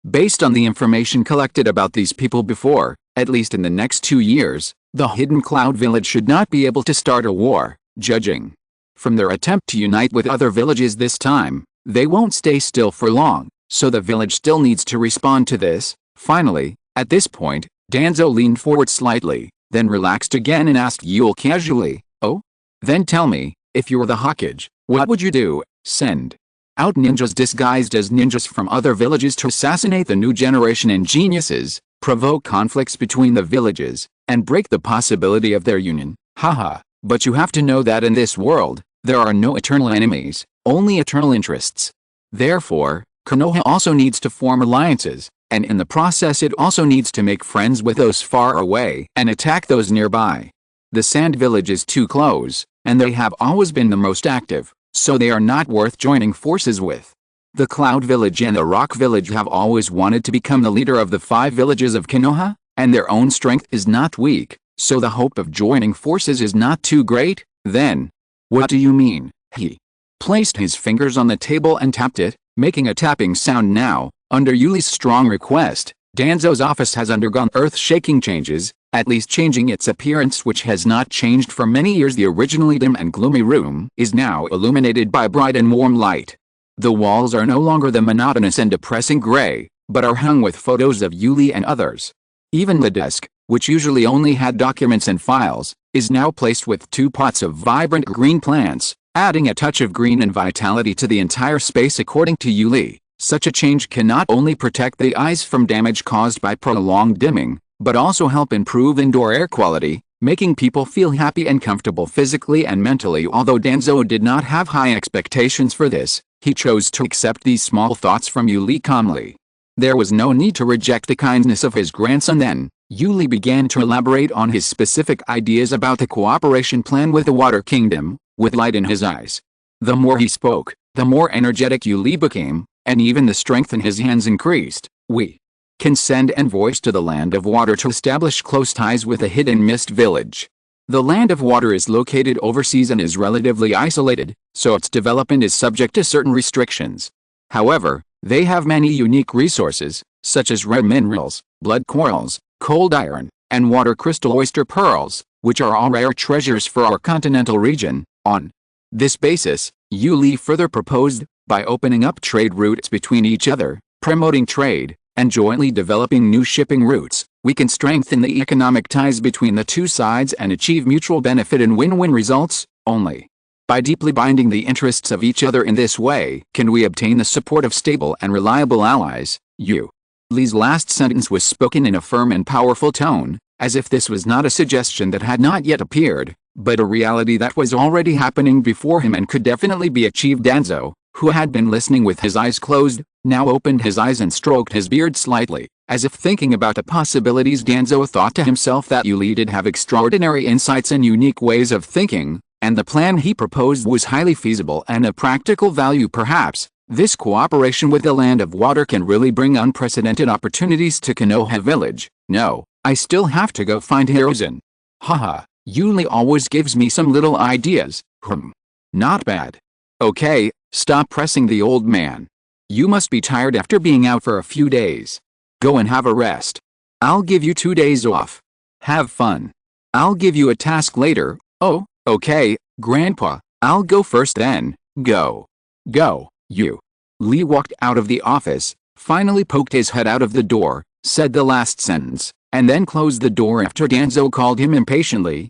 Based on the information collected about these people before, at least in the next 2 years, the Hidden Cloud Village should not be able to start a war. Judging from their attempt to unite with other villages this time, they won't stay still for long, so the village still needs to respond to this. Finally, at this point, Danzo leaned forward slightly, then relaxed again and asked Yule casually, "Oh? Then tell me, if you were the Hawkage, what would you do? Send out ninjas disguised as ninjas from other villages to assassinate the new generation and geniuses, provoke conflicts between the villages, and break the possibility of their union? Haha, but you have to know that in this world, there are no eternal enemies, only eternal interests. Therefore, Konoha also needs to form alliances, and in the process it also needs to make friends with those far away and attack those nearby. The Sand Village is too close, and they have always been the most active, so they are not worth joining forces with. The Cloud Village and the Rock Village have always wanted to become the leader of the 5 villages of Konoha, and their own strength is not weak, so the hope of joining forces is not too great. Then, what do you mean? He placed his fingers on the table and tapped it, making a tapping sound now. Under Yuli's strong request, Danzo's office has undergone earth-shaking changes, at least changing its appearance, which has not changed for many years. The originally dim and gloomy room is now illuminated by bright and warm light. The walls are no longer the monotonous and depressing gray, but are hung with photos of Yuli and others. Even the desk, which usually only had documents and files, is now placed with 2 pots of vibrant green plants, adding a touch of green and vitality to the entire space. According to Yuli, such a change can not only protect the eyes from damage caused by prolonged dimming, but also help improve indoor air quality, making people feel happy and comfortable physically and mentally. Although Danzo did not have high expectations for this, he chose to accept these small thoughts from Yuli calmly. There was no need to reject the kindness of his grandson. Then, Yuli began to elaborate on his specific ideas about the cooperation plan with the Water Kingdom, with light in his eyes. The more he spoke, the more energetic Yuli became, and even the strength in his hands increased. We can send envoys to the Land of Water to establish close ties with the Hidden Mist Village. The Land of Water is located overseas and is relatively isolated, so its development is subject to certain restrictions. However, they have many unique resources, such as rare minerals, blood corals, cold iron, and water crystal oyster pearls, which are all rare treasures for our continental region. On this basis, Yuli further proposed, by opening up trade routes between each other, promoting trade, and jointly developing new shipping routes, we can strengthen the economic ties between the two sides and achieve mutual benefit and win-win results. Only by deeply binding the interests of each other in this way can we obtain the support of stable and reliable allies. Yuli's last sentence was spoken in a firm and powerful tone, as if this was not a suggestion that had not yet appeared, but a reality that was already happening before him and could definitely be achieved. Danzo, who had been listening with his eyes closed, now opened his eyes and stroked his beard slightly, as if thinking about the possibilities. Danzo thought to himself that Yuli did have extraordinary insights and unique ways of thinking, and the plan he proposed was highly feasible and of practical value. Perhaps this cooperation with the Land of Water can really bring unprecedented opportunities to Konoha Village. No, I still have to go find Hiruzen. Haha, Yuli always gives me some little ideas. Not bad. Okay, stop pressing the old man. You must be tired after being out for a few days. Go and have a rest. I'll give you 2 days off. Have fun. I'll give you a task later. Oh, okay, Grandpa, I'll go first then. Go. Go. Yuli walked out of the office, finally poked his head out of the door, said the last sentence, and then closed the door after Danzo called him impatiently.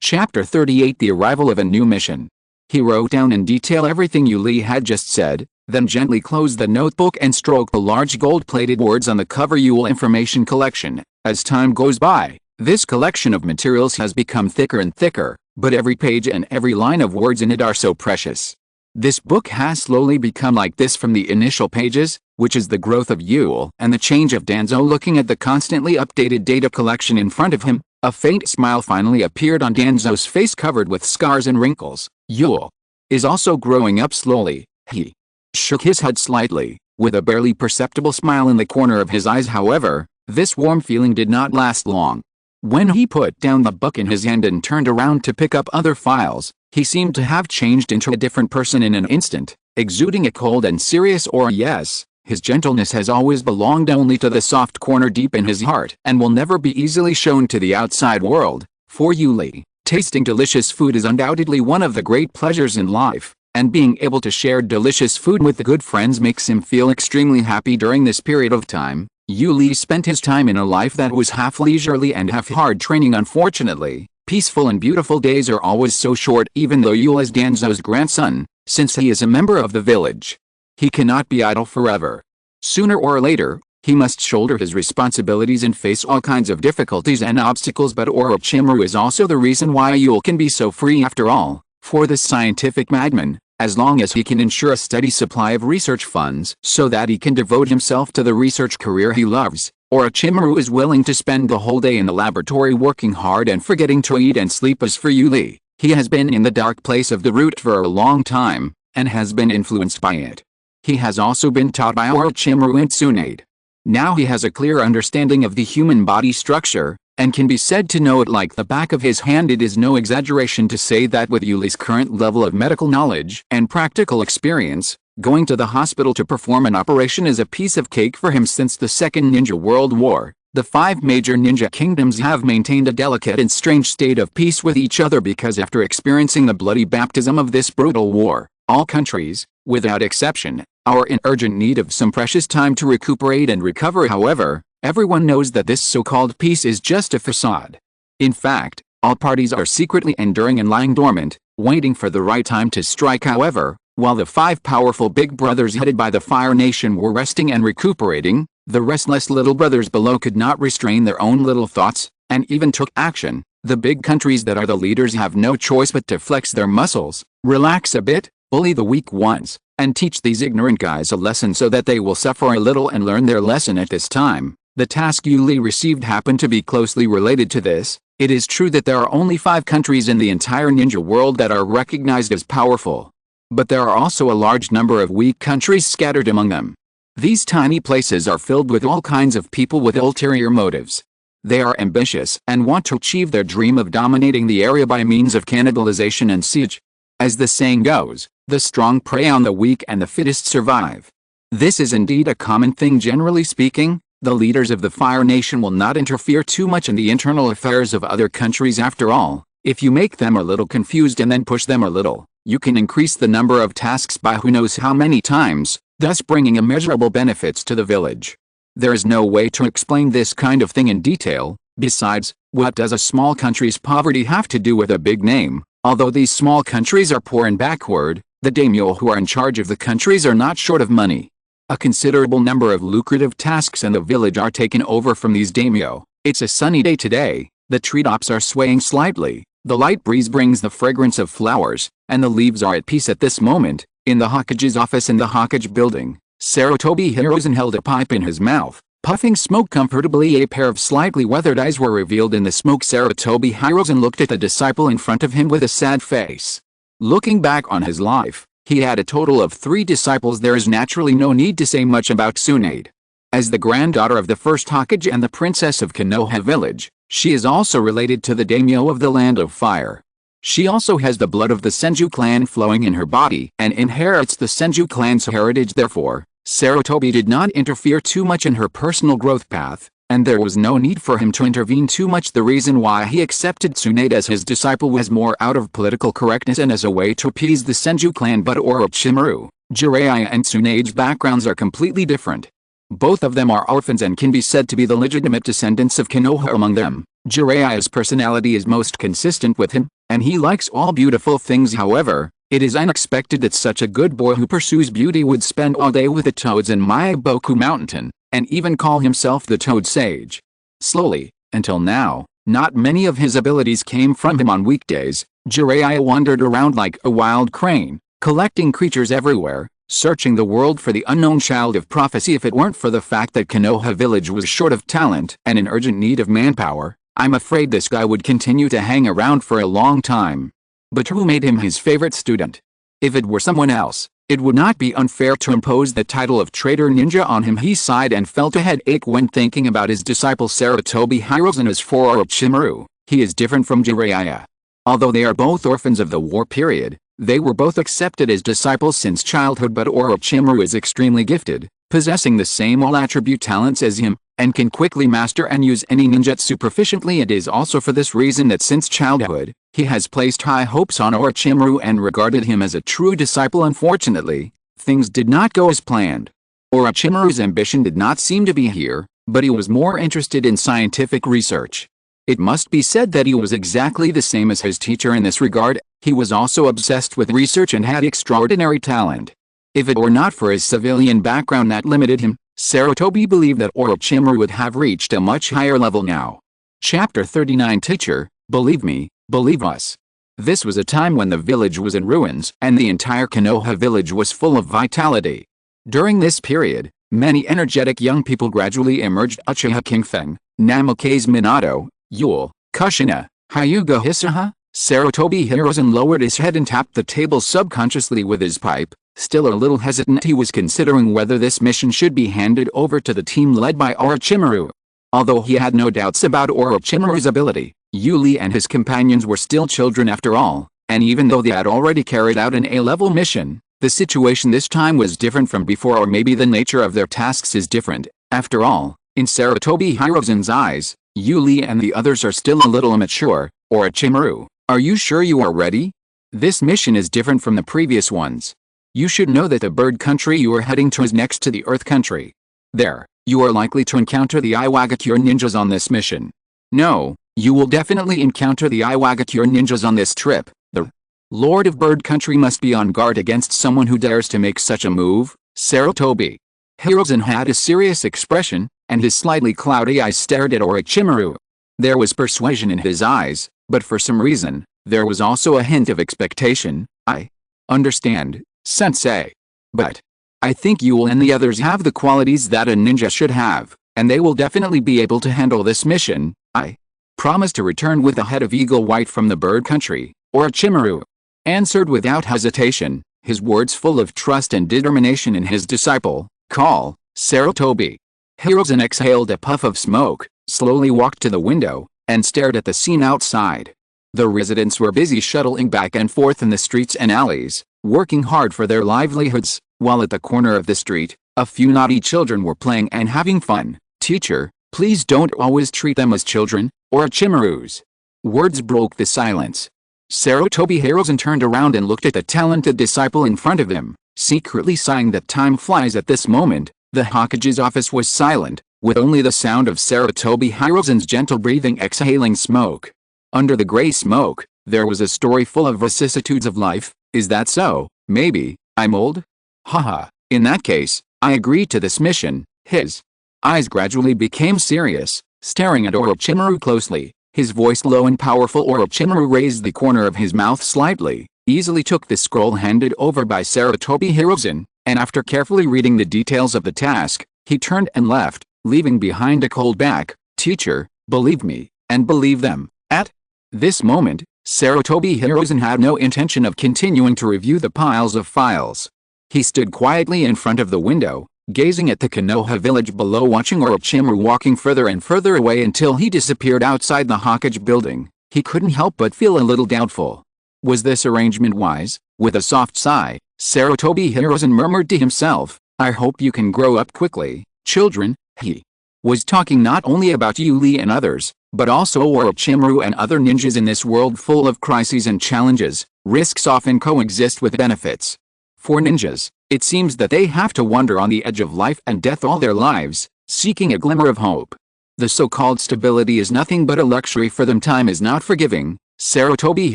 Chapter 38. The arrival of a new mission. He wrote down in detail everything Yuli had just said, then gently closed the notebook and stroked the large gold-plated words on the cover. Yule Information Collection. As time goes by, this collection of materials has become thicker and thicker, but every page and every line of words in it are so precious. This book has slowly become like this from the initial pages, which is the growth of Yule and the change of Danzo. Looking at the constantly updated data collection in front of him, a faint smile finally appeared on Danzo's face covered with scars and wrinkles. Yule is also growing up slowly. He shook his head slightly, with a barely perceptible smile in the corner of his eyes. However, this warm feeling did not last long. When he put down the book in his hand and turned around to pick up other files, he seemed to have changed into a different person in an instant, exuding a cold and serious aura. Yes, his gentleness has always belonged only to the soft corner deep in his heart and will never be easily shown to the outside world. For Yuli, tasting delicious food is undoubtedly one of the great pleasures in life, and being able to share delicious food with good friends makes him feel extremely happy. During this period of time, Yuli spent his time in a life that was half leisurely and half hard training. Unfortunately, peaceful and beautiful days are always so short. Even though Yule is Danzo's grandson, since he is a member of the village, he cannot be idle forever. Sooner or later, he must shoulder his responsibilities and face all kinds of difficulties and obstacles. But Orochimaru is also the reason why Yule can be so free. After all, for this scientific madman, as long as he can ensure a steady supply of research funds so that he can devote himself to the research career he loves, Orochimaru is willing to spend the whole day in the laboratory working hard and forgetting to eat and sleep. As for Yuli, he has been in the dark place of the root for a long time, and has been influenced by it. He has also been taught by Orochimaru and Tsunade. Now he has a clear understanding of the human body structure, and can be said to know it like the back of his hand. It is no exaggeration to say that with Yuli's current level of medical knowledge and practical experience, Going to the hospital to perform an operation is a piece of cake for him. Since the Second Ninja World War, the 5 major ninja kingdoms have maintained a delicate and strange state of peace with each other because after experiencing the bloody baptism of this brutal war, all countries, without exception, are in urgent need of some precious time to recuperate and recover. However, everyone knows that this so-called peace is just a facade. In fact, all parties are secretly enduring and lying dormant, waiting for the right time to strike. However, while the 5 powerful big brothers headed by the Fire Nation were resting and recuperating, the restless little brothers below could not restrain their own little thoughts, and even took action. The big countries that are the leaders have no choice but to flex their muscles, relax a bit, bully the weak ones, and teach these ignorant guys a lesson so that they will suffer a little and learn their lesson. At this time, the task Yuli received happened to be closely related to this. It is true that there are only 5 countries in the entire ninja world that are recognized as powerful. But there are also a large number of weak countries scattered among them. These tiny places are filled with all kinds of people with ulterior motives. They are ambitious and want to achieve their dream of dominating the area by means of cannibalization and siege. As the saying goes, the strong prey on the weak and the fittest survive. This is indeed a common thing. Generally speaking, the leaders of the Fire Nation will not interfere too much in the internal affairs of other countries. After all, if you make them a little confused and then push them a little, you can increase the number of tasks by who knows how many times, thus bringing immeasurable benefits to the village. There is no way to explain this kind of thing in detail. Besides, what does a small country's poverty have to do with a big name? Although these small countries are poor and backward, the daimyo who are in charge of the countries are not short of money. A considerable number of lucrative tasks in the village are taken over from these daimyo. It's a sunny day today, the treetops are swaying slightly, the light breeze brings the fragrance of flowers, and the leaves are at peace at this moment. In the Hokage's office in the Hokage building, Sarutobi Hirozen held a pipe in his mouth, puffing smoke comfortably. A pair of slightly weathered eyes were revealed in the smoke. Sarutobi Hirozen looked at the disciple in front of him with a sad face. Looking back on his life, he had a total of 3 disciples. There is naturally no need to say much about Tsunade. As the granddaughter of the first Hokage and the princess of Konoha village, she is also related to the daimyo of the Land of Fire. She also has the blood of the Senju clan flowing in her body and inherits the Senju clan's heritage. Therefore, Sarutobi did not interfere too much in her personal growth path, and there was no need for him to intervene too much. The reason why he accepted Tsunade as his disciple was more out of political correctness and as a way to appease the Senju clan. But Orochimaru, Jiraiya and Tsunade's backgrounds are completely different. Both of them are orphans and can be said to be the legitimate descendants of Konoha. Among them, Jiraiya's personality is most consistent with him, and he likes all beautiful things. However, it is unexpected that such a good boy who pursues beauty would spend all day with the toads in Maiboku Mountain, and even call himself the Toad Sage. Slowly, until now, not many of his abilities came from him. On weekdays, Jiraiya wandered around like a wild crane, collecting creatures everywhere, searching the world for the unknown child of prophecy. If it weren't for the fact that Konoha village was short of talent and in urgent need of manpower, I'm afraid this guy would continue to hang around for a long time. But who made him his favorite student? If it were someone else, it would not be unfair to impose the title of traitor ninja on him. He sighed and felt a headache when thinking about his disciple Sarutobi Hirozen. As for Orochimaru, he is different from Jiraiya. Although they are both orphans of the war period, they were both accepted as disciples since childhood. But Orochimaru is extremely gifted, possessing the same all-attribute talents as him, and can quickly master and use any ninjutsu proficiently. It is also for this reason that since childhood, he has placed high hopes on Orochimaru and regarded him as a true disciple. Unfortunately, things did not go as planned. Orochimaru's ambition did not seem to be here, but he was more interested in scientific research. It must be said that he was exactly the same as his teacher in this regard. He was also obsessed with research and had extraordinary talent. If it were not for his civilian background that limited him, Sarutobi believed that Orochimaru would have reached a much higher level now. Chapter 39. Teacher, believe me, believe us. This was a time when the village was in ruins and the entire Konoha village was full of vitality. During this period, many energetic young people gradually emerged. Uchiha Kingfeng, Namikaze Minato, Yule, Kushina, Hyuga Hisaha. Sarutobi Hirozen lowered his head and tapped the table subconsciously with his pipe. Still a little hesitant, he was considering whether this mission should be handed over to the team led by Orochimaru. Although he had no doubts about Orochimaru's ability, Yuli and his companions were still children after all, and even though they had already carried out an A-level mission, The situation this time was different from before, or maybe the nature of their tasks is different. After all, in Sarutobi Hiruzen's eyes, Yuli and the others are still a little immature. Orochimaru, are you sure you are ready? This mission is different from the previous ones. You should know that the bird country you are heading to is next to the earth country. There, you are likely to encounter the Iwagakure ninjas on this mission. No, you will definitely encounter the Iwagakure ninjas on this trip. The Lord of Bird Country must be on guard against someone who dares to make such a move. Sarutobi Hiruzen had a serious expression, and his slightly cloudy eyes stared at Orochimaru. There was persuasion in his eyes, but for some reason, there was also a hint of expectation. I understand, Sensei. But I think you and the others have the qualities that a ninja should have, and they will definitely be able to handle this mission. I promise to return with the head of Eagle White from the bird country, Orochimaru answered without hesitation, his words full of trust and determination in his disciple. Call, Sarutobi Hiruzen exhaled a puff of smoke, slowly walked to the window, and stared at the scene outside. The residents were busy shuttling back and forth in the streets and alleys, working hard for their livelihoods, while at the corner of the street, a few naughty children were playing and having fun. Teacher, please don't always treat them as children. Orochimaru's words broke the silence. Sarutobi Hiruzen turned around and looked at the talented disciple in front of him, secretly sighing that time flies at this moment. The Hokage's office was silent, with only the sound of Sarutobi Hiruzen's gentle breathing exhaling smoke. Under the gray smoke, there was a story full of vicissitudes of life. Is that so? Maybe I'm old? Haha, in that case, I agreed to this mission. His eyes gradually became serious, staring at Orochimaru closely. His voice low and powerful. Orochimaru raised the corner of his mouth slightly, easily took the scroll handed over by Sarutobi Hiruzen, and after carefully reading the details of the task, he turned and left, leaving behind a cold back. Teacher, believe me, and believe them. At this moment, Sarutobi Hiruzen had no intention of continuing to review the piles of files. He stood quietly in front of the window, gazing at the Konoha village below, watching Orochimaru walking further and further away until he disappeared outside the Hokage building. He couldn't help but feel a little doubtful. Was this arrangement wise? With a soft sigh, Sarutobi Hiruzen murmured to himself, I hope you can grow up quickly, children. He was talking not only about Yuli and others, but also Orochimaru and other ninjas. In this world full of crises and challenges, risks often coexist with benefits. For ninjas, it seems that they have to wander on the edge of life and death all their lives, seeking a glimmer of hope. The so-called stability is nothing but a luxury for them. Time is not forgiving. Sarutobi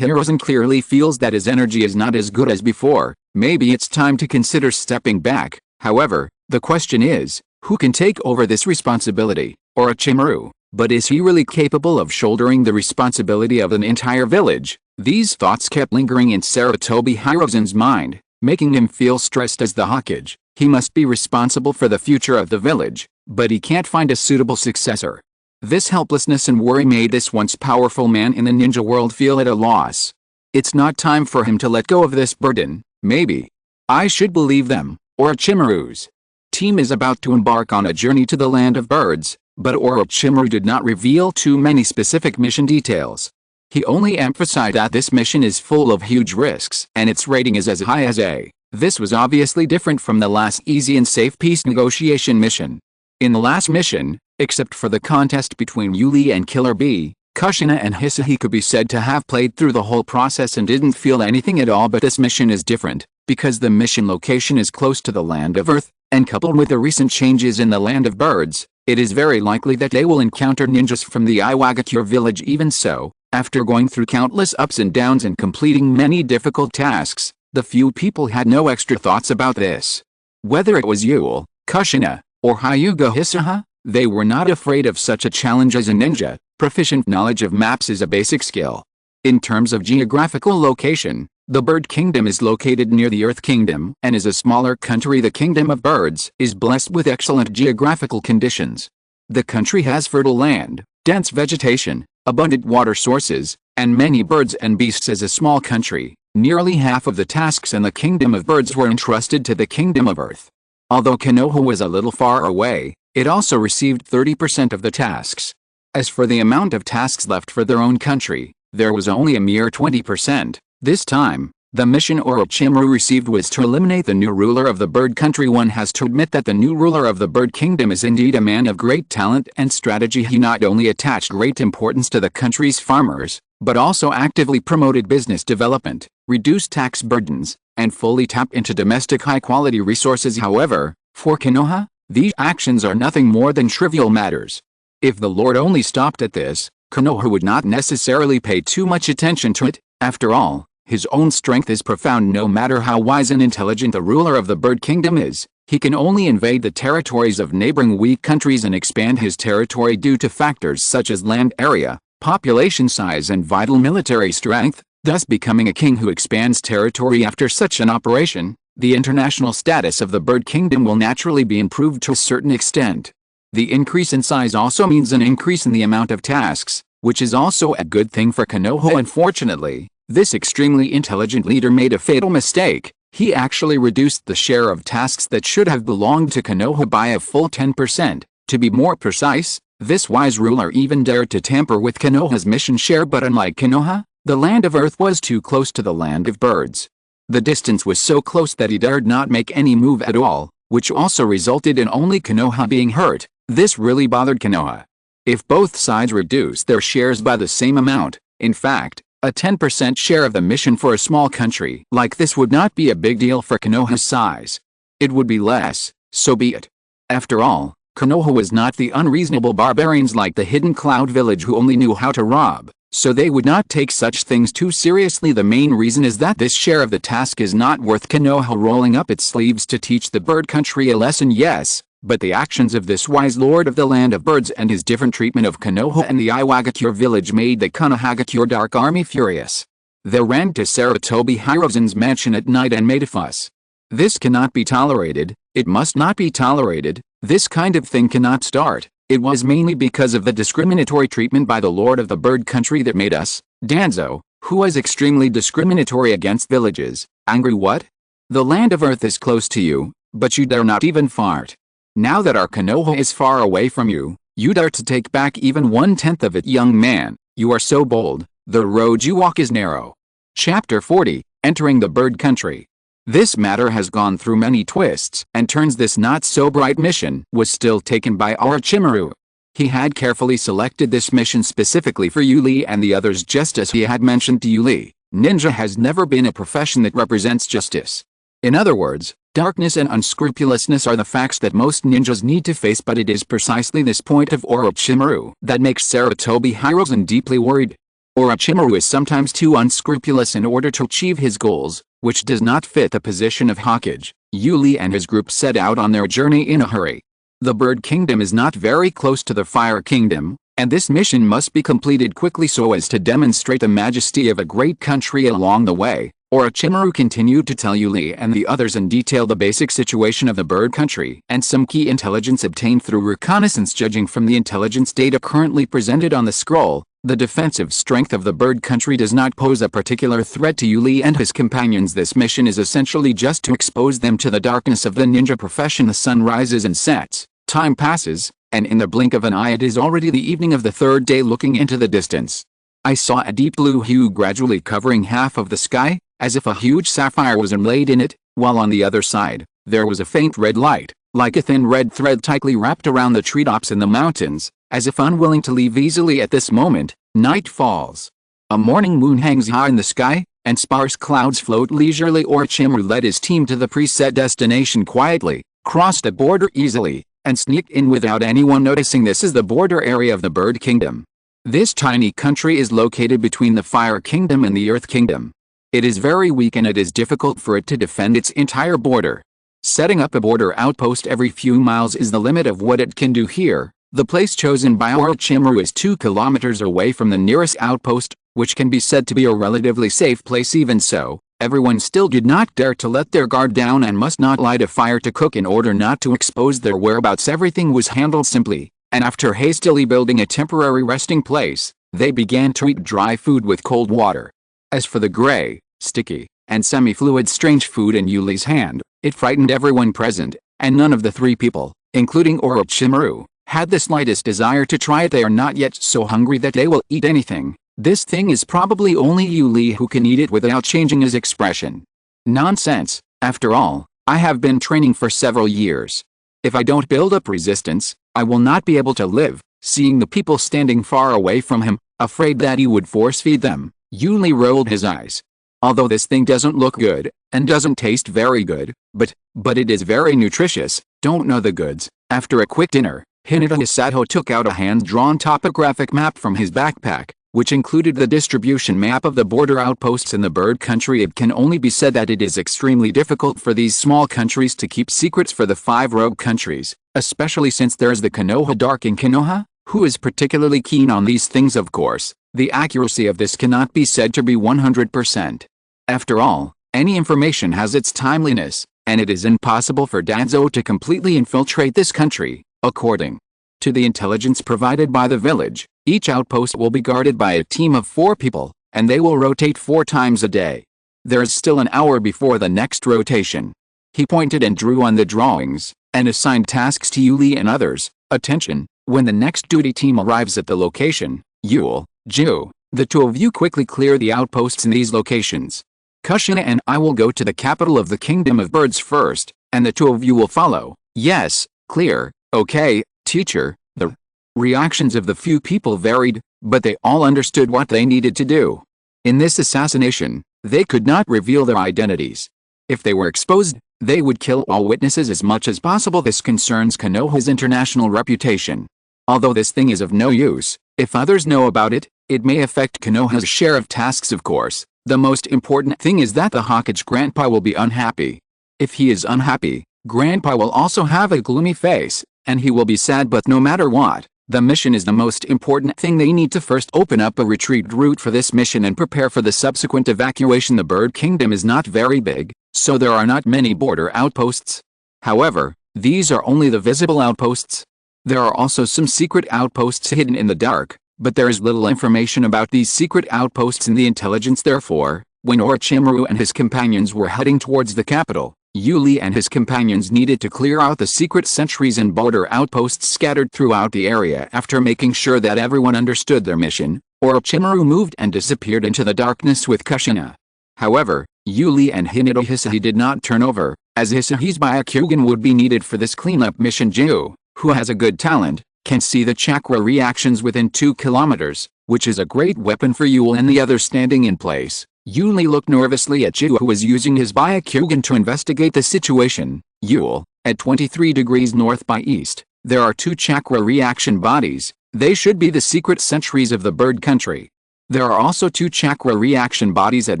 Hiruzen clearly feels that his energy is not as good as before. Maybe it's time to consider stepping back. However, the question is, who can take over this responsibility? Orochimaru. But is he really capable of shouldering the responsibility of an entire village? These thoughts kept lingering in Sarutobi Hiruzen's mind, making him feel stressed. As the Hokage, he must be responsible for the future of the village, but he can't find a suitable successor. This helplessness and worry made this once powerful man in the ninja world feel at a loss. It's not time for him to let go of this burden. Maybe I should believe them. Orochimaru's team is about to embark on a journey to the land of birds, but Orochimaru did not reveal too many specific mission details. He only emphasized that this mission is full of huge risks and its rating is as high as A. This was obviously different from the last easy and safe peace negotiation mission. In the last mission, except for the contest between Yuli and Killer Bee, Kushina and Hisui could be said to have played through the whole process and didn't feel anything at all. But this mission is different, because the mission location is close to the land of Earth, and coupled with the recent changes in the land of birds, it is very likely that they will encounter ninjas from the Iwagakure village. Even so, after going through countless ups and downs and completing many difficult tasks, the few people had no extra thoughts about this. Whether it was Yule, Kushina, or Hyuga Hisui, they were not afraid of such a challenge. As a ninja, proficient knowledge of maps is a basic skill. In terms of geographical location, the Bird Kingdom is located near the Earth Kingdom and is a smaller country. The Kingdom of Birds is blessed with excellent geographical conditions. The country has fertile land, dense vegetation, abundant water sources, and many birds and beasts. As a small country, nearly half of the tasks in the Kingdom of Birds were entrusted to the Kingdom of Earth. Although Konoha was a little far away, it also received 30% of the tasks. As for the amount of tasks left for their own country, there was only a mere 20%. This time, The mission Orochimaru received was to eliminate the new ruler of the bird country. One has to admit that the new ruler of the bird kingdom is indeed a man of great talent and strategy. He not only attached great importance to the country's farmers, but also actively promoted business development, reduced tax burdens, and fully tapped into domestic high-quality resources. However, for Konoha, these actions are nothing more than trivial matters. If the Lord only stopped at this, Konoha would not necessarily pay too much attention to it. After all, his own strength is profound. No matter how wise and intelligent the ruler of the bird kingdom is, he can only invade the territories of neighboring weak countries and expand his territory due to factors such as land area, population size and vital military strength, thus becoming a king who expands territory. After such an operation, the international status of the bird kingdom will naturally be improved to a certain extent. The increase in size also means an increase in the amount of tasks, which is also a good thing for Konoha. Unfortunately, this extremely intelligent leader made a fatal mistake. He actually reduced the share of tasks that should have belonged to Konoha by a full 10%. To be more precise, this wise ruler even dared to tamper with Konoha's mission share, but unlike Konoha, the land of Earth was too close to the land of birds. The distance was so close that he dared not make any move at all, which also resulted in only Konoha being hurt. This really bothered Konoha. If both sides reduced their shares by the same amount, in fact, a 10% share of the mission for a small country like this would not be a big deal for Konoha's size. It would be less, so be it. After all, Konoha was not the unreasonable barbarians like the Hidden Cloud Village who only knew how to rob, so they would not take such things too seriously. The main reason is that this share of the task is not worth Konoha rolling up its sleeves to teach the bird country a lesson. Yes, but the actions of this wise lord of the land of birds and his different treatment of Konoha and the Iwagakure village made the Konohagakure Dark Army furious. They ran to Sarutobi Hiruzen's mansion at night and made a fuss. This cannot be tolerated. It must not be tolerated. This kind of thing cannot start. It was mainly because of the discriminatory treatment by the lord of the bird country that made us, Danzo, who was extremely discriminatory against villages, angry. What? The land of Earth is close to you, but you dare not even fart. Now that our Konoha is far away from you, you dare to take back even 1/10 of it. Young man, you are so bold, the road you walk is narrow. Chapter 40, Entering the Bird Country. This matter has gone through many twists and turns. This not-so-bright mission was still taken by Orochimaru. He had carefully selected this mission specifically for Yuli and the others, just as he had mentioned to Yuli. Ninja has never been a profession that represents justice. In other words, darkness and unscrupulousness are the facts that most ninjas need to face, but it is precisely this point of Orochimaru that makes Sarutobi Hiruzen deeply worried. Orochimaru is sometimes too unscrupulous in order to achieve his goals, which does not fit the position of Hokage. Yuli and his group set out on their journey in a hurry. The Bird Kingdom is not very close to the Fire Kingdom, and this mission must be completed quickly so as to demonstrate the majesty of a great country. Along the way, Orochimaru continued to tell Yuli and the others in detail the basic situation of the bird country and some key intelligence obtained through reconnaissance. Judging from the intelligence data currently presented on the scroll, the defensive strength of the bird country does not pose a particular threat to Yuli and his companions. This mission is essentially just to expose them to the darkness of the ninja profession. The sun rises and sets, time passes, and in the blink of an eye it is already the evening of the third day. Looking into the distance, I saw a deep blue hue gradually covering half of the sky, as if a huge sapphire was inlaid in it, while on the other side, there was a faint red light, like a thin red thread tightly wrapped around the treetops in the mountains, as if unwilling to leave easily. At this moment, night falls. A morning moon hangs high in the sky, and sparse clouds float leisurely. Orochimaru led his team to the preset destination quietly, crossed the border easily, and sneaked in without anyone noticing. This is the border area of the Bird Kingdom. This tiny country is located between the Fire Kingdom and the Earth Kingdom. It is very weak and it is difficult for it to defend its entire border. Setting up a border outpost every few miles is the limit of what it can do here. The place chosen by Orochimaru is 2 kilometers away from the nearest outpost, which can be said to be a relatively safe place. Even so, everyone still did not dare to let their guard down and must not light a fire to cook in order not to expose their whereabouts. Everything was handled simply, and after hastily building a temporary resting place, they began to eat dry food with cold water. As for the gray, sticky, and semi-fluid strange food in Yuli's hand, it frightened everyone present, and none of the 3 people, including Orochimaru, had the slightest desire to try it. They are not yet so hungry that they will eat anything, This thing is probably only Yuli who can eat it without changing his expression. Nonsense, after all, I have been training for several years. If I don't build up resistance, I will not be able to live. Seeing the people standing far away from him, afraid that he would force feed them, Yuli rolled his eyes. Although this thing doesn't look good, and doesn't taste very good, but it is very nutritious, don't know the goods. After a quick dinner, Hinata Hisato took out a hand-drawn topographic map from his backpack, which included the distribution map of the border outposts in the bird country. It can only be said that it is extremely difficult for these small countries to keep secrets for the 5 rogue countries, especially since there's the Konoha Dark in Konoha, who is particularly keen on these things. Of course, the accuracy of this cannot be said to be 100%. After all, any information has its timeliness, and it is impossible for Danzo to completely infiltrate this country. According to the intelligence provided by the village, each outpost will be guarded by a team of 4 people, and they will rotate 4 times a day. There is still an hour before the next rotation. He pointed and drew on the drawings, and assigned tasks to Yuli and others. Attention, when the next duty team arrives at the location, Yule, Ju, the 2 of you quickly clear the outposts in these locations. Kushina and I will go to the capital of the Kingdom of Birds first, and the 2 of you will follow. Yes, clear, okay, teacher. The reactions of the few people varied, but they all understood what they needed to do. In this assassination, they could not reveal their identities. If they were exposed, they would kill all witnesses as much as possible. This concerns Konoha's international reputation. Although this thing is of no use, if others know about it, it may affect Konoha's share of tasks. Of course, the most important thing is that the Hokage Grandpa will be unhappy. If he is unhappy, Grandpa will also have a gloomy face, and he will be sad. But no matter what, the mission is the most important thing. They need to first open up a retreat route for this mission and prepare for the subsequent evacuation. The Bird Kingdom is not very big, so there are not many border outposts. However, these are only the visible outposts. There are also some secret outposts hidden in the dark, but there is little information about these secret outposts in the intelligence. Therefore, when Orochimaru and his companions were heading towards the capital, Yuli and his companions needed to clear out the secret sentries and border outposts scattered throughout the area. After making sure that everyone understood their mission, Orochimaru moved and disappeared into the darkness with Kushina. However, Yuli and Hinata Hisahi did not turn over, as Hisahi's Byakugan would be needed for this cleanup mission. Ju, who has a good talent, can see the chakra reactions within 2 kilometers, which is a great weapon for Yule and the others standing in place. Yuli looked nervously at Ju, who was using his Byakugan to investigate the situation. Yule, at 23 degrees north by east, there are 2 chakra reaction bodies. They should be the secret sentries of the bird country. There are also 2 chakra reaction bodies at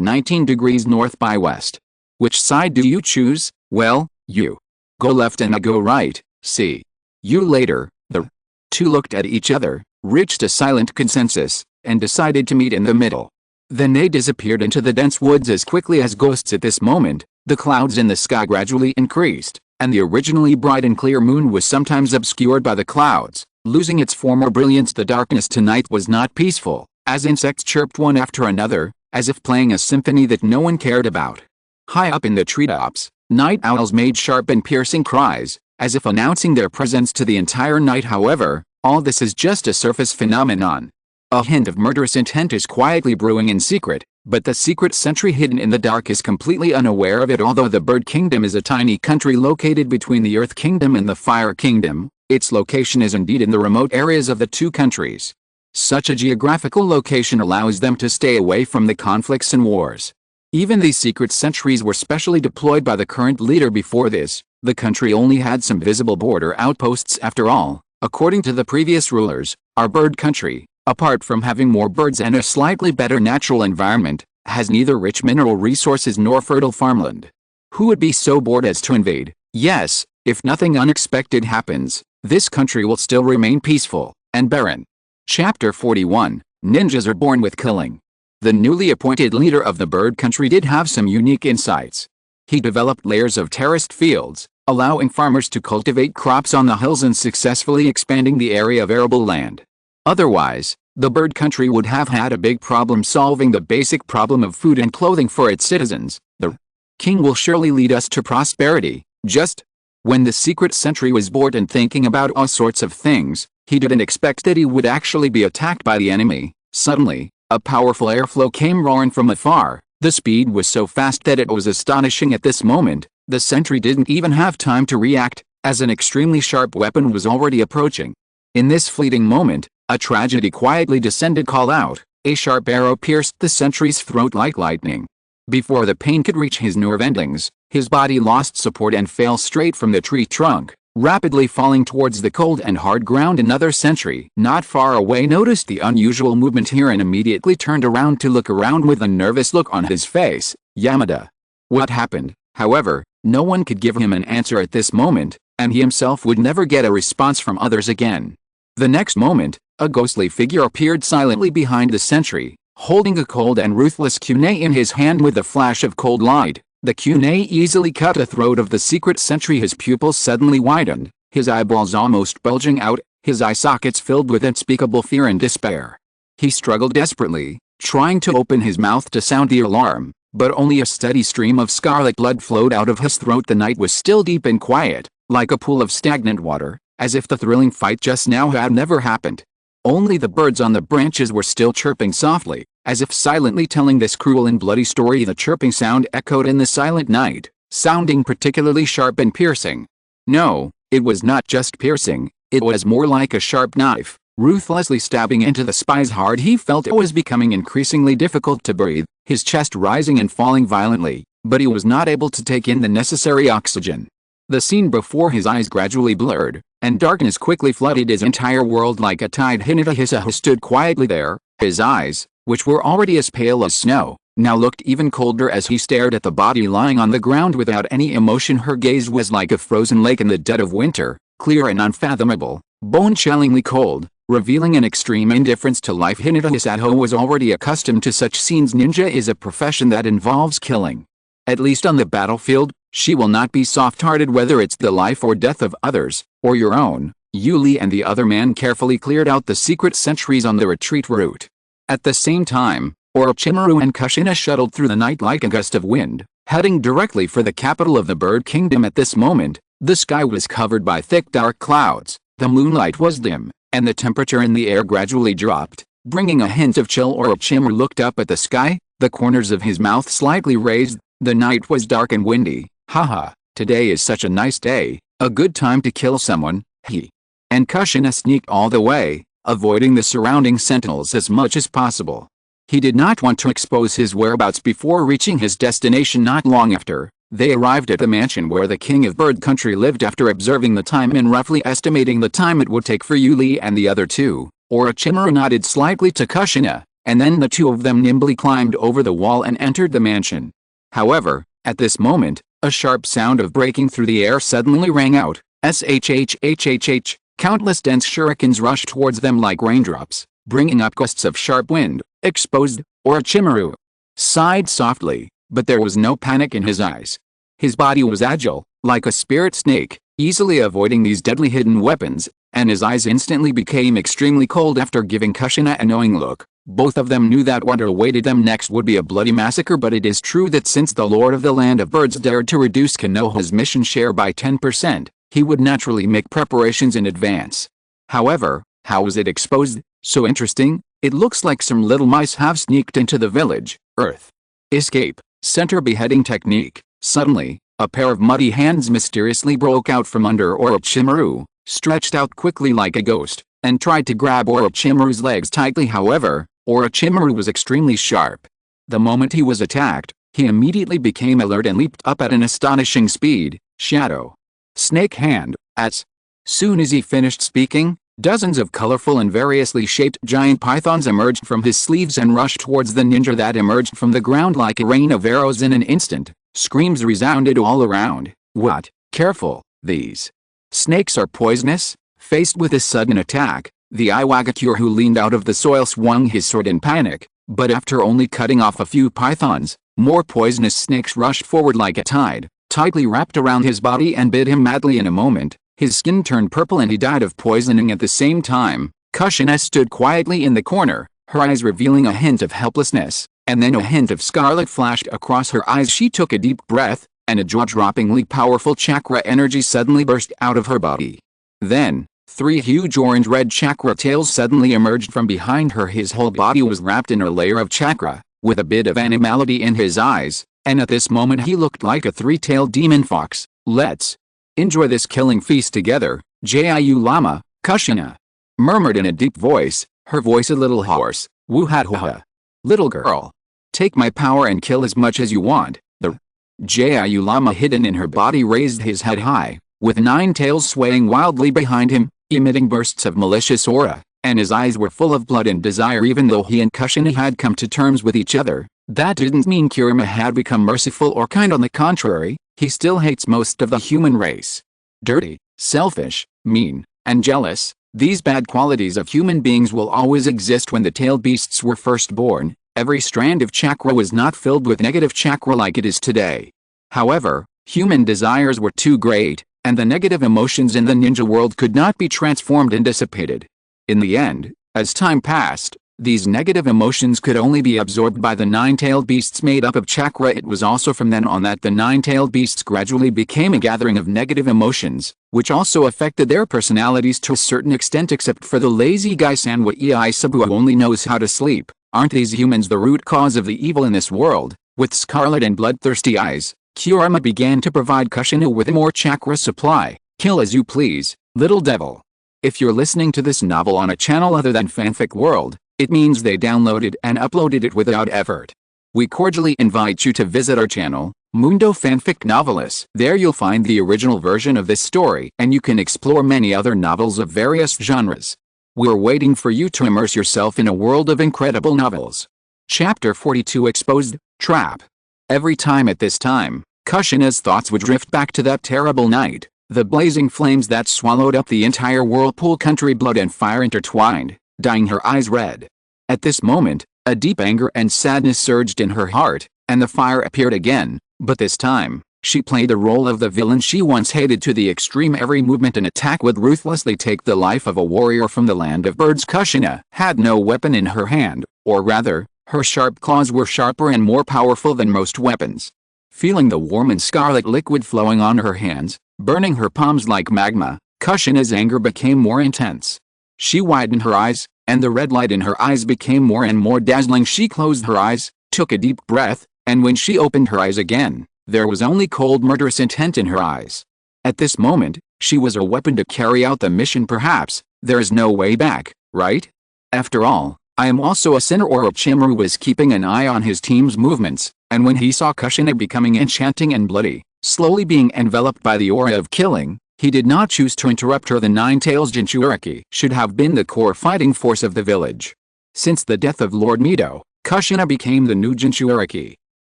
19 degrees north by west. Which side do you choose? Well, you go left and I go right. See you later. The 2 looked at each other, reached a silent consensus, and decided to meet in the middle. Then they disappeared into the dense woods as quickly as ghosts. At this moment, the clouds in the sky gradually increased, and the originally bright and clear moon was sometimes obscured by the clouds, losing its former brilliance. The darkness tonight was not peaceful, as insects chirped one after another, as if playing a symphony that no one cared about. High up in the treetops, night owls made sharp and piercing cries, as if announcing their presence to the entire night. However, all this is just a surface phenomenon. A hint of murderous intent is quietly brewing in secret, but the secret sentry hidden in the dark is completely unaware of it. Although the Bird Kingdom is a tiny country located between the Earth Kingdom and the Fire Kingdom, its location is indeed in the remote areas of the 2 countries. Such a geographical location allows them to stay away from the conflicts and wars. Even these secret sentries were specially deployed by the current leader. Before this, the country only had some visible border outposts. After all, according to the previous rulers, our bird country, apart from having more birds and a slightly better natural environment, has neither rich mineral resources nor fertile farmland. Who would be so bored as to invade? Yes, if nothing unexpected happens, this country will still remain peaceful and barren. Chapter 41, Ninjas are born with killing. The newly appointed leader of the bird country did have some unique insights. He developed layers of terraced fields, allowing farmers to cultivate crops on the hills and successfully expanding the area of arable land. Otherwise, the bird country would have had a big problem solving the basic problem of food and clothing for its citizens. The king will surely lead us to prosperity. Just when the secret sentry was bored and thinking about all sorts of things, he didn't expect that he would actually be attacked by the enemy. Suddenly, A powerful airflow came roaring from afar. The speed was so fast that it was astonishing. At this moment, the sentry didn't even have time to react, as an extremely sharp weapon was already approaching. In this fleeting moment, a tragedy quietly descended. Call out. A sharp arrow pierced the sentry's throat like lightning. Before the pain could reach his nerve endings, his body lost support and fell straight from the tree trunk, rapidly falling towards the cold and hard ground. Another sentry not far away noticed the unusual movement here and immediately turned around to look around with a nervous look on his face. Yamada. What happened? However, no one could give him an answer at this moment, and he himself would never get a response from others again. The next moment, a ghostly figure appeared silently behind the sentry, holding a cold and ruthless kunai in his hand. With a flash of cold light, the kunai easily cut the throat of the secret sentry. His pupils suddenly widened, his eyeballs almost bulging out, his eye sockets filled with unspeakable fear and despair. He struggled desperately, trying to open his mouth to sound the alarm, but only a steady stream of scarlet blood flowed out of his throat. The night was still deep and quiet, like a pool of stagnant water, as if the thrilling fight just now had never happened. Only the birds on the branches were still chirping softly, as if silently telling this cruel and bloody story. The chirping sound echoed in the silent night, sounding particularly sharp and piercing. No, it was not just piercing, it was more like a sharp knife, ruthlessly stabbing into the spy's heart. He felt it was becoming increasingly difficult to breathe, his chest rising and falling violently, but he was not able to take in the necessary oxygen. The scene before his eyes gradually blurred, and darkness quickly flooded his entire world like a tide. Hinata stood quietly there, his eyes, which were already as pale as snow, now looked even colder as he stared at the body lying on the ground without any emotion. Her gaze was like a frozen lake in the dead of winter, clear and unfathomable, bone-chillingly cold, revealing an extreme indifference to life. Hinata was already accustomed to such scenes. Ninja is a profession that involves killing. At least on the battlefield, she will not be soft-hearted whether it's the life or death of others, or your own. Yuli and the other man carefully cleared out the secret sentries on the retreat route. At the same time, Orochimaru and Kushina shuttled through the night like a gust of wind, heading directly for the capital of the Bird Kingdom. At this moment, the sky was covered by thick dark clouds, the moonlight was dim, and the temperature in the air gradually dropped, bringing a hint of chill. Orochimaru looked up at the sky, the corners of his mouth slightly raised. The night was dark and windy. Haha, today is such a nice day, a good time to kill someone, he and Kushina sneaked all the way, avoiding the surrounding sentinels as much as possible. He did not want to expose his whereabouts before reaching his destination. Not long after, they arrived at the mansion where the king of Bird Country lived. After observing the time and roughly estimating the time it would take for Yuli and the other two, Orochimaru nodded slightly to Kushina, and then the two of them nimbly climbed over the wall and entered the mansion. However, at this moment, a sharp sound of breaking through the air suddenly rang out. Shhhhhh. Countless dense shurikens rushed towards them like raindrops, bringing up gusts of sharp wind. Exposed, Orochimaru sighed softly, but there was no panic in his eyes. His body was agile, like a spirit snake, easily avoiding these deadly hidden weapons, and his eyes instantly became extremely cold. After giving Kushina a knowing look, both of them knew that what awaited them next would be a bloody massacre. But it is true that since the Lord of the Land of Birds dared to reduce Konoha's mission share by 10%, he would naturally make preparations in advance. However, how was it exposed? So interesting, it looks like some little mice have sneaked into the village. Earth. Escape. Center beheading technique. Suddenly, a pair of muddy hands mysteriously broke out from under Orochimaru, stretched out quickly like a ghost, and tried to grab Orochimaru's legs tightly. However, Orochimaru was extremely sharp. The moment he was attacked, he immediately became alert and leaped up at an astonishing speed. Shadow. Snake hand. As soon as he finished speaking, dozens of colorful and variously shaped giant pythons emerged from his sleeves and rushed towards the ninja that emerged from the ground like a rain of arrows in an instant. Screams resounded all around. What? Careful, these snakes are poisonous. Faced with this sudden attack, the Iwagakure who leaned out of the soil swung his sword in panic, but after only cutting off a few pythons, more poisonous snakes rushed forward like a tide, tightly wrapped around his body and bit him madly. In a moment, his skin turned purple and he died of poisoning. At the same time, Kushina stood quietly in the corner, her eyes revealing a hint of helplessness, and then a hint of scarlet flashed across her eyes. She took a deep breath, and a jaw-droppingly powerful chakra energy suddenly burst out of her body. Then, 3 huge orange-red chakra tails suddenly emerged from behind her. His whole body was wrapped in a layer of chakra, with a bit of animality in his eyes, and at this moment he looked like a 3-tailed demon fox. Let's enjoy this killing feast together, Jiu Lama, Kushina murmured in a deep voice, her voice a little hoarse. Woo-ha-ha. Little girl. Take my power and kill as much as you want. The Jiu Lama hidden in her body raised his head high, with 9 tails swaying wildly behind him, emitting bursts of malicious aura, and his eyes were full of blood and desire. Even though he and Kushina had come to terms with each other, that didn't mean Kurama had become merciful or kind. On the contrary, he still hates most of the human race. Dirty, selfish, mean, and jealous, these bad qualities of human beings will always exist. When the tailed beasts were first born, every strand of chakra was not filled with negative chakra like it is today. However, human desires were too great, and the negative emotions in the ninja world could not be transformed and dissipated. In the end, as time passed, these negative emotions could only be absorbed by the 9-tailed beasts made up of chakra. It was also from then on that the 9-tailed beasts gradually became a gathering of negative emotions, which also affected their personalities to a certain extent, except for the lazy guy Sanwa Iaisabu who only knows how to sleep. Aren't these humans the root cause of the evil in this world? With scarlet and bloodthirsty eyes, Kurama began to provide Kushina with more chakra supply. Kill as you please, little devil. If you're listening to this novel on a channel other than Fanfic World, it means they downloaded and uploaded it without effort. We cordially invite you to visit our channel, Mundo Fanfic Novelis. There you'll find the original version of this story, and you can explore many other novels of various genres. We're waiting for you to immerse yourself in a world of incredible novels. Chapter 42 Exposed, Trap. Every time at this time, Kushina's thoughts would drift back to that terrible night, the blazing flames that swallowed up the entire whirlpool country. Blood and fire intertwined, dyeing her eyes red. At this moment, a deep anger and sadness surged in her heart, and the fire appeared again, but this time, she played the role of the villain she once hated to the extreme. Every movement and attack would ruthlessly take the life of a warrior from the land of birds. Kushina had no weapon in her hand, or rather, her sharp claws were sharper and more powerful than most weapons. Feeling the warm and scarlet liquid flowing on her hands, burning her palms like magma, Kushina's anger became more intense. She widened her eyes, and the red light in her eyes became more and more dazzling. She closed her eyes, took a deep breath, and when she opened her eyes again, there was only cold murderous intent in her eyes. At this moment, she was a weapon to carry out the mission. Perhaps there is no way back, right? After all, I am also a sinner. Orochimaru was keeping an eye on his team's movements, and when he saw Kushina becoming enchanting and bloody, slowly being enveloped by the aura of killing, he did not choose to interrupt her. The 9 tails Jinchuriki should have been the core fighting force of the village. Since the death of Lord Minato, Kushina became the new Jinchuriki.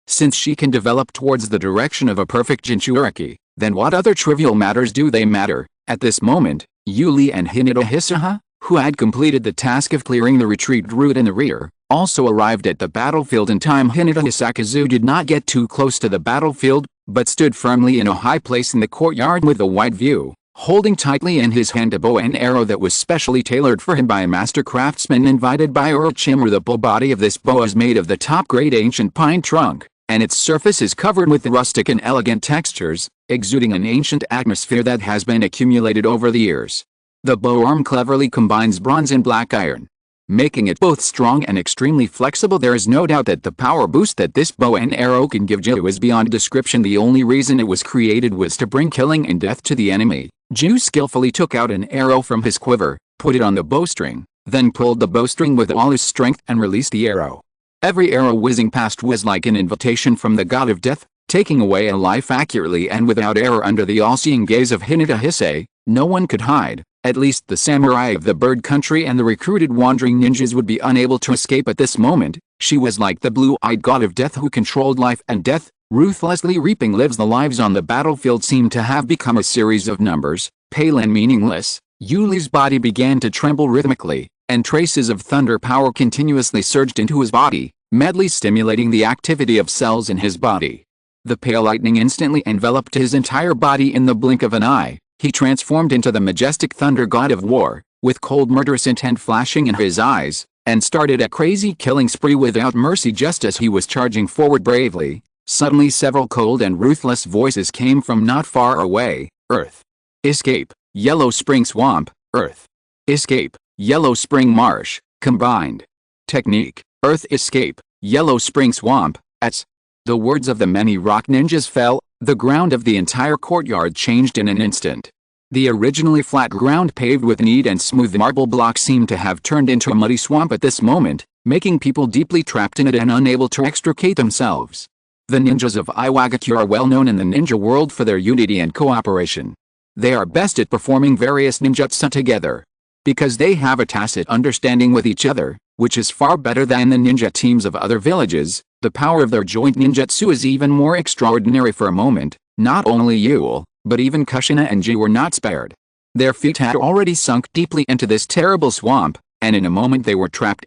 Since she can develop towards the direction of a perfect Jinchuriki, then what other trivial matters do they matter? At this moment, Yuli and Hinata Hisaha, who had completed the task of clearing the retreat route in the rear, also arrived at the battlefield in time. Hinata Hisakazu did not get too close to the battlefield, but stood firmly in a high place in the courtyard with a wide view, holding tightly in his hand a bow and arrow that was specially tailored for him by a master craftsman invited by Orochimaru. The body of this bow is made of the top-grade ancient pine trunk, and its surface is covered with rustic and elegant textures, exuding an ancient atmosphere that has been accumulated over the years. The bow arm cleverly combines bronze and black iron, making it both strong and extremely flexible. There is no doubt that the power boost that this bow and arrow can give Ju is beyond description. The only reason it was created was to bring killing and death to the enemy. Ju skillfully took out an arrow from his quiver, put it on the bowstring, then pulled the bowstring with all his strength and released the arrow. Every arrow whizzing past was like an invitation from the god of death, taking away a life accurately and without error. Under the all-seeing gaze of Hinata Hisei, no one could hide. At least the samurai of the bird country and the recruited wandering ninjas would be unable to escape at this moment. She was like the blue-eyed god of death who controlled life and death, ruthlessly reaping lives. The lives on the battlefield seemed to have become a series of numbers, pale and meaningless. Yuli's body began to tremble rhythmically, and traces of thunder power continuously surged into his body, madly stimulating the activity of cells in his body. The pale lightning instantly enveloped his entire body. In the blink of an eye, he transformed into the majestic thunder god of war, with cold murderous intent flashing in his eyes, and started a crazy killing spree without mercy. Just as he was charging forward bravely, suddenly several cold and ruthless voices came from not far away. Earth. Escape. Yellow Spring Swamp. Earth. Escape, Yellow Spring Marsh, combined. Technique, Earth Escape, Yellow Spring Swamp, as the words of the many rock ninjas fell, the ground of the entire courtyard changed in an instant. The originally flat ground paved with neat and smooth marble blocks seemed to have turned into a muddy swamp at this moment, making people deeply trapped in it and unable to extricate themselves. The ninjas of Iwagakure are well known in the ninja world for their unity and cooperation. They are best at performing various ninjutsu together. Because they have a tacit understanding with each other, which is far better than the ninja teams of other villages, the power of their joint ninjutsu is even more extraordinary. For a moment, not only Yule, but even Kushina and Ji were not spared. Their feet had already sunk deeply into this terrible swamp, and in a moment they were trapped.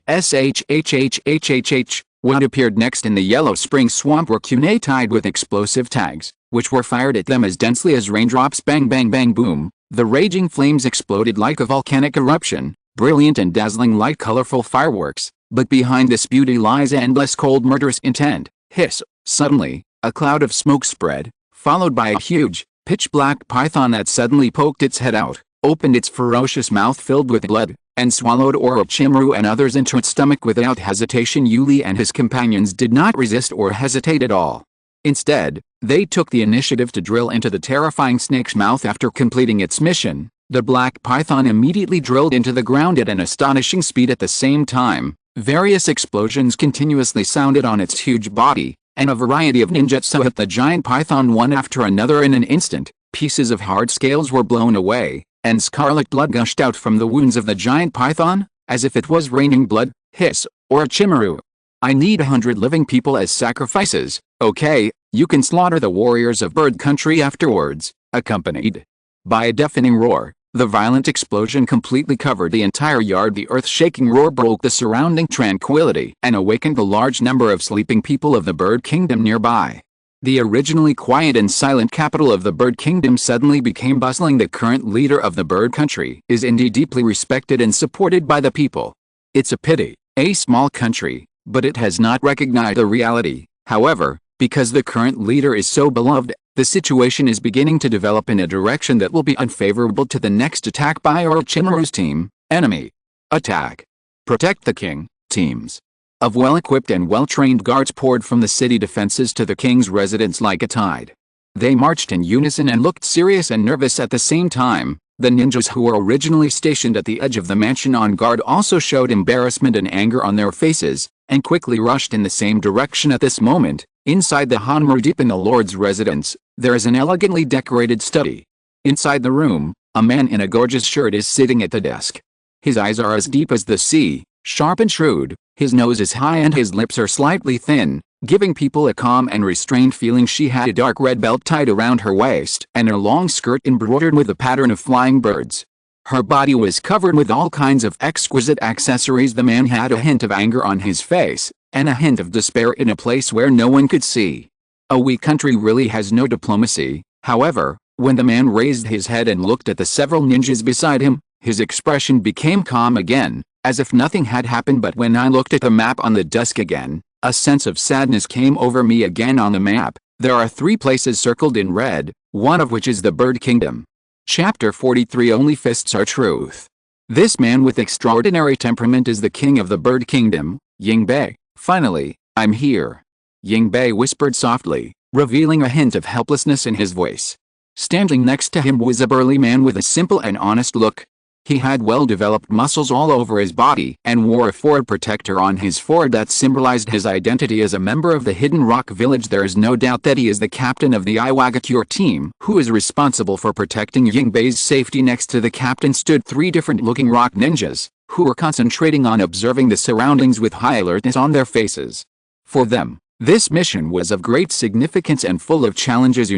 What appeared next in the Yellow Spring Swamp were kunai tied with explosive tags, which were fired at them as densely as raindrops. Bang bang bang boom. The raging flames exploded like a volcanic eruption, brilliant and dazzling like colorful fireworks, but behind this beauty lies endless cold murderous intent. Hiss! Suddenly, a cloud of smoke spread, followed by a huge, pitch-black python that suddenly poked its head out, opened its ferocious mouth filled with blood, and swallowed Orochimaru and others into its stomach without hesitation. Yuli and his companions did not resist or hesitate at all. Instead, they took the initiative to drill into the terrifying snake's mouth. After completing its mission, the black python immediately drilled into the ground at an astonishing speed. At the same time, various explosions continuously sounded on its huge body, and a variety of ninjutsu hit the giant python one after another. In an instant, pieces of hard scales were blown away, and scarlet blood gushed out from the wounds of the giant python, as if it was raining blood. Hiss! Orochimaru! I need 100 living people as sacrifices. Okay, you can slaughter the warriors of Bird Country afterwards. Accompanied by a deafening roar, the violent explosion completely covered the entire yard. The earth-shaking roar broke the surrounding tranquility and awakened the large number of sleeping people of the Bird Kingdom nearby. The originally quiet and silent capital of the Bird Kingdom suddenly became bustling. The current leader of the Bird Country is indeed deeply respected and supported by the people. It's a pity, a small country, but it has not recognized the reality. However, because the current leader is so beloved, the situation is beginning to develop in a direction that will be unfavorable to the next attack by Orochimaru's team. Enemy attack. Protect the king. Teams of well-equipped and well-trained guards poured from the city defenses to the king's residence like a tide. They marched in unison and looked serious and nervous at the same time. The ninjas who were originally stationed at the edge of the mansion on guard also showed embarrassment and anger on their faces, and quickly rushed in the same direction. At this moment, inside the Hanmaru deep in the Lord's residence, there is an elegantly decorated study. Inside the room, a man in a gorgeous shirt is sitting at the desk. His eyes are as deep as the sea, sharp and shrewd, his nose is high and his lips are slightly thin, giving people a calm and restrained feeling. She had a dark red belt tied around her waist and a long skirt embroidered with a pattern of flying birds. Her body was covered with all kinds of exquisite accessories. The man had a hint of anger on his face, and a hint of despair in a place where no one could see. A weak country really has no diplomacy. However, when the man raised his head and looked at the several ninjas beside him, his expression became calm again, as if nothing had happened. But when I looked at the map on the desk again, a sense of sadness came over me again. On the map, there are 3 places circled in red, one of which is the Bird Kingdom. Chapter 43. Only fists are truth. This man with extraordinary temperament is the king of the Bird Kingdom, Yingbei. Finally, I'm here. Yingbei whispered softly, revealing a hint of helplessness in his voice. Standing next to him was a burly man with a simple and honest look. He had well-developed muscles all over his body and wore a forehead protector on his forehead that symbolized his identity as a member of the Hidden Rock Village. There is no doubt that he is the captain of the Iwagakure team, who is responsible for protecting Yingbei's safety. Next to the captain stood 3 different-looking rock ninjas, who were concentrating on observing the surroundings with high alertness on their faces. For them, this mission was of great significance and full of challenges.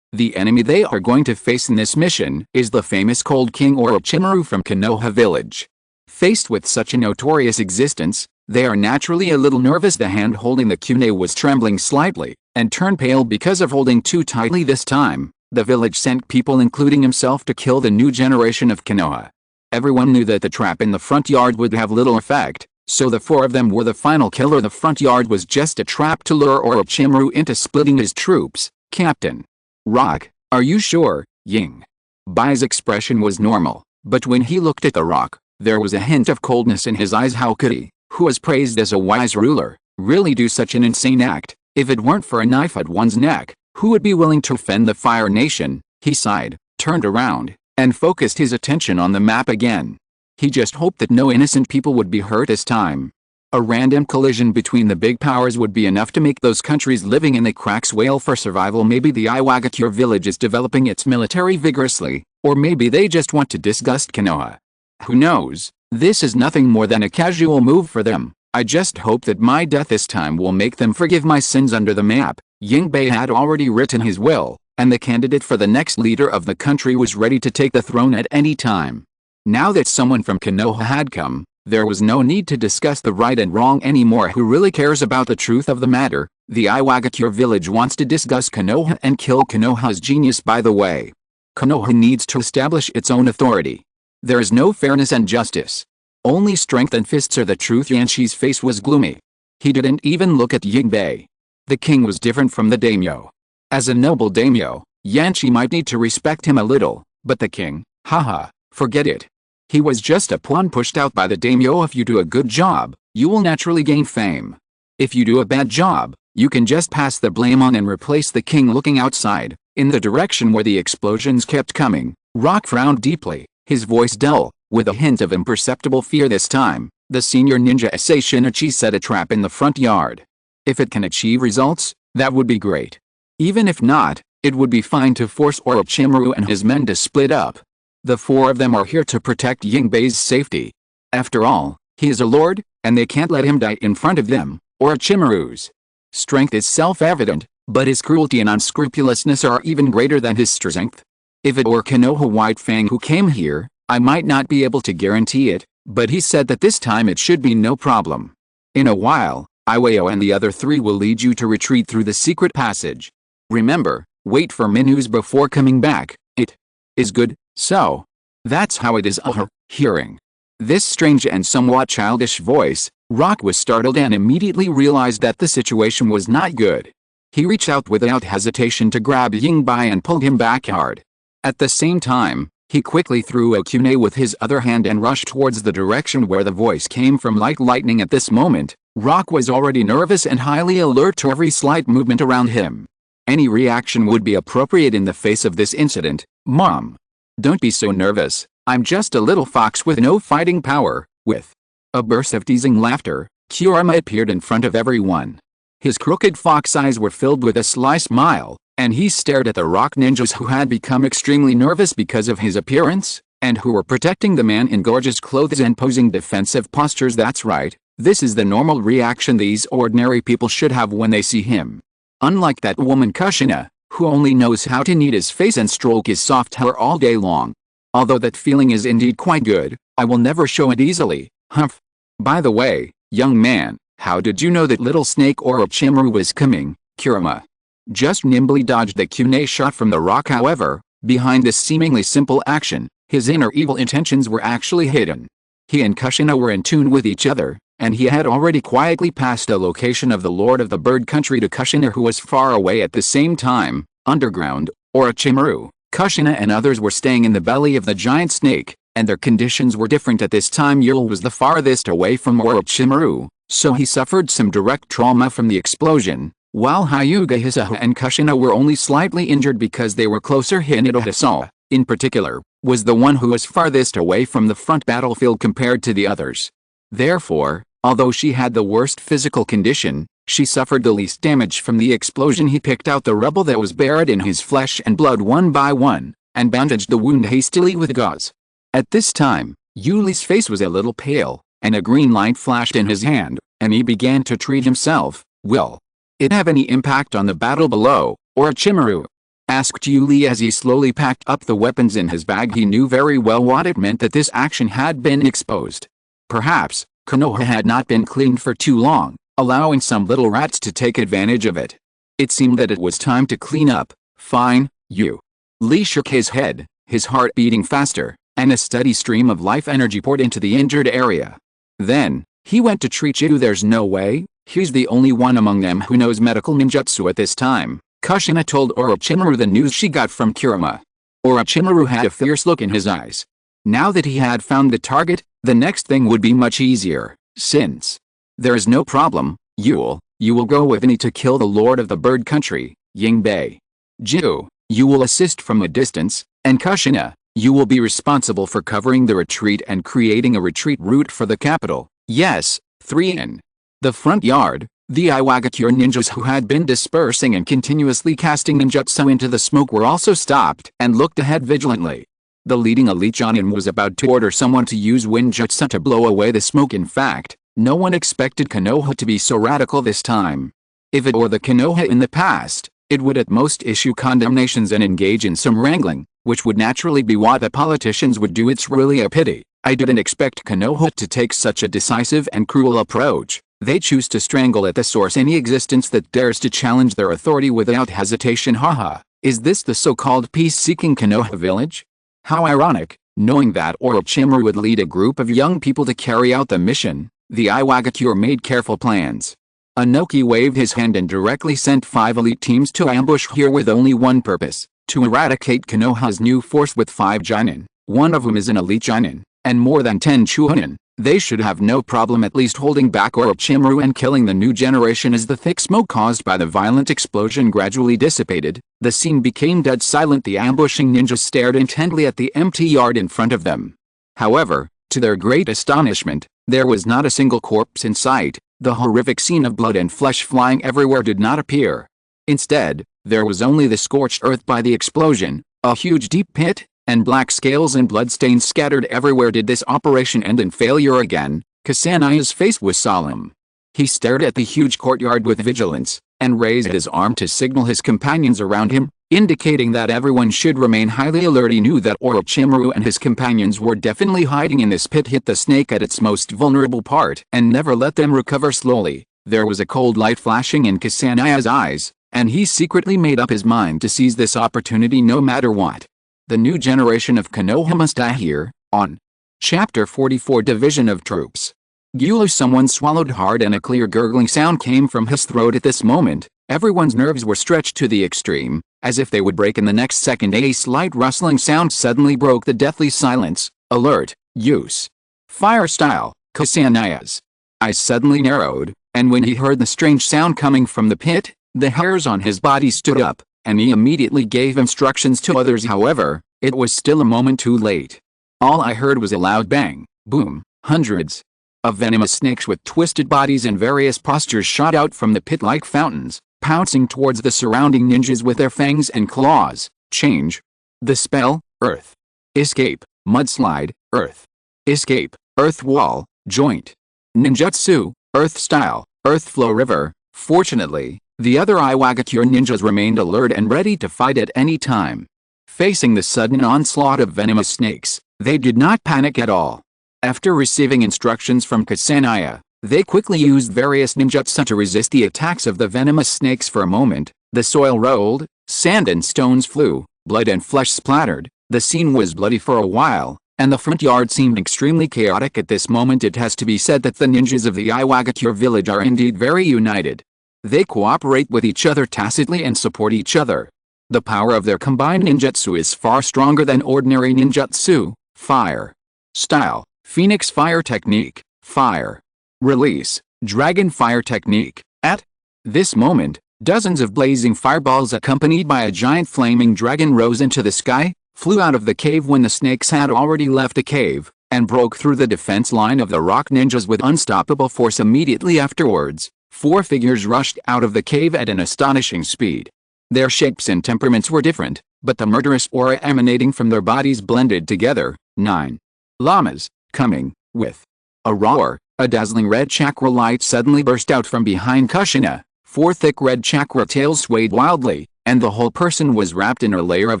The enemy they are going to face in this mission is the famous Cold King Orochimaru from Konoha village. Faced with such a notorious existence, they are naturally a little nervous. The hand holding the kunai was trembling slightly, and turned pale because of holding too tightly. This time, the village sent people including himself to kill the new generation of Konoha. Everyone knew that the trap in the front yard would have little effect, so the 4 of them were the final killer. The front yard was just a trap to lure Orochimaru into splitting his troops. Captain Rock, are you sure? Ying Bai's expression was normal, But when he looked at the rock, there was a hint of coldness in his eyes. How could he, who was praised as a wise ruler, really do such an insane act? If it weren't for a knife at one's neck, who would be willing to defend the Fire Nation? He sighed, turned around, and focused his attention on the map again. He just hoped that no innocent people would be hurt this time. A random collision between the big powers would be enough to make those countries living in the cracks wail for survival. Maybe the Iwagakure village is developing its military vigorously, or maybe they just want to disgust Konoha. Who knows? This is nothing more than a casual move for them. I just hope that my death this time will make them forgive my sins. Under the map, Yingbei had already written his will, and the candidate for the next leader of the country was ready to take the throne at any time. Now that someone from Konoha had come, there was no need to discuss the right and wrong anymore. Who really cares about the truth of the matter? The Iwagakure village wants to disgust Konoha and kill Konoha's genius. By the way, Konoha needs to establish its own authority. There is no fairness and justice. Only strength and fists are the truth. Yanshi's face was gloomy. He didn't even look at Yingbei. The king was different from the daimyo. As a noble daimyo, Yanshi might need to respect him a little, but the king, haha, forget it. He was just a pawn pushed out by the daimyo. If you do a good job, you will naturally gain fame. If you do a bad job, you can just pass the blame on and replace the king. Looking outside, in the direction where the explosions kept coming, Rock frowned deeply, his voice dull, with a hint of imperceptible fear. This time, the senior ninja Shinichi set a trap in the front yard. If it can achieve results, that would be great. Even if not, it would be fine to force Orochimaru and his men to split up. The four of them are here to protect Yingbei's safety. After all, he is a lord, and they can't let him die in front of them. Orochimaru's strength is self-evident, but his cruelty and unscrupulousness are even greater than his strength. If it were Konoha White Fang who came here, I might not be able to guarantee it, but he said that this time it should be no problem. In a while, Iwao and the other three will lead you to retreat through the secret passage. Remember, wait for menus before coming back. It is good. So, that's how it is. Hearing this strange and somewhat childish voice, Rock was startled and immediately realized that the situation was not good. He reached out without hesitation to grab Yingbei and pulled him back hard. At the same time, he quickly threw a kunai with his other hand and rushed towards the direction where the voice came from like lightning. At this moment, Rock was already nervous and highly alert to every slight movement around him. Any reaction would be appropriate in the face of this incident. Mom, don't be so nervous, I'm just a little fox with no fighting power. With a burst of teasing laughter, Kurama appeared in front of everyone. His crooked fox eyes were filled with a sly smile, and he stared at the rock ninjas who had become extremely nervous because of his appearance, and who were protecting the man in gorgeous clothes and posing defensive postures. That's right, this is the normal reaction these ordinary people should have when they see him. Unlike that woman Kushina, who only knows how to knead his face and stroke his soft hair all day long. Although that feeling is indeed quite good, I will never show it easily. Humph. By the way, young man, how did you know that little snake Orochimaru was coming? Kurama just nimbly dodged the kunai shot from the rock. However, behind this seemingly simple action, his inner evil intentions were actually hidden. He and Kushina were in tune with each other, and he had already quietly passed the location of the Lord of the Bird Country to Kushina, who was far away at the same time. Underground, Orochimaru, Kushina and others were staying in the belly of the giant snake, and their conditions were different at this time. Yule was the farthest away from Orochimaru, so he suffered some direct trauma from the explosion, while Hyuga Hisaha and Kushina were only slightly injured because they were closer. Hinata Hisawa, in particular, was the one who was farthest away from the front battlefield compared to the others. Therefore, although she had the worst physical condition, she suffered the least damage from the explosion. He picked out the rubble that was buried in his flesh and blood one by one, and bandaged the wound hastily with gauze. At this time, Yuli's face was a little pale, and a green light flashed in his hand, and he began to treat himself. Will it have any impact on the battle below, Orochimaru? Asked Yuli as he slowly packed up the weapons in his bag. He knew very well what it meant that this action had been exposed. Perhaps, Konoha had not been cleaned for too long, allowing some little rats to take advantage of it. It seemed that it was time to clean up. Fine, you. Lee shook his head, his heart beating faster, and a steady stream of life energy poured into the injured area. Then, he went to treat you. There's no way, he's the only one among them who knows medical ninjutsu at this time. Kushina told Orochimaru the news she got from Kurama. Orochimaru had a fierce look in his eyes. Now that he had found the target, the next thing would be much easier, since there is no problem. You will go with me to kill the Lord of the Bird Country, Yingbei. Jiu, you will assist from a distance, and Kushina, you will be responsible for covering the retreat and creating a retreat route for the capital. Yes, 3 in the front yard. The Iwagakure ninjas who had been dispersing and continuously casting ninjutsu into the smoke were also stopped and looked ahead vigilantly. The leading elite Jonin was about to order someone to use Winjutsu to blow away the smoke. In fact, no one expected Konoha to be so radical this time. If it were the Konoha in the past, it would at most issue condemnations and engage in some wrangling, which would naturally be what the politicians would do. It's really a pity. I didn't expect Konoha to take such a decisive and cruel approach. They choose to strangle at the source any existence that dares to challenge their authority without hesitation. Haha, is this the so-called peace-seeking Konoha village? How ironic, knowing that Orochimaru would lead a group of young people to carry out the mission. The Iwagakure made careful plans. Anoki waved his hand and directly sent 5 elite teams to ambush here with only one purpose, to eradicate Konoha's new force with 5 Jonin, one of whom is an elite Jonin, and more than 10 Chunin. They should have no problem at least holding back Orochimaru and killing the new generation. As the thick smoke caused by the violent explosion gradually dissipated, the scene became dead silent. The ambushing ninjas stared intently at the empty yard in front of them. However, to their great astonishment, there was not a single corpse in sight. The horrific scene of blood and flesh flying everywhere did not appear. Instead, there was only the scorched earth by the explosion, a huge deep pit, and black scales and bloodstains scattered everywhere. Did this operation end in failure again? Kusanaya's face was solemn. He stared at the huge courtyard with vigilance, and raised his arm to signal his companions around him, indicating that everyone should remain highly alert. He knew that Orochimaru and his companions were definitely hiding in this pit. Hit the snake at its most vulnerable part and never let them recover. Slowly, there was a cold light flashing in Kusanaya's eyes, and he secretly made up his mind to seize this opportunity no matter what. The new generation of Konoha must die here, on Chapter 44 Division of Troops. Gyulu. Someone swallowed hard and a clear gurgling sound came from his throat at this moment. Everyone's nerves were stretched to the extreme, as if they would break in the next second. A slight rustling sound suddenly broke the deathly silence. Alert, use. Fire style. Kusanaya's eyes suddenly narrowed, and when he heard the strange sound coming from the pit, the hairs on his body stood up, and he immediately gave instructions to others. However, it was still a moment too late. All I heard was a loud bang, boom. Hundreds of venomous snakes with twisted bodies and various postures shot out from the pit like fountains, pouncing towards the surrounding ninjas with their fangs and claws. Change the spell, earth. Escape, mudslide, earth. Escape, earth wall, joint. Ninjutsu, earth style, earth flow river. Fortunately, the other Iwagakure ninjas remained alert and ready to fight at any time. Facing the sudden onslaught of venomous snakes, they did not panic at all. After receiving instructions from Kusanaya, they quickly used various ninjutsu to resist the attacks of the venomous snakes. For a moment, the soil rolled, sand and stones flew, blood and flesh splattered. The scene was bloody for a while, and the front yard seemed extremely chaotic. At this moment it has to be said that the ninjas of the Iwagakure village are indeed very united. They cooperate with each other tacitly and support each other. The power of their combined ninjutsu is far stronger than ordinary ninjutsu. Fire style, Phoenix Fire Technique, Fire Release, Dragon Fire Technique. At this moment, dozens of blazing fireballs accompanied by a giant flaming dragon rose into the sky, flew out of the cave when the snakes had already left the cave, and broke through the defense line of the rock ninjas with unstoppable force. Immediately afterwards, 4 figures rushed out of the cave at an astonishing speed. Their shapes and temperaments were different, but the murderous aura emanating from their bodies blended together. 9 llamas, coming, with a roar, a dazzling red chakra light suddenly burst out from behind Kushina. 4 thick red chakra tails swayed wildly, and the whole person was wrapped in a layer of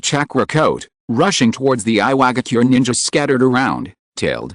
chakra coat, rushing towards the Iwagakure ninjas scattered around. Tailed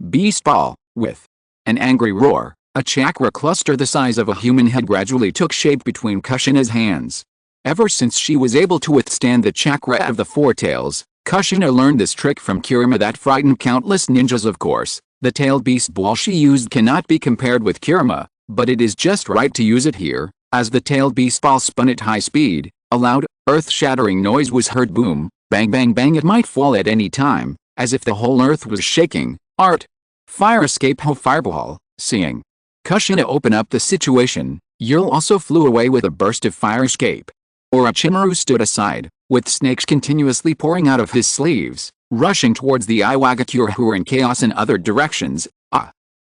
beast ball, with an angry roar, a chakra cluster the size of a human head gradually took shape between Kushina's hands. Ever since she was able to withstand the chakra of the 4 tails, Kushina learned this trick from Kirima that frightened countless ninjas. Of course, the tailed beast ball she used cannot be compared with Kirima, but it is just right to use it here. As the tailed beast ball spun at high speed, a loud, earth-shattering noise was heard. Boom, bang bang bang. It might fall at any time, as if the whole earth was shaking. Art. Fire escape ho fireball. Seeing Kushina open up the situation, Yul also flew away with a burst of fire escape. Orochimaru stood aside, with snakes continuously pouring out of his sleeves, rushing towards the Iwagakure who were in chaos in other directions.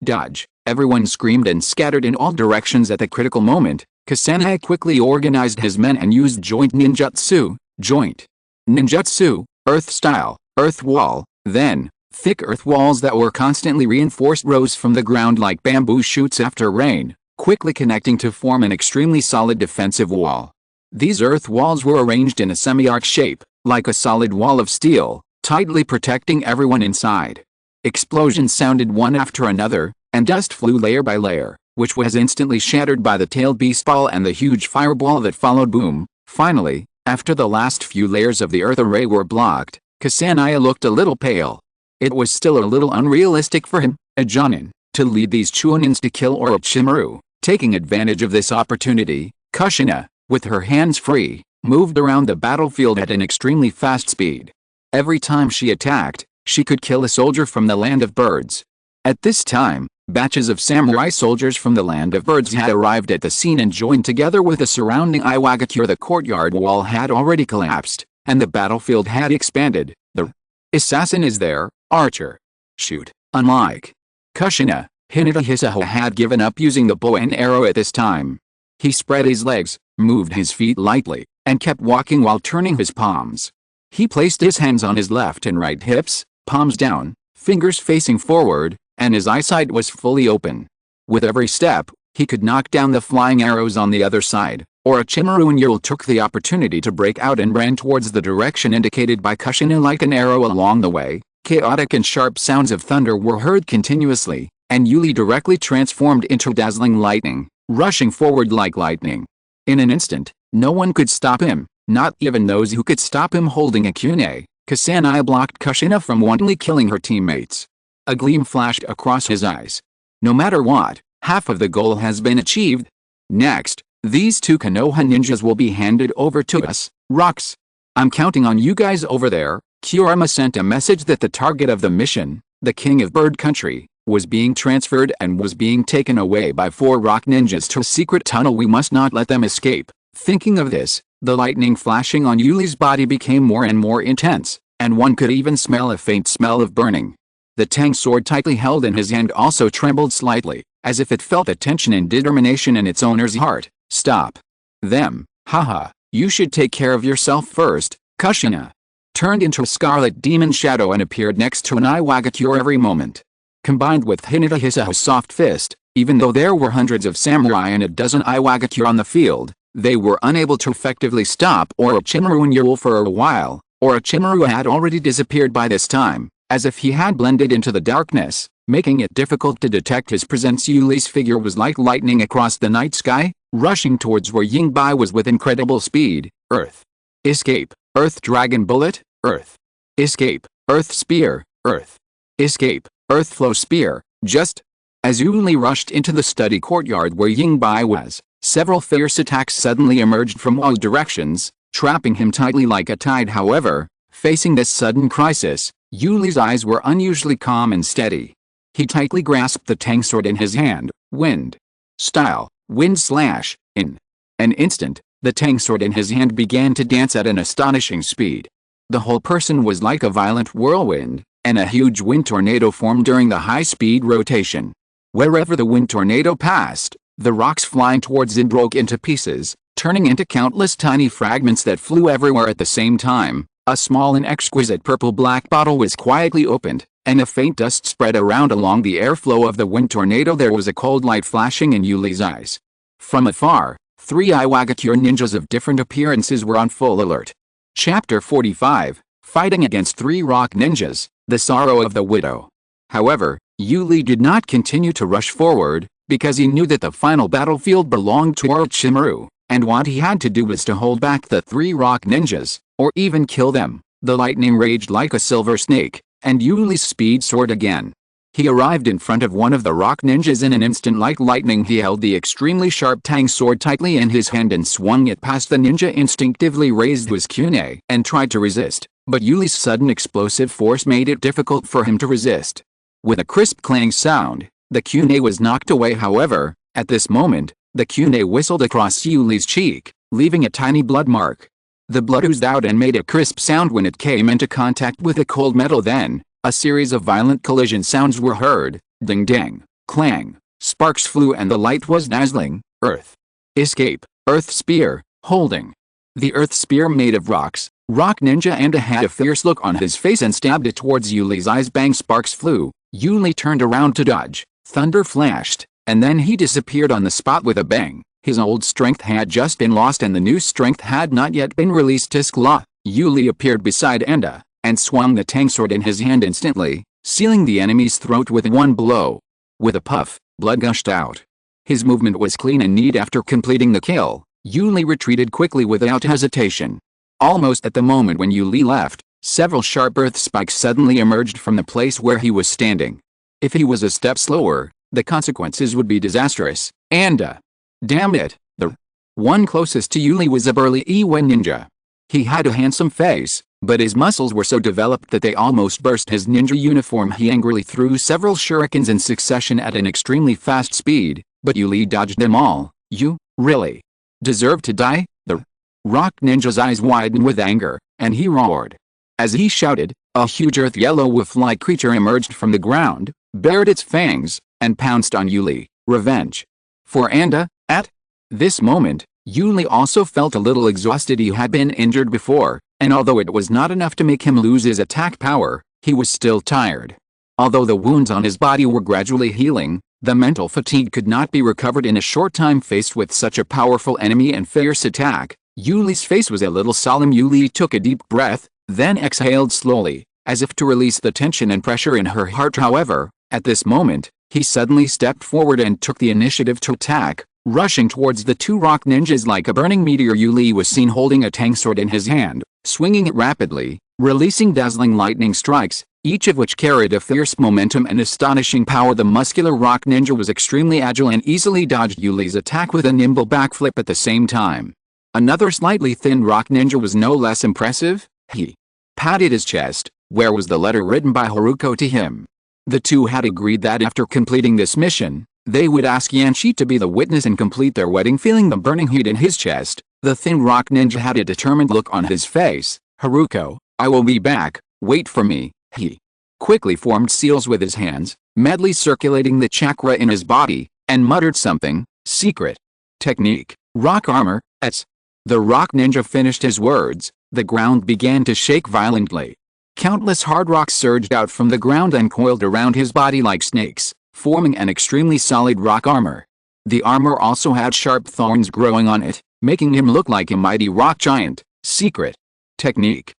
Dodge! Everyone screamed and scattered in all directions at the critical moment. Kushina quickly organized his men and used joint ninjutsu. Joint ninjutsu, earth style, earth wall. Then, thick earth walls that were constantly reinforced rose from the ground like bamboo shoots after rain, quickly connecting to form an extremely solid defensive wall. These earth walls were arranged in a semi-arc shape, like a solid wall of steel, tightly protecting everyone inside. Explosions sounded one after another, and dust flew layer by layer, which was instantly shattered by the tailed beast ball and the huge fireball that followed. Boom! Finally, after the last few layers of the earth array were blocked, Kushina looked a little pale. It was still a little unrealistic for him, a Jonin, to lead these Chunins to kill Orochimaru. Taking advantage of this opportunity, Kushina, with her hands free, moved around the battlefield at an extremely fast speed. Every time she attacked, she could kill a soldier from the land of birds. At this time, batches of samurai soldiers from the land of birds had arrived at the scene and joined together with the surrounding Iwagakure. The courtyard wall had already collapsed, and the battlefield had expanded. The assassin is there, archer. Shoot. Unlike Kushina, Hinata Hisaho had given up using the bow and arrow at this time. He spread his legs, moved his feet lightly, and kept walking while turning his palms. He placed his hands on his left and right hips, palms down, fingers facing forward, and his eyesight was fully open. With every step, he could knock down the flying arrows on the other side. Orochimaru and Yul took the opportunity to break out and ran towards the direction indicated by Kushina like an arrow. Along the way, chaotic and sharp sounds of thunder were heard continuously, and Yuli directly transformed into dazzling lightning, rushing forward like lightning. In an instant, no one could stop him, not even those who could stop him holding a kunai. Kushina blocked Kushina from wantonly killing her teammates. A gleam flashed across his eyes. No matter what, half of the goal has been achieved. Next, these two Konoha ninjas will be handed over to us, rocks. I'm counting on you guys over there. Kurama sent a message that the target of the mission, the king of bird country, was being transferred and was being taken away by 4 rock ninjas to a secret tunnel. We must not let them escape. Thinking of this, the lightning flashing on Yuli's body became more and more intense, and one could even smell a faint smell of burning. The tang sword tightly held in his hand also trembled slightly, as if it felt the tension and determination in its owner's heart. Stop them, haha, you should take care of yourself first. Kushina turned into a scarlet demon shadow and appeared next to an Iwagakure every moment. Combined with Hinata Hisaho's soft fist, even though there were hundreds of samurai and a dozen Iwagakure on the field, they were unable to effectively stop Orochimaru and Yul for a while. Orochimaru had already disappeared by this time, as if he had blended into the darkness, making it difficult to detect his presence. Yuli's figure was like lightning across the night sky, rushing towards where Yingbai was with incredible speed. Earth. Escape. Earth Dragon Bullet. Earth. Escape. Earth Spear. Earth. Escape. Earth Flow Spear. Just as Yuli rushed into the study courtyard where Yingbai was, several fierce attacks suddenly emerged from all directions, trapping him tightly like a tide. However, facing this sudden crisis, Yuli's eyes were unusually calm and steady. He tightly grasped the tang sword in his hand. Wind. Style. Wind slash. In an instant, the tang sword in his hand began to dance at an astonishing speed. The whole person was like a violent whirlwind, and a huge wind tornado formed during the high-speed rotation. Wherever the wind tornado passed, the rocks flying towards it broke into pieces, turning into countless tiny fragments that flew everywhere at the same time. A small and exquisite purple-black bottle was quietly opened, and a faint dust spread around along the airflow of the wind tornado. There was a cold light flashing in Yuli's eyes. From afar, 3 Iwagakure ninjas of different appearances were on full alert. Chapter 45, Fighting Against 3 Rock Ninjas, The Sorrow of the Widow. However, Yuli did not continue to rush forward, because he knew that the final battlefield belonged to Orochimaru, and what he had to do was to hold back the 3 rock ninjas, or even kill them. The lightning raged like a silver snake, and Yuli's speed soared again. He arrived in front of one of the rock ninjas in an instant like lightning. He held the extremely sharp tang sword tightly in his hand and swung it past the ninja. Instinctively raised his kunai and tried to resist, but Yuli's sudden explosive force made it difficult for him to resist. With a crisp clang sound, the kunai was knocked away. However, at this moment, the kunai whistled across Yuli's cheek, leaving a tiny blood mark. The blood oozed out and made a crisp sound when it came into contact with the cold metal. Then, a series of violent collision sounds were heard, ding dang, clang, sparks flew and the light was dazzling. Earth. Escape, Earth Spear, holding. The Earth Spear made of rocks, Rock Ninja Anda had a fierce look on his face and stabbed it towards Yuli's eyes. Bang, sparks flew, Yuli turned around to dodge, thunder flashed, and then he disappeared on the spot with a bang. His old strength had just been lost and the new strength had not yet been released. Tiskla, Yuli appeared beside Anda, and swung the tang sword in his hand instantly, sealing the enemy's throat with one blow. With a puff, blood gushed out. His movement was clean and neat. After completing the kill, Yuli retreated quickly without hesitation. Almost at the moment when Yuli left, several sharp earth spikes suddenly emerged from the place where he was standing. If he was a step slower, the consequences would be disastrous. Anda. Damn it, the one closest to Yuli was a burly Iwa ninja. He had a handsome face, but his muscles were so developed that they almost burst his ninja uniform. He angrily threw several shurikens in succession at an extremely fast speed, but Yuli dodged them all. You, really, deserve to die? The rock ninja's eyes widened with anger, and he roared. As he shouted, a huge earth yellow wolf-like creature emerged from the ground, bared its fangs, and pounced on Yuli. Revenge. For Anda. At this moment, Yuli also felt a little exhausted. He had been injured before, and although it was not enough to make him lose his attack power, he was still tired. Although the wounds on his body were gradually healing, the mental fatigue could not be recovered in a short time. Faced with such a powerful enemy and fierce attack, Yuli's face was a little solemn. Yuli took a deep breath, then exhaled slowly, as if to release the tension and pressure in her heart. However, at this moment, he suddenly stepped forward and took the initiative to attack, rushing towards the two rock ninjas like a burning meteor. Yuli was seen holding a tang sword in his hand, swinging it rapidly, releasing dazzling lightning strikes, each of which carried a fierce momentum and astonishing power. The muscular rock ninja was extremely agile and easily dodged Yuli's attack with a nimble backflip at the same time. Another slightly thin rock ninja was no less impressive. He patted his chest, where was the letter written by Haruko to him. The two had agreed that after completing this mission, they would ask Yanshi to be the witness and complete their wedding. Feeling the burning heat in his chest, the thin rock ninja had a determined look on his face. Haruko, I will be back, wait for me. He quickly formed seals with his hands, madly circulating the chakra in his body, and muttered something. Secret technique, rock armor. As the rock ninja finished his words, the ground began to shake violently. Countless hard rocks surged out from the ground and coiled around his body like snakes, forming an extremely solid rock armor. The armor also had sharp thorns growing on it, making him look like a mighty rock giant. Secret technique.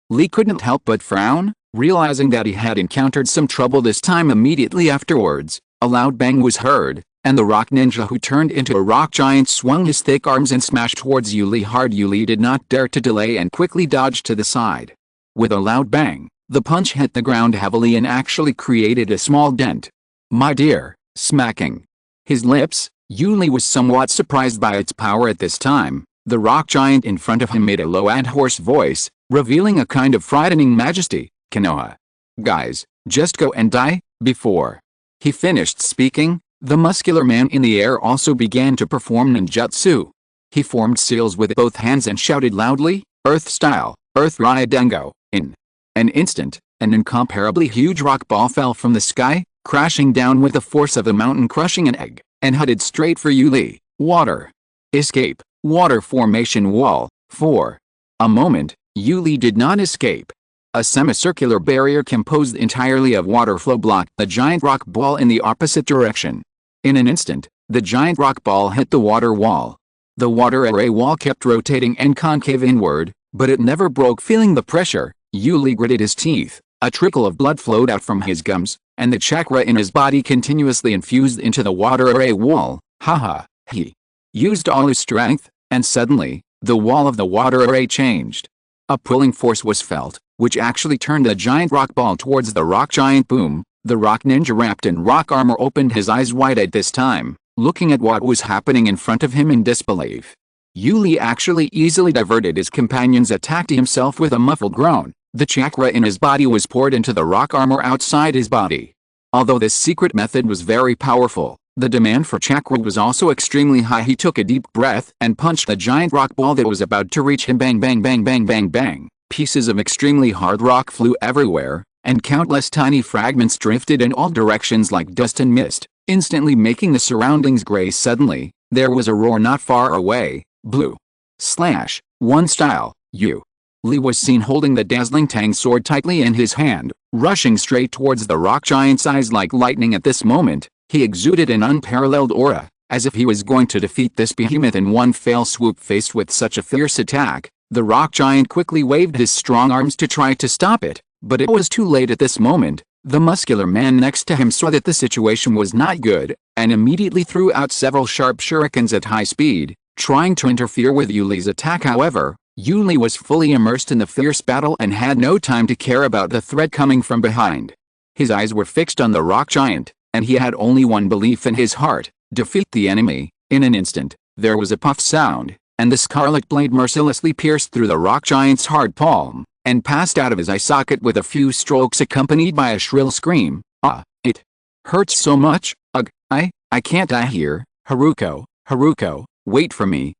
Lee couldn't help but frown, realizing that he had encountered some trouble this time. Immediately afterwards, a loud bang was heard, and the rock ninja who turned into a rock giant swung his thick arms and smashed towards Yuli hard. Yuli did not dare to delay and quickly dodged to the side. With a loud bang, the punch hit the ground heavily and actually created a small dent. My dear, smacking his lips, Yuli was somewhat surprised by its power at this time. The rock giant in front of him made a low and hoarse voice, revealing a kind of frightening majesty. Konoha. Guys, just go and die. Before he finished speaking, the muscular man in the air also began to perform ninjutsu. He formed seals with both hands and shouted loudly, Earth style, Earth Raidengo. In an instant, an incomparably huge rock ball fell from the sky, crashing down with the force of a mountain crushing an egg, and headed straight for Yuli. Water. Escape. Water formation wall. For a moment, Yuli did not escape. A semicircular barrier composed entirely of water flow blocked the giant rock ball in the opposite direction. In an instant, the giant rock ball hit the water wall. The water array wall kept rotating and concave inward, but it never broke. Feeling the pressure, Yuli gritted his teeth. A trickle of blood flowed out from his gums, and the chakra in his body continuously infused into the water array wall. Haha. He used all his strength, and suddenly, the wall of the water array changed. A pulling force was felt, which actually turned the giant rock ball towards the rock giant. Boom. The rock ninja wrapped in rock armor opened his eyes wide at this time, looking at what was happening in front of him in disbelief. Yuli actually easily diverted his companion's attack to himself with a muffled groan. The chakra in his body was poured into the rock armor outside his body. Although this secret method was very powerful, the demand for chakra was also extremely high. He took a deep breath and punched the giant rock ball that was about to reach him. Bang bang bang bang bang bang. Pieces of extremely hard rock flew everywhere, and countless tiny fragments drifted in all directions like dust and mist, instantly making the surroundings gray. Suddenly, there was a roar not far away. Blue. /1 style. Lee was seen holding the dazzling Tang sword tightly in his hand, rushing straight towards the rock giant's eyes like lightning. At this moment, he exuded an unparalleled aura, as if he was going to defeat this behemoth in one fell swoop. Faced with such a fierce attack, the rock giant quickly waved his strong arms to try to stop it, but it was too late at this moment. The muscular man next to him saw that the situation was not good, and immediately threw out several sharp shurikens at high speed, trying to interfere with Yuli's attack. However, Yuli was fully immersed in the fierce battle and had no time to care about the threat coming from behind. His eyes were fixed on the rock giant, and he had only one belief in his heart: defeat the enemy. In an instant, there was a puff sound, and the scarlet blade mercilessly pierced through the rock giant's hard palm, and passed out of his eye socket with a few strokes accompanied by a shrill scream. Ah, it hurts so much. Ugh, I can't die here. Haruko, wait for me.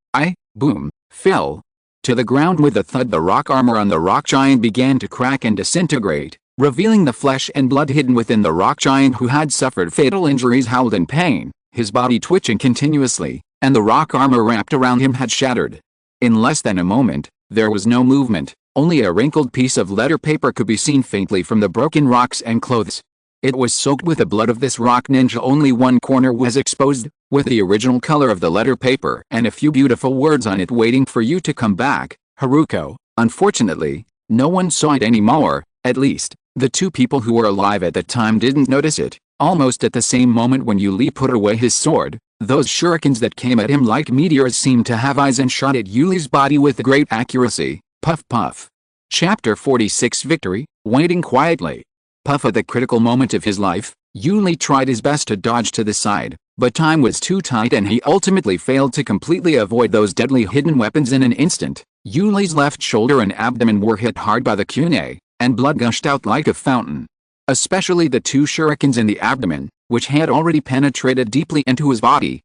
Boom, fell to the ground with a thud. The rock armor on the rock giant began to crack and disintegrate, revealing the flesh and blood hidden within. The rock giant, who had suffered fatal injuries, howled in pain, his body twitching continuously, and the rock armor wrapped around him had shattered. In less than a moment, there was no movement, only a wrinkled piece of letter paper could be seen faintly from the broken rocks and clothes. It was soaked with the blood of this rock ninja. Only one corner was exposed, with the original color of the letter paper and a few beautiful words on it waiting for you to come back, Haruko. Unfortunately, no one saw it anymore. At least, the two people who were alive at the time didn't notice it. Almost at the same moment when Yuli put away his sword, those shurikens that came at him like meteors seemed to have eyes and shot at Yuli's body with great accuracy. Puff puff. Chapter 46. Victory. Waiting quietly. Puff. At the critical moment of his life, Yuli tried his best to dodge to the side, but time was too tight and he ultimately failed to completely avoid those deadly hidden weapons. In an instant, Yuli's left shoulder and abdomen were hit hard by the kunai, and blood gushed out like a fountain. Especially the two shurikens in the abdomen, which had already penetrated deeply into his body.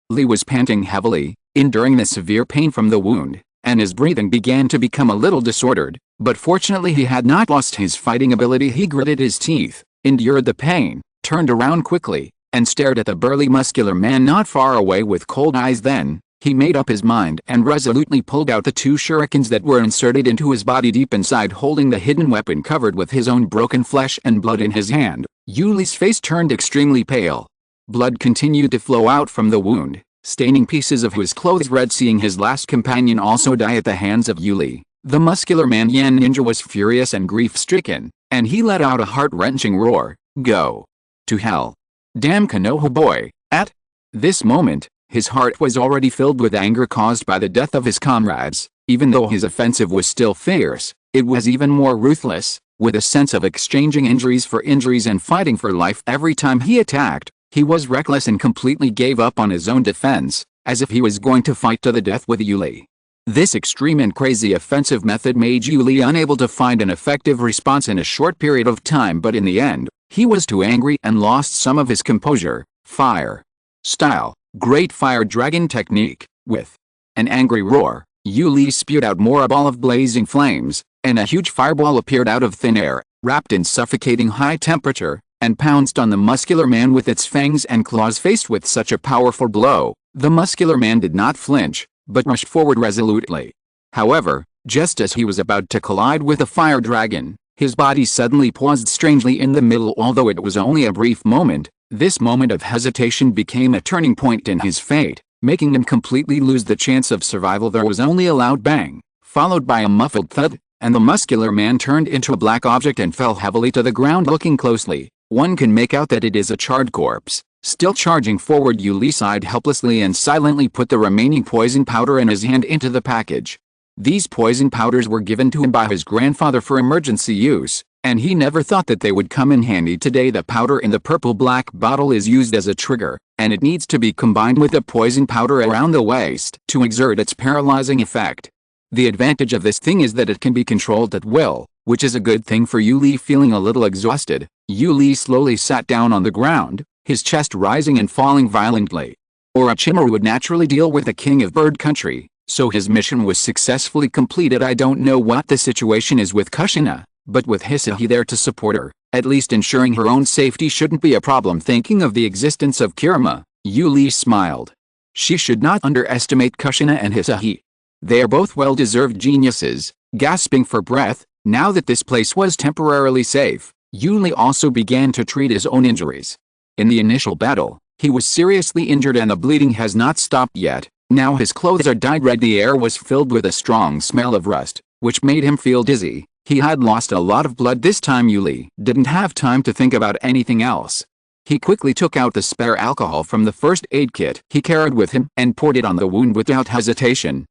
Lee was panting heavily, enduring the severe pain from the wound, and his breathing began to become a little disordered, but fortunately he had not lost his fighting ability. He gritted his teeth, endured the pain, turned around quickly, and stared at the burly muscular man not far away with cold eyes. Then, he made up his mind and resolutely pulled out the two shurikens that were inserted into his body deep inside, holding the hidden weapon covered with his own broken flesh and blood in his hand. Yuli's face turned extremely pale. Blood continued to flow out from the wound, staining pieces of his clothes red. Seeing his last companion also die at the hands of Yuli, the muscular man Yan Ninja was furious and grief-stricken, and he let out a heart-wrenching roar. Go to hell. Damn Konoha boy. At this moment, his heart was already filled with anger caused by the death of his comrades. Even though his offensive was still fierce, it was even more ruthless, with a sense of exchanging injuries for injuries and fighting for life. Every time he attacked, he was reckless and completely gave up on his own defense, as if he was going to fight to the death with Yuli. This extreme and crazy offensive method made Yuli unable to find an effective response in a short period of time, but in the end, he was too angry and lost some of his composure. Fire. Style. Great fire dragon technique. With an angry roar, Yuli spewed out more a ball of blazing flames, and a huge fireball appeared out of thin air, wrapped in suffocating high temperature, and pounced on the muscular man with its fangs and claws. Faced with such a powerful blow, the muscular man did not flinch, but rushed forward resolutely. However, just as he was about to collide with the fire dragon, his body suddenly paused strangely in the middle. Although it was only a brief moment, this moment of hesitation became a turning point in his fate, making him completely lose the chance of survival. There was only a loud bang, followed by a muffled thud, and the muscular man turned into a black object and fell heavily to the ground. Looking closely, one can make out that it is a charred corpse. Still charging forward, Yuli sighed helplessly and silently put the remaining poison powder in his hand into the package. These poison powders were given to him by his grandfather for emergency use, and he never thought that they would come in handy today. The powder in the purple-black bottle is used as a trigger, and it needs to be combined with a poison powder around the waist to exert its paralyzing effect. The advantage of this thing is that it can be controlled at will, which is a good thing for Yuli. Feeling a little exhausted, Yuli slowly sat down on the ground, his chest rising and falling violently. Orochimaru would naturally deal with the king of bird country, so his mission was successfully completed. I don't know what the situation is with Kushina, but with Hisui there to support her, at least ensuring her own safety shouldn't be a problem. Thinking of the existence of Kirima, Yuli smiled. She should not underestimate Kushina and Hisui. They are both well-deserved geniuses. Gasping for breath, now that this place was temporarily safe, Yuli also began to treat his own injuries. In the initial battle, he was seriously injured and the bleeding has not stopped yet. Now his clothes are dyed red. The air was filled with a strong smell of rust, which made him feel dizzy. He had lost a lot of blood this time. Yuli didn't have time to think about anything else. He quickly took out the spare alcohol from the first aid kit he carried with him and poured it on the wound without hesitation.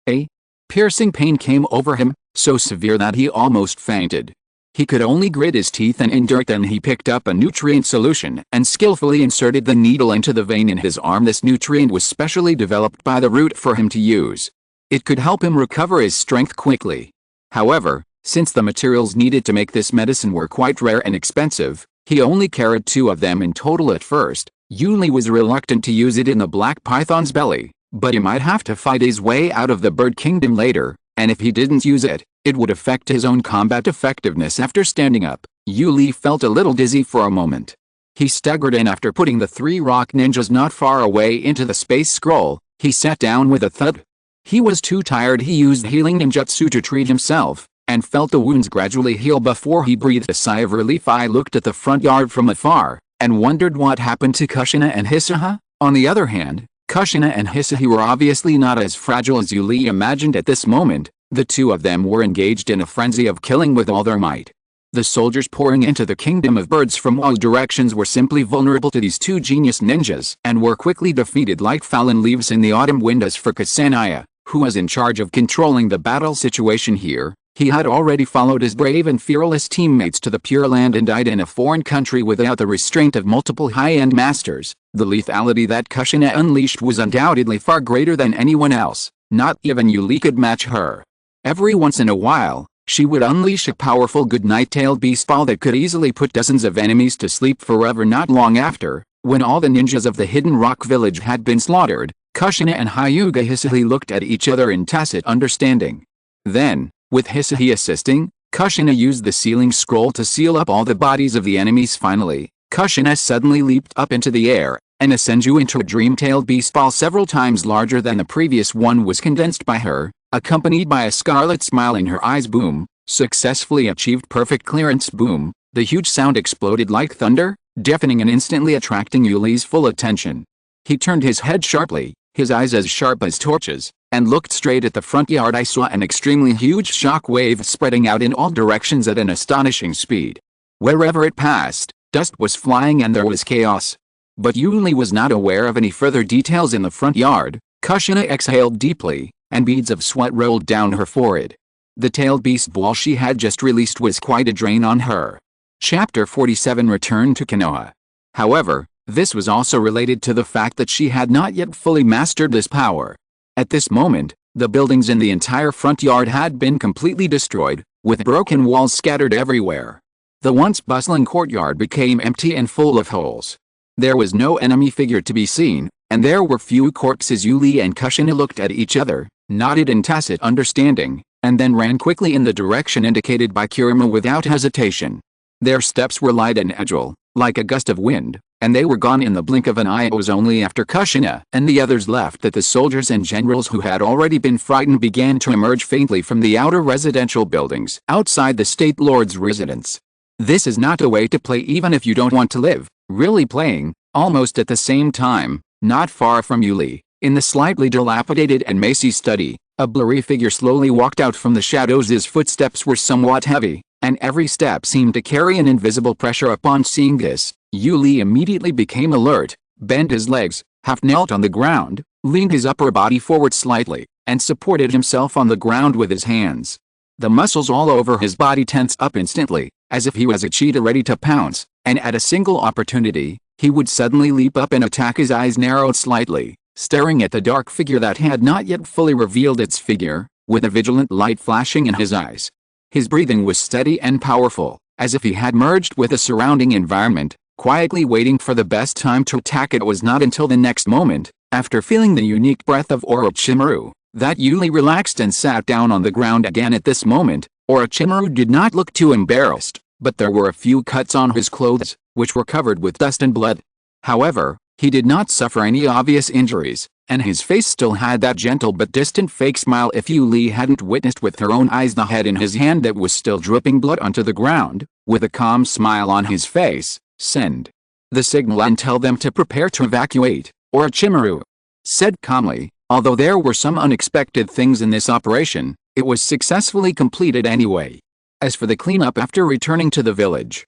A piercing pain came over him, so severe that he almost fainted. He could only grit his teeth and endure it. Then he picked up a nutrient solution and skillfully inserted the needle into the vein in his arm. This nutrient was specially developed by the root for him to use. It could help him recover his strength quickly. However, since the materials needed to make this medicine were quite rare and expensive, he only carried 2 of them in total at first. Yuli was reluctant to use it in the black python's belly, but he might have to fight his way out of the bird kingdom later, and if he didn't use it, it would affect his own combat effectiveness. After standing up, Yuli felt a little dizzy for a moment. He staggered and after putting the 3 rock ninjas not far away into the space scroll, he sat down with a thud. He was too tired. He used healing ninjutsu to treat himself, and felt the wounds gradually heal before he breathed a sigh of relief. I looked at the front yard from afar, and wondered what happened to Kushina and Hisui. On the other hand, Kushina and Hisui were obviously not as fragile as Yuli imagined at this moment. The 2 of them were engaged in a frenzy of killing with all their might. The soldiers pouring into the kingdom of birds from all directions were simply vulnerable to these 2 genius ninjas and were quickly defeated like fallen leaves in the autumn wind. As for Kusanaya, who was in charge of controlling the battle situation here, he had already followed his brave and fearless teammates to the Pure Land and died in a foreign country without the restraint of multiple high-end masters. The lethality that Kushina unleashed was undoubtedly far greater than anyone else. Not even Yuli could match her. Every once in a while, she would unleash a powerful goodnight-tailed beast ball that could easily put dozens of enemies to sleep forever. Not long after, when all the ninjas of the Hidden Rock Village had been slaughtered, Kushina and Hyuga Hisui looked at each other in tacit understanding. Then, with Hisui assisting, Kushina used the sealing scroll to seal up all the bodies of the enemies. Finally, Kushina suddenly leaped up into the air, and a senju into a dream-tailed beast ball several times larger than the previous one was condensed by her, accompanied by a scarlet smile in her eyes. Boom! Successfully achieved perfect clearance. Boom! The huge sound exploded like thunder, deafening and instantly attracting Yuli's full attention. He turned his head sharply, his eyes as sharp as torches, and looked straight at the front yard. I saw an extremely huge shock wave spreading out in all directions at an astonishing speed. Wherever it passed, dust was flying and there was chaos. But Yuli was not aware of any further details in the front yard. Kushina exhaled deeply, and beads of sweat rolled down her forehead. The tailed beast ball she had just released was quite a drain on her. Chapter 47 Return to Konoha. However, this was also related to the fact that she had not yet fully mastered this power. At this moment, the buildings in the entire front yard had been completely destroyed, with broken walls scattered everywhere. The once bustling courtyard became empty and full of holes. There was no enemy figure to be seen, and there were few corpses. Yuli and Kushina looked at each other, nodded in tacit understanding, and then ran quickly in the direction indicated by Kirima without hesitation. Their steps were light and agile, like a gust of wind, and they were gone in the blink of an eye. It was only after Kushina and the others left that the soldiers and generals who had already been frightened began to emerge faintly from the outer residential buildings outside the state lord's residence. This is not a way to play even if you don't want to live. Really playing. Almost at the same time, not far from Yuli, in the slightly dilapidated and macy study, a blurry figure slowly walked out from the shadows. His footsteps were somewhat heavy, and every step seemed to carry an invisible pressure. Upon seeing this, Yuli immediately became alert, bent his legs, half knelt on the ground, leaned his upper body forward slightly, and supported himself on the ground with his hands. The muscles all over his body tensed up instantly, as if he was a cheetah ready to pounce, and at a single opportunity, he would suddenly leap up and attack. His eyes narrowed slightly, staring at the dark figure that had not yet fully revealed its figure, with a vigilant light flashing in his eyes. His breathing was steady and powerful, as if he had merged with the surrounding environment, quietly waiting for the best time to attack. It was not until the next moment, after feeling the unique breath of Orochimaru, that Yuli relaxed and sat down on the ground again. At this moment, Orochimaru did not look too embarrassed, but there were a few cuts on his clothes, which were covered with dust and blood. However, he did not suffer any obvious injuries, and his face still had that gentle but distant fake smile. If Yuli hadn't witnessed with her own eyes the head in his hand that was still dripping blood onto the ground, with a calm smile on his face, "Send the signal and tell them to prepare to evacuate," Orochimaru said calmly. Although there were some unexpected things in this operation, it was successfully completed anyway. As for the cleanup after returning to the village,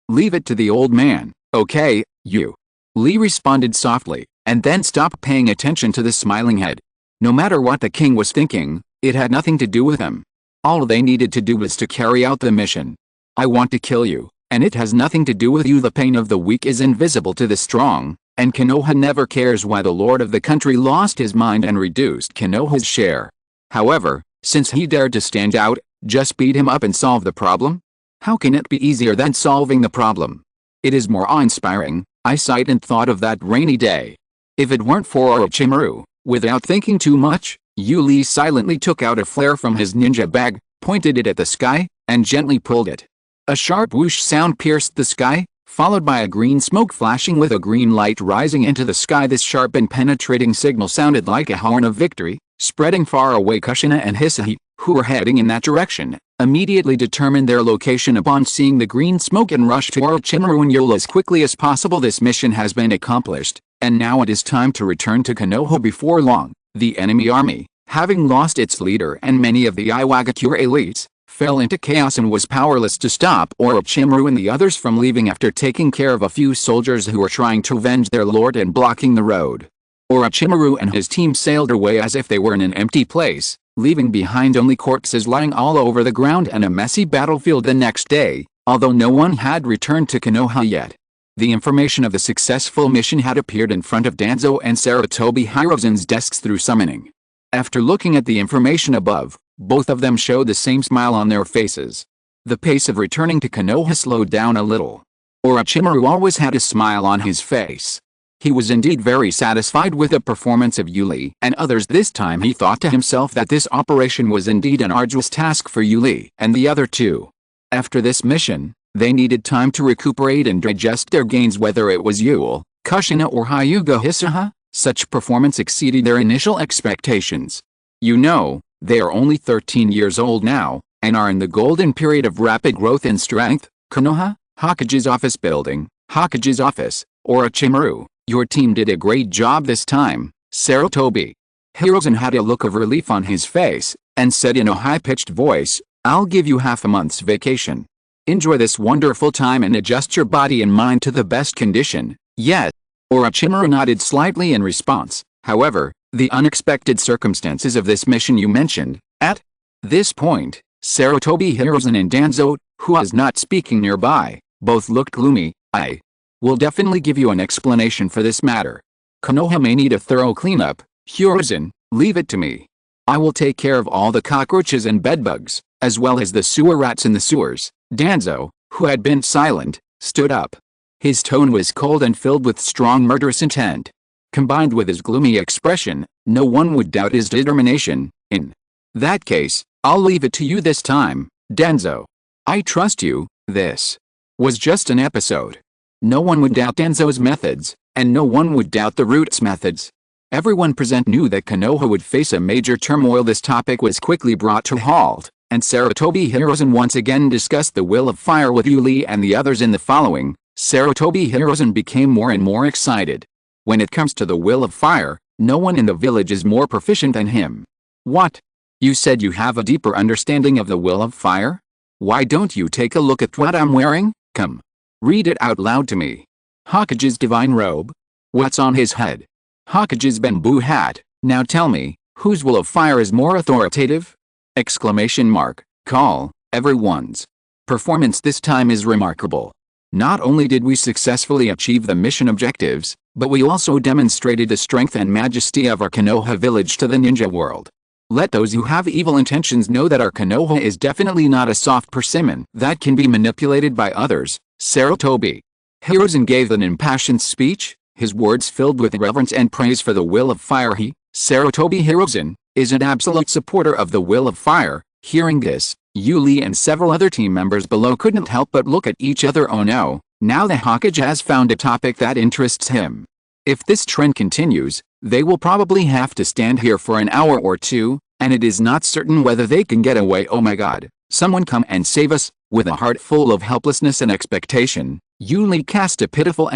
leave it to the old man, okay, you. Lee responded softly, and then stopped paying attention to the smiling head. No matter what the king was thinking, it had nothing to do with him. All they needed to do was to carry out the mission. I want to kill you, and it has nothing to do with you. The pain of the weak is invisible to the strong, and Konoha never cares why the lord of the country lost his mind and reduced Konoha's share. However, since he dared to stand out, just beat him up and solve the problem? How can it be easier than solving the problem? It is more awe-inspiring. I sighed and thought of that rainy day. If it weren't for Orochimaru, without thinking too much, Yuli silently took out a flare from his ninja bag, pointed it at the sky, and gently pulled it. A sharp whoosh sound pierced the sky, followed by a green smoke flashing with a green light rising into the sky. This sharp and penetrating signal sounded like a horn of victory, spreading far away. Kushina and Hisai, who were heading in that direction, immediately determined their location upon seeing the green smoke and rushed to Orochimaru and Yuli as quickly as possible. This mission has been accomplished, and now it is time to return to Konoha before long. The enemy army, having lost its leader and many of the Iwagakure elites, fell into chaos and was powerless to stop Orochimaru and the others from leaving after taking care of a few soldiers who were trying to avenge their lord and blocking the road. Orochimaru and his team sailed away as if they were in an empty place, leaving behind only corpses lying all over the ground and a messy battlefield. The next day, although no one had returned to Konoha yet, the information of the successful mission had appeared in front of Danzo and Sarutobi Hiruzen's desks through summoning. After looking at the information above, both of them showed the same smile on their faces. The pace of returning to Konoha slowed down a little. Orochimaru always had a smile on his face. He was indeed very satisfied with the performance of Yuli and others. This time he thought to himself that this operation was indeed an arduous task for Yuli and the other two. After this mission, they needed time to recuperate and digest their gains. Whether it was Yule, Kushina or Hyuga Hisaha, such performance exceeded their initial expectations. You know, they are only 13 years old now, and are in the golden period of rapid growth in strength. Konoha, Hokage's office building, Hokage's office, Orochimaru, your team did a great job this time, Sarutobi. Hiruzen had a look of relief on his face, and said in a high-pitched voice, I'll give you half a month's vacation. Enjoy this wonderful time and adjust your body and mind to the best condition. Yes. Orochimaru nodded slightly in response. However, the unexpected circumstances of this mission you mentioned. At this point, Sarutobi Hiruzen and Danzo, who was not speaking nearby, both looked gloomy. I will definitely give you an explanation for this matter. Konoha may need a thorough cleanup. Hiruzen, leave it to me. I will take care of all the cockroaches and bedbugs, as well as the sewer rats in the sewers. Danzo, who had been silent, stood up. His tone was cold and filled with strong murderous intent. Combined with his gloomy expression, no one would doubt his determination. In that case, I'll leave it to you this time, Danzo. I trust you. This was just an episode. No one would doubt Danzo's methods, and no one would doubt the Roots' methods. Everyone present knew that Konoha would face a major turmoil. This topic was quickly brought to a halt, and Sarutobi Hiruzen once again discussed the will of fire with Yuli and the others. In the following, Sarutobi Hiruzen became more and more excited. When it comes to the will of fire, no one in the village is more proficient than him. What? You said you have a deeper understanding of the will of fire? Why don't you take a look at what I'm wearing? Come. Read it out loud to me. Hokage's divine robe? What's on his head? Hokage's bamboo hat. Now tell me, whose will of fire is more authoritative? Exclamation mark. Call, everyone's performance this time is remarkable. Not only did we successfully achieve the mission objectives, but we also demonstrated the strength and majesty of our Konoha village to the ninja world. Let those who have evil intentions know that our Konoha is definitely not a soft persimmon that can be manipulated by others. Sarutobi Hiruzen gave an impassioned speech, his words filled with reverence and praise for the will of fire. He, Sarutobi Hiruzen, is an absolute supporter of the will of fire. Hearing this, Yuli and several other team members below couldn't help but look at each other. Oh no, now the Hokage has found a topic that interests him. If this trend continues, they will probably have to stand here for an hour or two, and it is not certain whether they can get away. Oh my god, someone come and save us. With a heart full of helplessness and expectation, Yuli cast a pitiful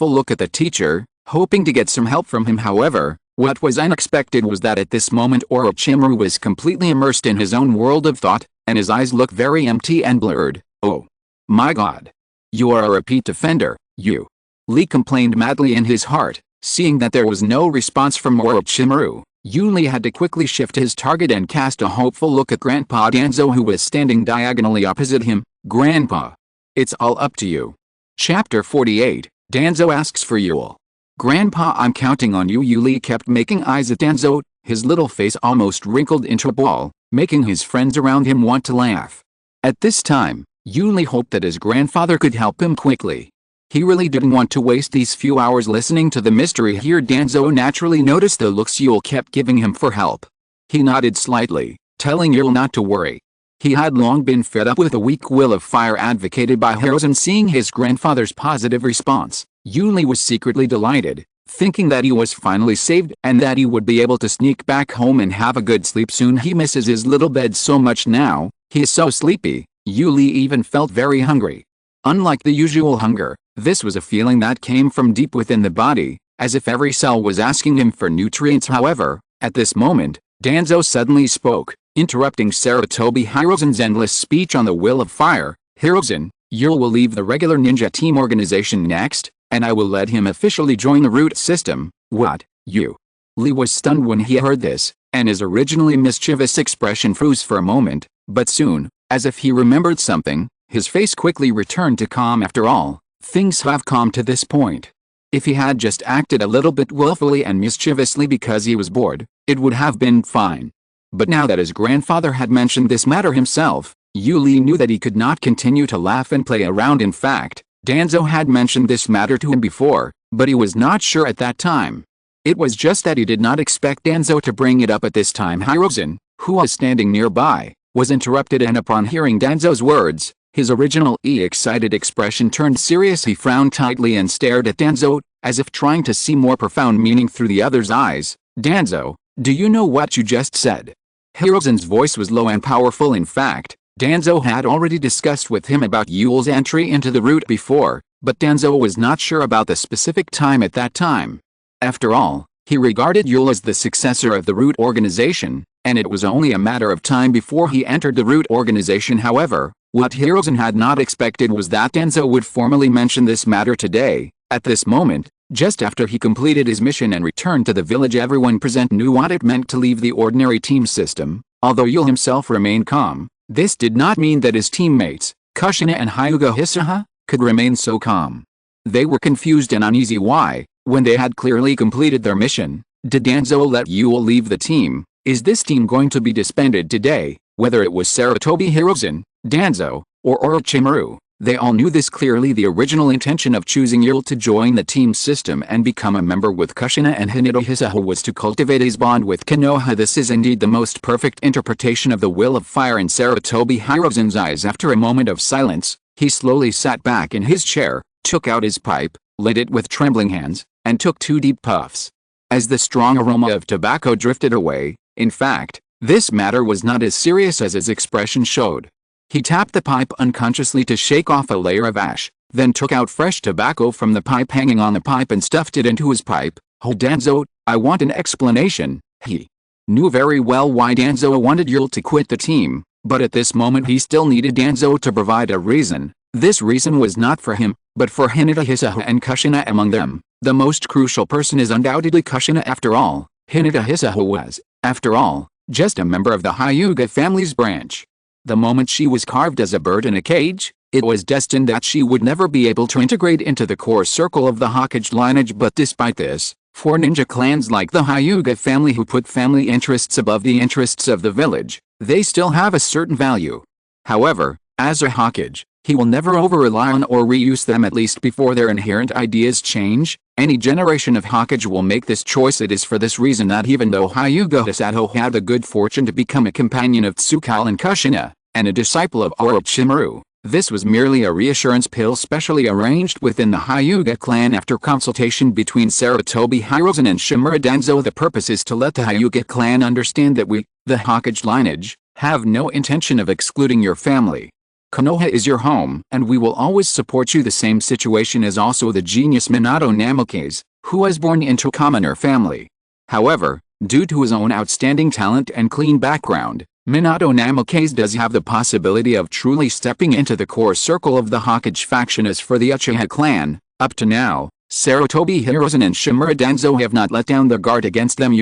look at the teacher, hoping to get some help from him. However, what was unexpected was that at this moment Orochimaru was completely immersed in his own world of thought, and his eyes looked very empty and blurred. Oh my god. You are a repeat offender, you. Lee complained madly in his heart, seeing that there was no response from Orochimaru. Yuli had to quickly shift his target and cast a hopeful look at Grandpa Danzo, who was standing diagonally opposite him. Grandpa. It's all up to you. Chapter 48, Danzo asks for Yule. Grandpa, I'm counting on you. Yuli kept making eyes at Danzo, his little face almost wrinkled into a ball, making his friends around him want to laugh. At this time, Yuli hoped that his grandfather could help him quickly. He really didn't want to waste these few hours listening to the mystery here. Danzo naturally noticed the looks Yule kept giving him for help. He nodded slightly, telling Yule not to worry. He had long been fed up with the weak will of fire advocated by Hiruzen. Seeing his grandfather's positive response, Yuli was secretly delighted, thinking that he was finally saved and that he would be able to sneak back home and have a good sleep soon. He misses his little bed so much now, he is so sleepy. Yuli even felt very hungry. Unlike the usual hunger, this was a feeling that came from deep within the body, as if every cell was asking him for nutrients. However, at this moment, Danzo suddenly spoke, interrupting Sarutobi Hiruzen's endless speech on the will of fire. Hiruzen, Yule will leave the regular ninja team organization next, and I will let him officially join the root system. What, you? Lee was stunned when he heard this, and his originally mischievous expression froze for a moment, but soon, as if he remembered something, his face quickly returned to calm. After all, things have calmed to this point. If he had just acted a little bit willfully and mischievously because he was bored, it would have been fine. But now that his grandfather had mentioned this matter himself, Yuli knew that he could not continue to laugh and play around. In fact, Danzo had mentioned this matter to him before, but he was not sure at that time. It was just that he did not expect Danzo to bring it up at this time. Hiruzen, who was standing nearby, was interrupted, and upon hearing Danzo's words, his original excited expression turned serious. He frowned tightly and stared at Danzo, as if trying to see more profound meaning through the other's eyes. Danzo, do you know what you just said? Hiruzen's voice was low and powerful. In fact, Danzo had already discussed with him about Yule's entry into the root before, but Danzo was not sure about the specific time at that time. After all, he regarded Yule as the successor of the root organization, and it was only a matter of time before he entered the root organization. However, what Hiruzen had not expected was that Danzo would formally mention this matter today. At this moment, just after he completed his mission and returned to the village, everyone present knew what it meant to leave the ordinary team system. Although Yule himself remained calm, this did not mean that his teammates, Kushina and Hyuga Hisaha, could remain so calm. They were confused and uneasy. Why, when they had clearly completed their mission, did Danzo let Yule leave the team? Is this team going to be disbanded today? Whether it was Sarutobi Hiruzen, Danzo, or Orochimaru, they all knew this clearly. The original intention of choosing Yule to join the team system and become a member with Kushina and Minato Hisaha was to cultivate his bond with Konoha. This is indeed the most perfect interpretation of the will of fire in Sarutobi Hiruzen's eyes. After a moment of silence, he slowly sat back in his chair, took out his pipe, lit it with trembling hands, and took 2 deep puffs. As the strong aroma of tobacco drifted away, in fact, this matter was not as serious as his expression showed. He tapped the pipe unconsciously to shake off a layer of ash, then took out fresh tobacco from the pipe hanging on the pipe and stuffed it into his pipe. Oh Danzo, I want an explanation. He knew very well why Danzo wanted Yule to quit the team, but at this moment he still needed Danzo to provide a reason. This reason was not for him, but for Hinata Hisaha and Kushina. Among them, the most crucial person is undoubtedly Kushina. After all, Hinata Hisaha was, after all, just a member of the Hyuga family's branch. The moment she was carved as a bird in a cage, it was destined that she would never be able to integrate into the core circle of the Hokage lineage. But despite this, for ninja clans like the Hyuga family who put family interests above the interests of the village, they still have a certain value. However, as a Hokage, he will never over-rely on or reuse them, at least before their inherent ideas change. Any generation of Hokage will make this choice. It is for this reason that even though Hyuga Hisato had the good fortune to become a companion of Tsukal and Kushina, and a disciple of Orochimaru, this was merely a reassurance pill specially arranged within the Hyuga clan after consultation between Sarutobi Hiruzen and Shimura Danzo. The purpose is to let the Hyuga clan understand that we, the Hokage lineage, have no intention of excluding your family. Konoha is your home, and we will always support you. The same situation is also the genius Minato Namikaze, who was born into a commoner family. However, due to his own outstanding talent and clean background, Minato Namikaze does have the possibility of truly stepping into the core circle of the Hokage faction. As for the Uchiha clan, up to now, Sarutobi Hiruzen and Shimura Danzo have not let down their guard against them.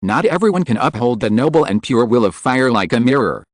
Not everyone can uphold the noble and pure will of fire like a mirror.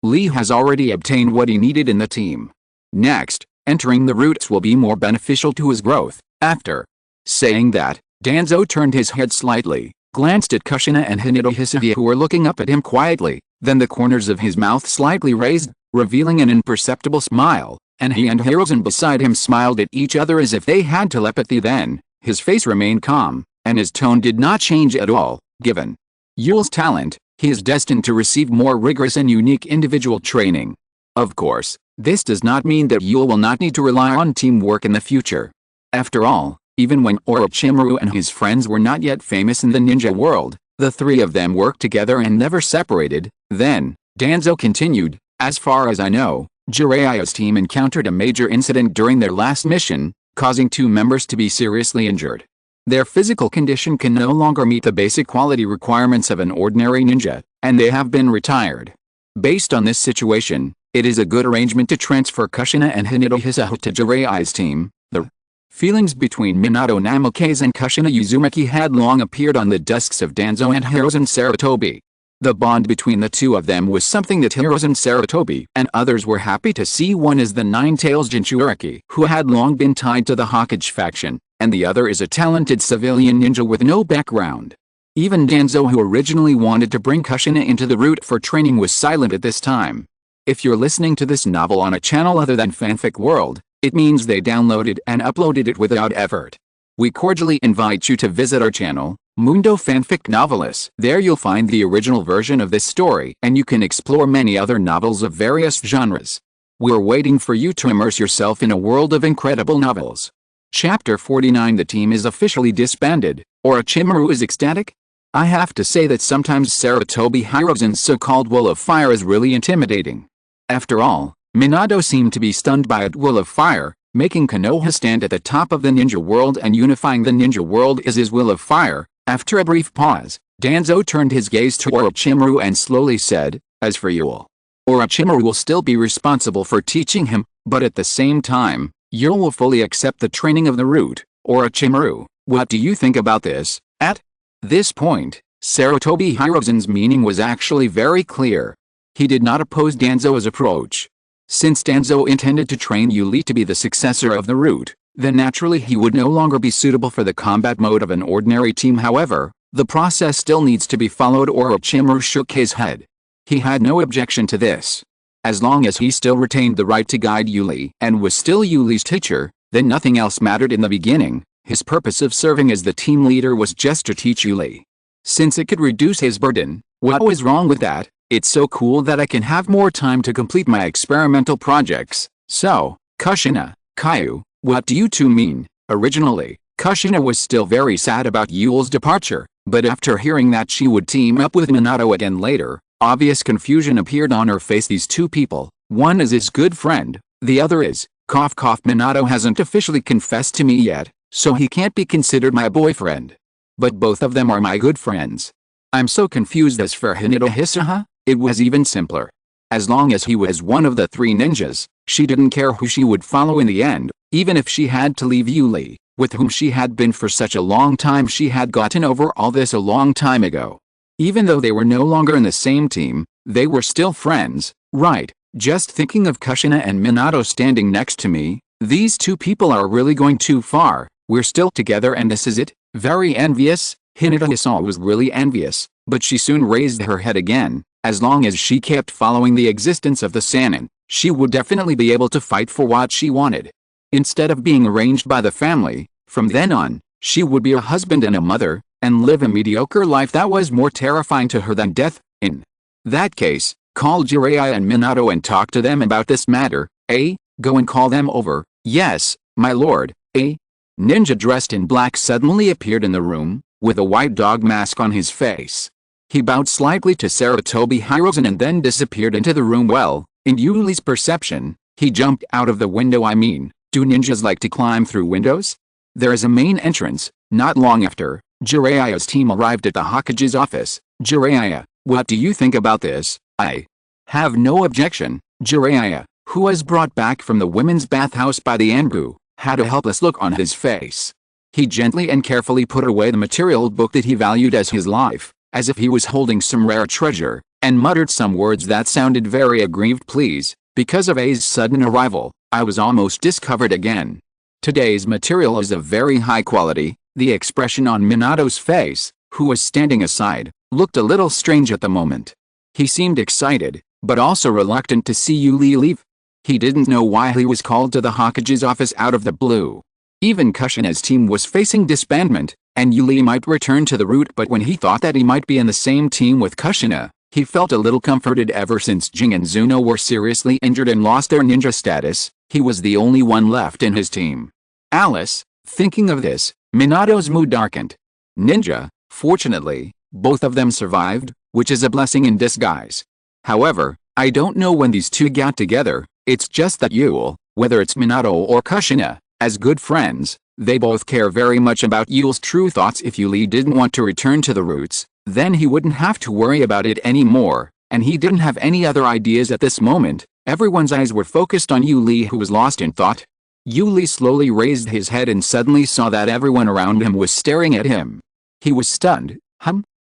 Lee has already obtained what he needed in the team. Next, entering the roots will be more beneficial to his growth. After saying that, Danzo turned his head slightly, glanced at Kushina and Minato Hisahito, who were looking up at him quietly, then the corners of his mouth slightly raised, revealing an imperceptible smile, and he and Hiruzen beside him smiled at each other as if they had telepathy. Then, his face remained calm, and his tone did not change at all. Given Yule's talent, he is destined to receive more rigorous and unique individual training. Of course, this does not mean that Yule will not need to rely on teamwork in the future. After all, even when Orochimaru and his friends were not yet famous in the ninja world, the three of them worked together and never separated. Then, Danzo continued, as far as I know, Jiraiya's team encountered a major incident during their last mission, causing 2 members to be seriously injured. Their physical condition can no longer meet the basic quality requirements of an ordinary ninja, and they have been retired. Based on this situation, it is a good arrangement to transfer Kushina and Minato Hisahito to Jiraiya's team. The feelings between Minato Namikaze and Kushina Uzumaki had long appeared on the desks of Danzo and Hiruzen Sarutobi. The bond between the two of them was something that Hiruzen Sarutobi and others were happy to see. One is the Nine-Tails Jinchuriki, who had long been tied to the Hokage faction, and the other is a talented civilian ninja with no background. Even Danzo, who originally wanted to bring Kushina into the route for training, was silent at this time. If you're listening to this novel on a channel other than Fanfic World, it means they downloaded and uploaded it without effort. We cordially invite you to visit our channel, Mundo Fanfic Novelists. There you'll find the original version of this story, and you can explore many other novels of various genres. We're waiting for you to immerse yourself in a world of incredible novels. Chapter 49. The team is officially disbanded. Orochimaru is ecstatic. I have to say that sometimes Sarutobi Hiruzen's so-called will of fire is really intimidating. After all, Minato seemed to be stunned by that will of fire, making Konoha stand at the top of the ninja world and unifying the ninja world is his will of fire. After a brief pause, Danzo turned his gaze to Orochimaru and slowly said, as for Yule, Orochimaru will still be responsible for teaching him, but at the same time, Yule will fully accept the training of the root. Orochimaru, what do you think about this? At this point, Sarutobi Hiruzen's meaning was actually very clear. He did not oppose Danzo's approach. Since Danzo intended to train Yuli to be the successor of the root, then naturally he would no longer be suitable for the combat mode of an ordinary team. However, the process still needs to be followed. Orochimaru shook his head. He had no objection to this. As long as he still retained the right to guide Yuli and was still Yuli's teacher, then nothing else mattered. In the beginning, his purpose of serving as the team leader was just to teach Yuli. Since it could reduce his burden, what was wrong with that? It's so cool that I can have more time to complete my experimental projects. So, Kushina, Caillou, what do you two mean? Originally, Kushina was still very sad about Yule's departure, but after hearing that she would team up with Minato again later, obvious confusion appeared on her face. These two people, one is his good friend, the other is, Minato hasn't officially confessed to me yet, so he can't be considered my boyfriend. But both of them are my good friends. I'm so confused. As for Minato Hisaha, it was even simpler. As long as he was one of the 3 ninjas, she didn't care who she would follow in the end, even if she had to leave Yuli, with whom she had been for such a long time. She had gotten over all this a long time ago. Even though they were no longer in the same team, they were still friends, Right, just thinking of Kushina and Minato standing next to me, these two people are really going too far. We're still together and this is it? Very envious? Hinata was really envious, but she soon raised her head again. As long as she kept following the existence of the Sannin, she would definitely be able to fight for what she wanted. Instead of being arranged by the family, from then on, she would be a husband and a mother, and live a mediocre life that was more terrifying to her than death. In that case, call Jiraiya and Minato and talk to them about this matter, eh? Go and call them over. Yes, my lord, eh? Ninja dressed in black suddenly appeared in the room, with a white dog mask on his face. He bowed slightly to Sarutobi Hiruzen and then disappeared into the room. Well, in Yuli's perception, he jumped out of the window. I mean, do ninjas like to climb through windows? There is a main entrance. Not long after, Jiraiya's team arrived at the Hokage's office. Jiraiya, what do you think about this? I have no objection. Jiraiya, who was brought back from the women's bathhouse by the Anbu, had a helpless look on his face. He gently and carefully put away the material book that he valued as his life, as if he was holding some rare treasure, and muttered some words that sounded very aggrieved. Please, because of A's sudden arrival, I was almost discovered again. Today's material is of very high quality. The expression on Minato's face, who was standing aside, looked a little strange at the moment. He seemed excited, but also reluctant to see Yuli leave. He didn't know why he was called to the Hokage's office out of the blue. Even Kushina's team was facing disbandment, and Yuli might return to the route, but when he thought that he might be in the same team with Kushina, he felt a little comforted. Ever since Jing and Zuno were seriously injured and lost their ninja status, he was the only one left in his team. Alice, thinking of this, Minato's mood darkened. Ninja, fortunately, both of them survived, which is a blessing in disguise. However, I don't know when these two got together. It's just that Yule, whether it's Minato or Kushina, as good friends, they both care very much about Yule's true thoughts. If Yuli didn't want to return to the roots, then he wouldn't have to worry about it anymore, and he didn't have any other ideas at this moment. Everyone's eyes were focused on Yuli, who was lost in thought. Yuli slowly raised his head and suddenly saw that everyone around him was staring at him. He was stunned.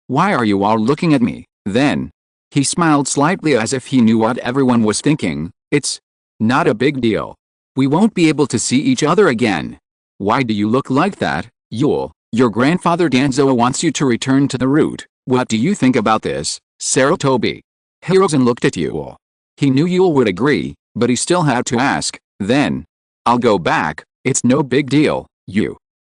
Why are you all looking at me? Then, he smiled slightly as if he knew what everyone was thinking. It's not a big deal. We won't be able to see each other again. Why do you look like that, Yule? Your grandfather Danzo wants you to return to the root. What do you think about this, Sarutobi? Hiruzen looked at Yule. He knew Yule would agree, but he still had to ask. Then, I'll go back. It's no big deal,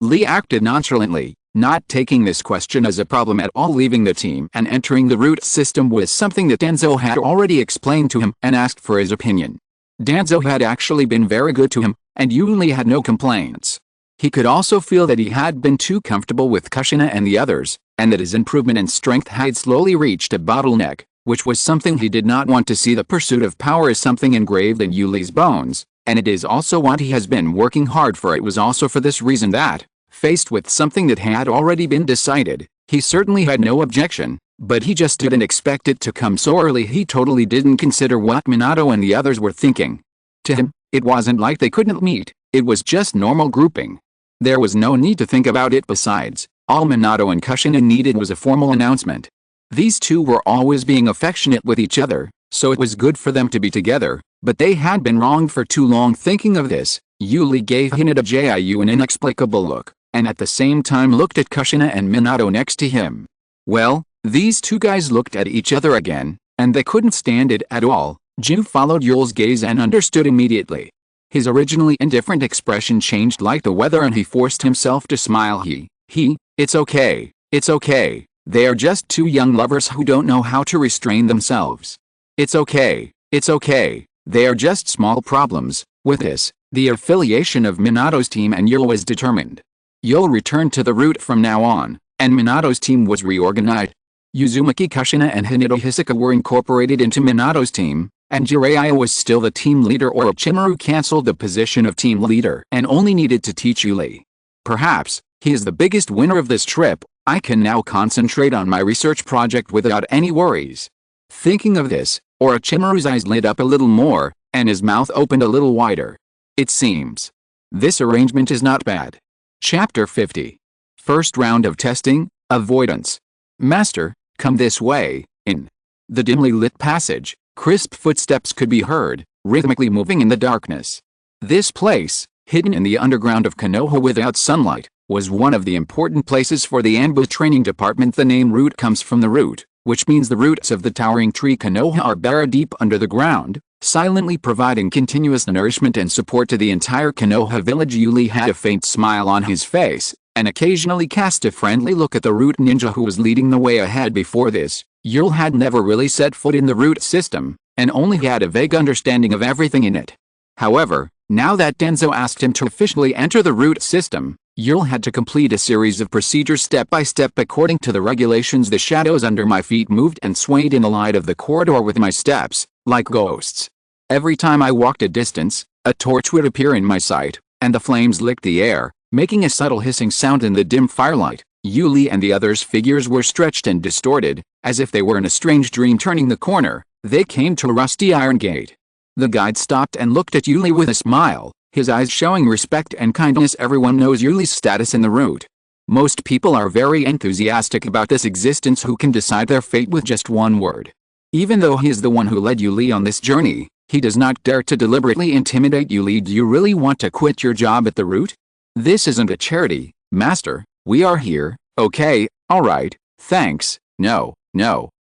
Lee acted nonchalantly, not taking this question as a problem at all. Leaving the team and entering the root system was something that Danzo had already explained to him and asked for his opinion. Danzo had actually been very good to him, and Yuli had no complaints. He could also feel that he had been too comfortable with Kushina and the others, and that his improvement in strength had slowly reached a bottleneck, which was something he did not want to see. The pursuit of power is something engraved in Yuli's bones, and it is also what he has been working hard for. It was also for this reason that, faced with something that had already been decided, he certainly had no objection, but he just didn't expect it to come so early. He totally didn't consider what Minato and the others were thinking. To him, it wasn't like they couldn't meet, it was just normal grouping. There was no need to think about it. Besides, all Minato and Kushina needed was a formal announcement. These two were always being affectionate with each other, so it was good for them to be together, but they had been wronged for too long. Thinking of this, Yuli gave Hinata Jiu an inexplicable look, and at the same time looked at Kushina and Minato next to him. Well, these two guys looked at each other again, and they couldn't stand it at all. Jiu followed Yule's gaze and understood immediately. His originally indifferent expression changed like the weather, and he forced himself to smile. It's okay, they are just two young lovers who don't know how to restrain themselves. It's okay, they are just small problems. With this, the affiliation of Minato's team and Yule was determined. Yule returned to the root from now on, and Minato's team was reorganized. Uzumaki, Kushina and Hinata Hisaka were incorporated into Minato's team, and Jiraiya was still the team leader. Orochimaru cancelled the position of team leader and only needed to teach Yuli. Perhaps, he is the biggest winner of this trip. I can now concentrate on my research project without any worries. Thinking of this, Orochimaru's eyes lit up a little more, and his mouth opened a little wider. It seems this arrangement is not bad. Chapter 50. First round of testing, avoidance. Master, come this way. In the dimly lit passage, Crisp footsteps could be heard, rhythmically moving in the darkness. This place, hidden in the underground of Konoha without sunlight, was one of the important places for the ambush training department. The name root comes from the root, which means the roots of the towering tree Konoha are buried deep under the ground, silently providing continuous nourishment and support to the entire Konoha village. Yuli had a faint smile on his face, and occasionally cast a friendly look at the root ninja who was leading the way ahead. Before this, Yul had never really set foot in the root system, and only had a vague understanding of everything in it. However, now that Danzo asked him to officially enter the root system, Yul had to complete a series of procedures step by step according to the regulations. The shadows under my feet moved and swayed in the light of the corridor with my steps, like ghosts. Every time I walked a distance, a torch would appear in my sight, and the flames licked the air, making a subtle hissing sound in the dim firelight. Yuli and the others' figures were stretched and distorted, as if they were in a strange dream. Turning the corner, they came to a rusty iron gate. The guide stopped and looked at Yuli with a smile, his eyes showing respect and kindness. Everyone knows Yuli's status in the root. Most people are very enthusiastic about this existence who can decide their fate with just one word. Even though he is the one who led Yuli on this journey, he does not dare to deliberately intimidate Yuli. Do you really want to quit your job at the root? This isn't a charity, master. We are here. Okay, alright, thanks. No,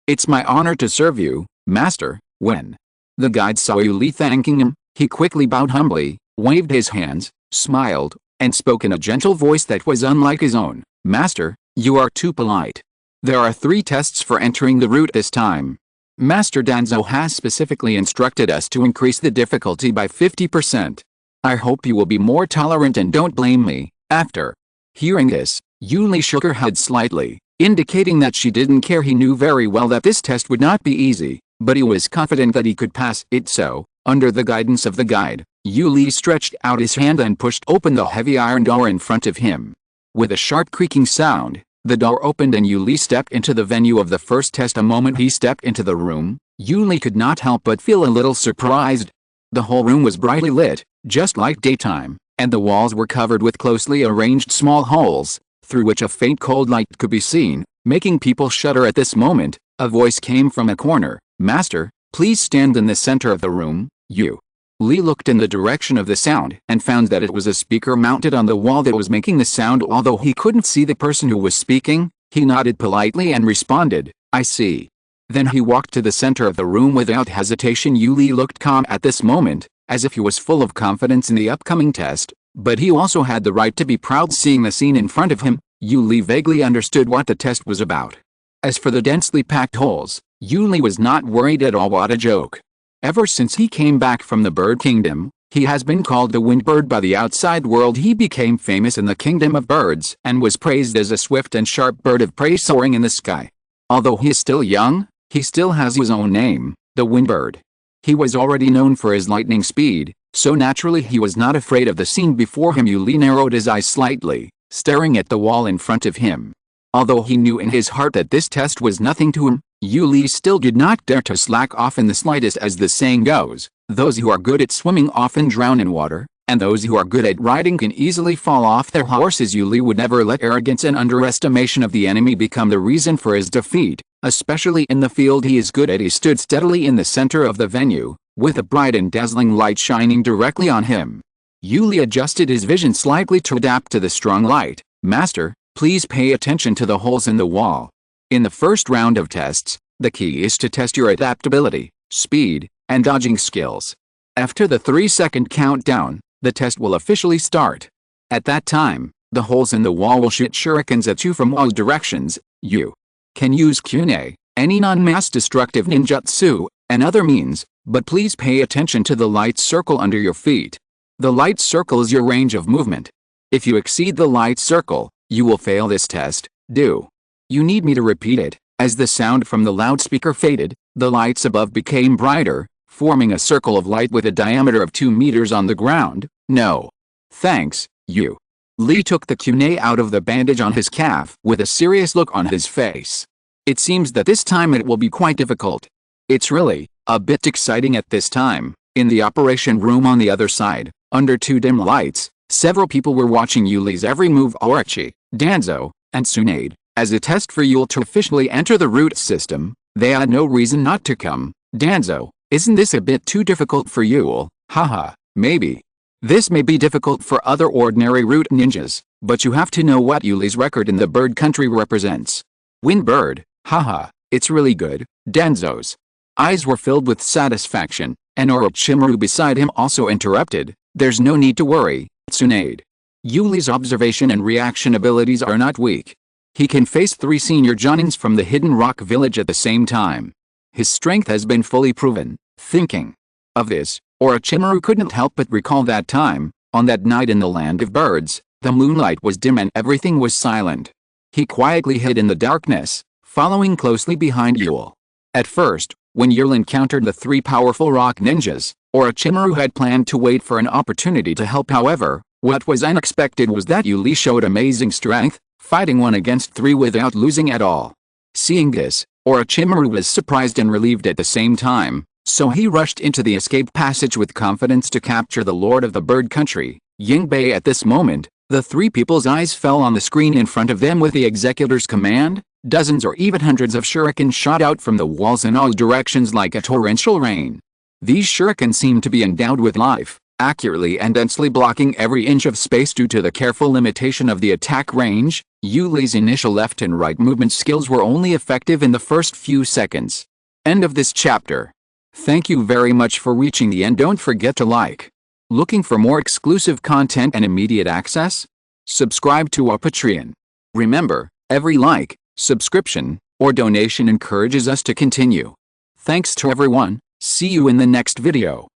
it's my honor to serve you, master. When the guide saw Yuli thanking him, he quickly bowed humbly, waved his hands, smiled, and spoke in a gentle voice that was unlike his own. Master, you are too polite. There are 3 tests for entering the root this time. Master Danzo has specifically instructed us to increase the difficulty by 50%. I hope you will be more tolerant and don't blame me. After hearing this, Yuli shook her head slightly, indicating that she didn't care. He knew very well that this test would not be easy, but he was confident that he could pass it. So, under the guidance of the guide, Yuli stretched out his hand and pushed open the heavy iron door in front of him. With a sharp creaking sound, the door opened and Yuli stepped into the venue of the first test. The moment he stepped into the room, Yuli could not help but feel a little surprised. The whole room was brightly lit, just like daytime, and the walls were covered with closely arranged small holes, through which a faint cold light could be seen, making people shudder. At this moment, a voice came from a corner. Master, please stand in the center of the room. Yuli looked in the direction of the sound and found that it was a speaker mounted on the wall that was making the sound. Although he couldn't see the person who was speaking, he nodded politely and responded, I see. Then he walked to the center of the room without hesitation. Yuli looked calm at this moment, as if he was full of confidence in the upcoming test, but he also had the right to be proud. Seeing the scene in front of him, Yuli vaguely understood what the test was about. As for the densely packed holes, Yuli was not worried at all. What a joke. Ever since he came back from the bird kingdom, he has been called the wind bird by the outside world. He became famous in the kingdom of birds and was praised as a swift and sharp bird of prey soaring in the sky. Although he is still young, he still has his own name, the wind bird. He was already known for his lightning speed, so naturally he was not afraid of the scene before him. Yuli narrowed his eyes slightly, staring at the wall in front of him. Although he knew in his heart that this test was nothing to him, Yuli still did not dare to slack off in the slightest. As the saying goes, those who are good at swimming often drown in water, and those who are good at riding can easily fall off their horses. Yuli would never let arrogance and underestimation of the enemy become the reason for his defeat, especially in the field he is good at. He stood steadily in the center of the venue, with a bright and dazzling light shining directly on him. Yuli adjusted his vision slightly to adapt to the strong light. Master, please pay attention to the holes in the wall. In the first round of tests, the key is to test your adaptability, speed, and dodging skills. After the 3-second countdown, the test will officially start. At that time, the holes in the wall will shoot shurikens at you from all directions. You can use Tsunade, any non-mass destructive ninjutsu, and other means, but please pay attention to the light circle under your feet. The light circle is your range of movement. If you exceed the light circle, you will fail this test. Do you need me to repeat it? As the sound from the loudspeaker faded, the lights above became brighter, forming a circle of light with a diameter of 2 meters on the ground. No. Thanks, Yuli took the Tsunade out of the bandage on his calf with a serious look on his face. It seems that this time it will be quite difficult. It's really a bit exciting at this time. In the operation room on the other side, under 2 dim lights, several people were watching Yuli's every move. Orochi, Danzo, and Tsunade. As a test for Yuli to officially enter the root system, they had no reason not to come. Danzo, Isn't this a bit too difficult for you? Haha, maybe. This may be difficult for other ordinary root ninjas, but you have to know what Yuli's record in the bird country represents. Win bird, haha, it's really good. Danzo's eyes were filled with satisfaction, and Orochimaru beside him also interrupted. There's no need to worry, Tsunade. Yuli's observation and reaction abilities are not weak. He can face 3 senior Jonins from the Hidden Rock Village at the same time. His strength has been fully proven. Thinking of this, Orochimaru couldn't help but recall that time, on that night in the land of birds, the moonlight was dim and everything was silent. He quietly hid in the darkness, following closely behind Yule. At first, when Yule encountered the 3 powerful rock ninjas, Orochimaru had planned to wait for an opportunity to help. However, what was unexpected was that Yuli showed amazing strength, fighting 1 against 3 without losing at all. Seeing this, Orochimaru was surprised and relieved at the same time, so he rushed into the escape passage with confidence to capture the Lord of the Bird Country, Yingbei. At this moment, the 3 people's eyes fell on the screen in front of them with the executor's command. Dozens or even hundreds of shurikens shot out from the walls in all directions like a torrential rain. These shurikens seemed to be endowed with life, accurately and densely blocking every inch of space due to the careful limitation of the attack range. Yuli's initial left and right movement skills were only effective in the first few seconds. End of this chapter. Thank you very much for reaching the end. Don't forget to like. Looking for more exclusive content and immediate access? Subscribe to our Patreon. Remember, every like, subscription, or donation encourages us to continue. Thanks to everyone. See you in the next video.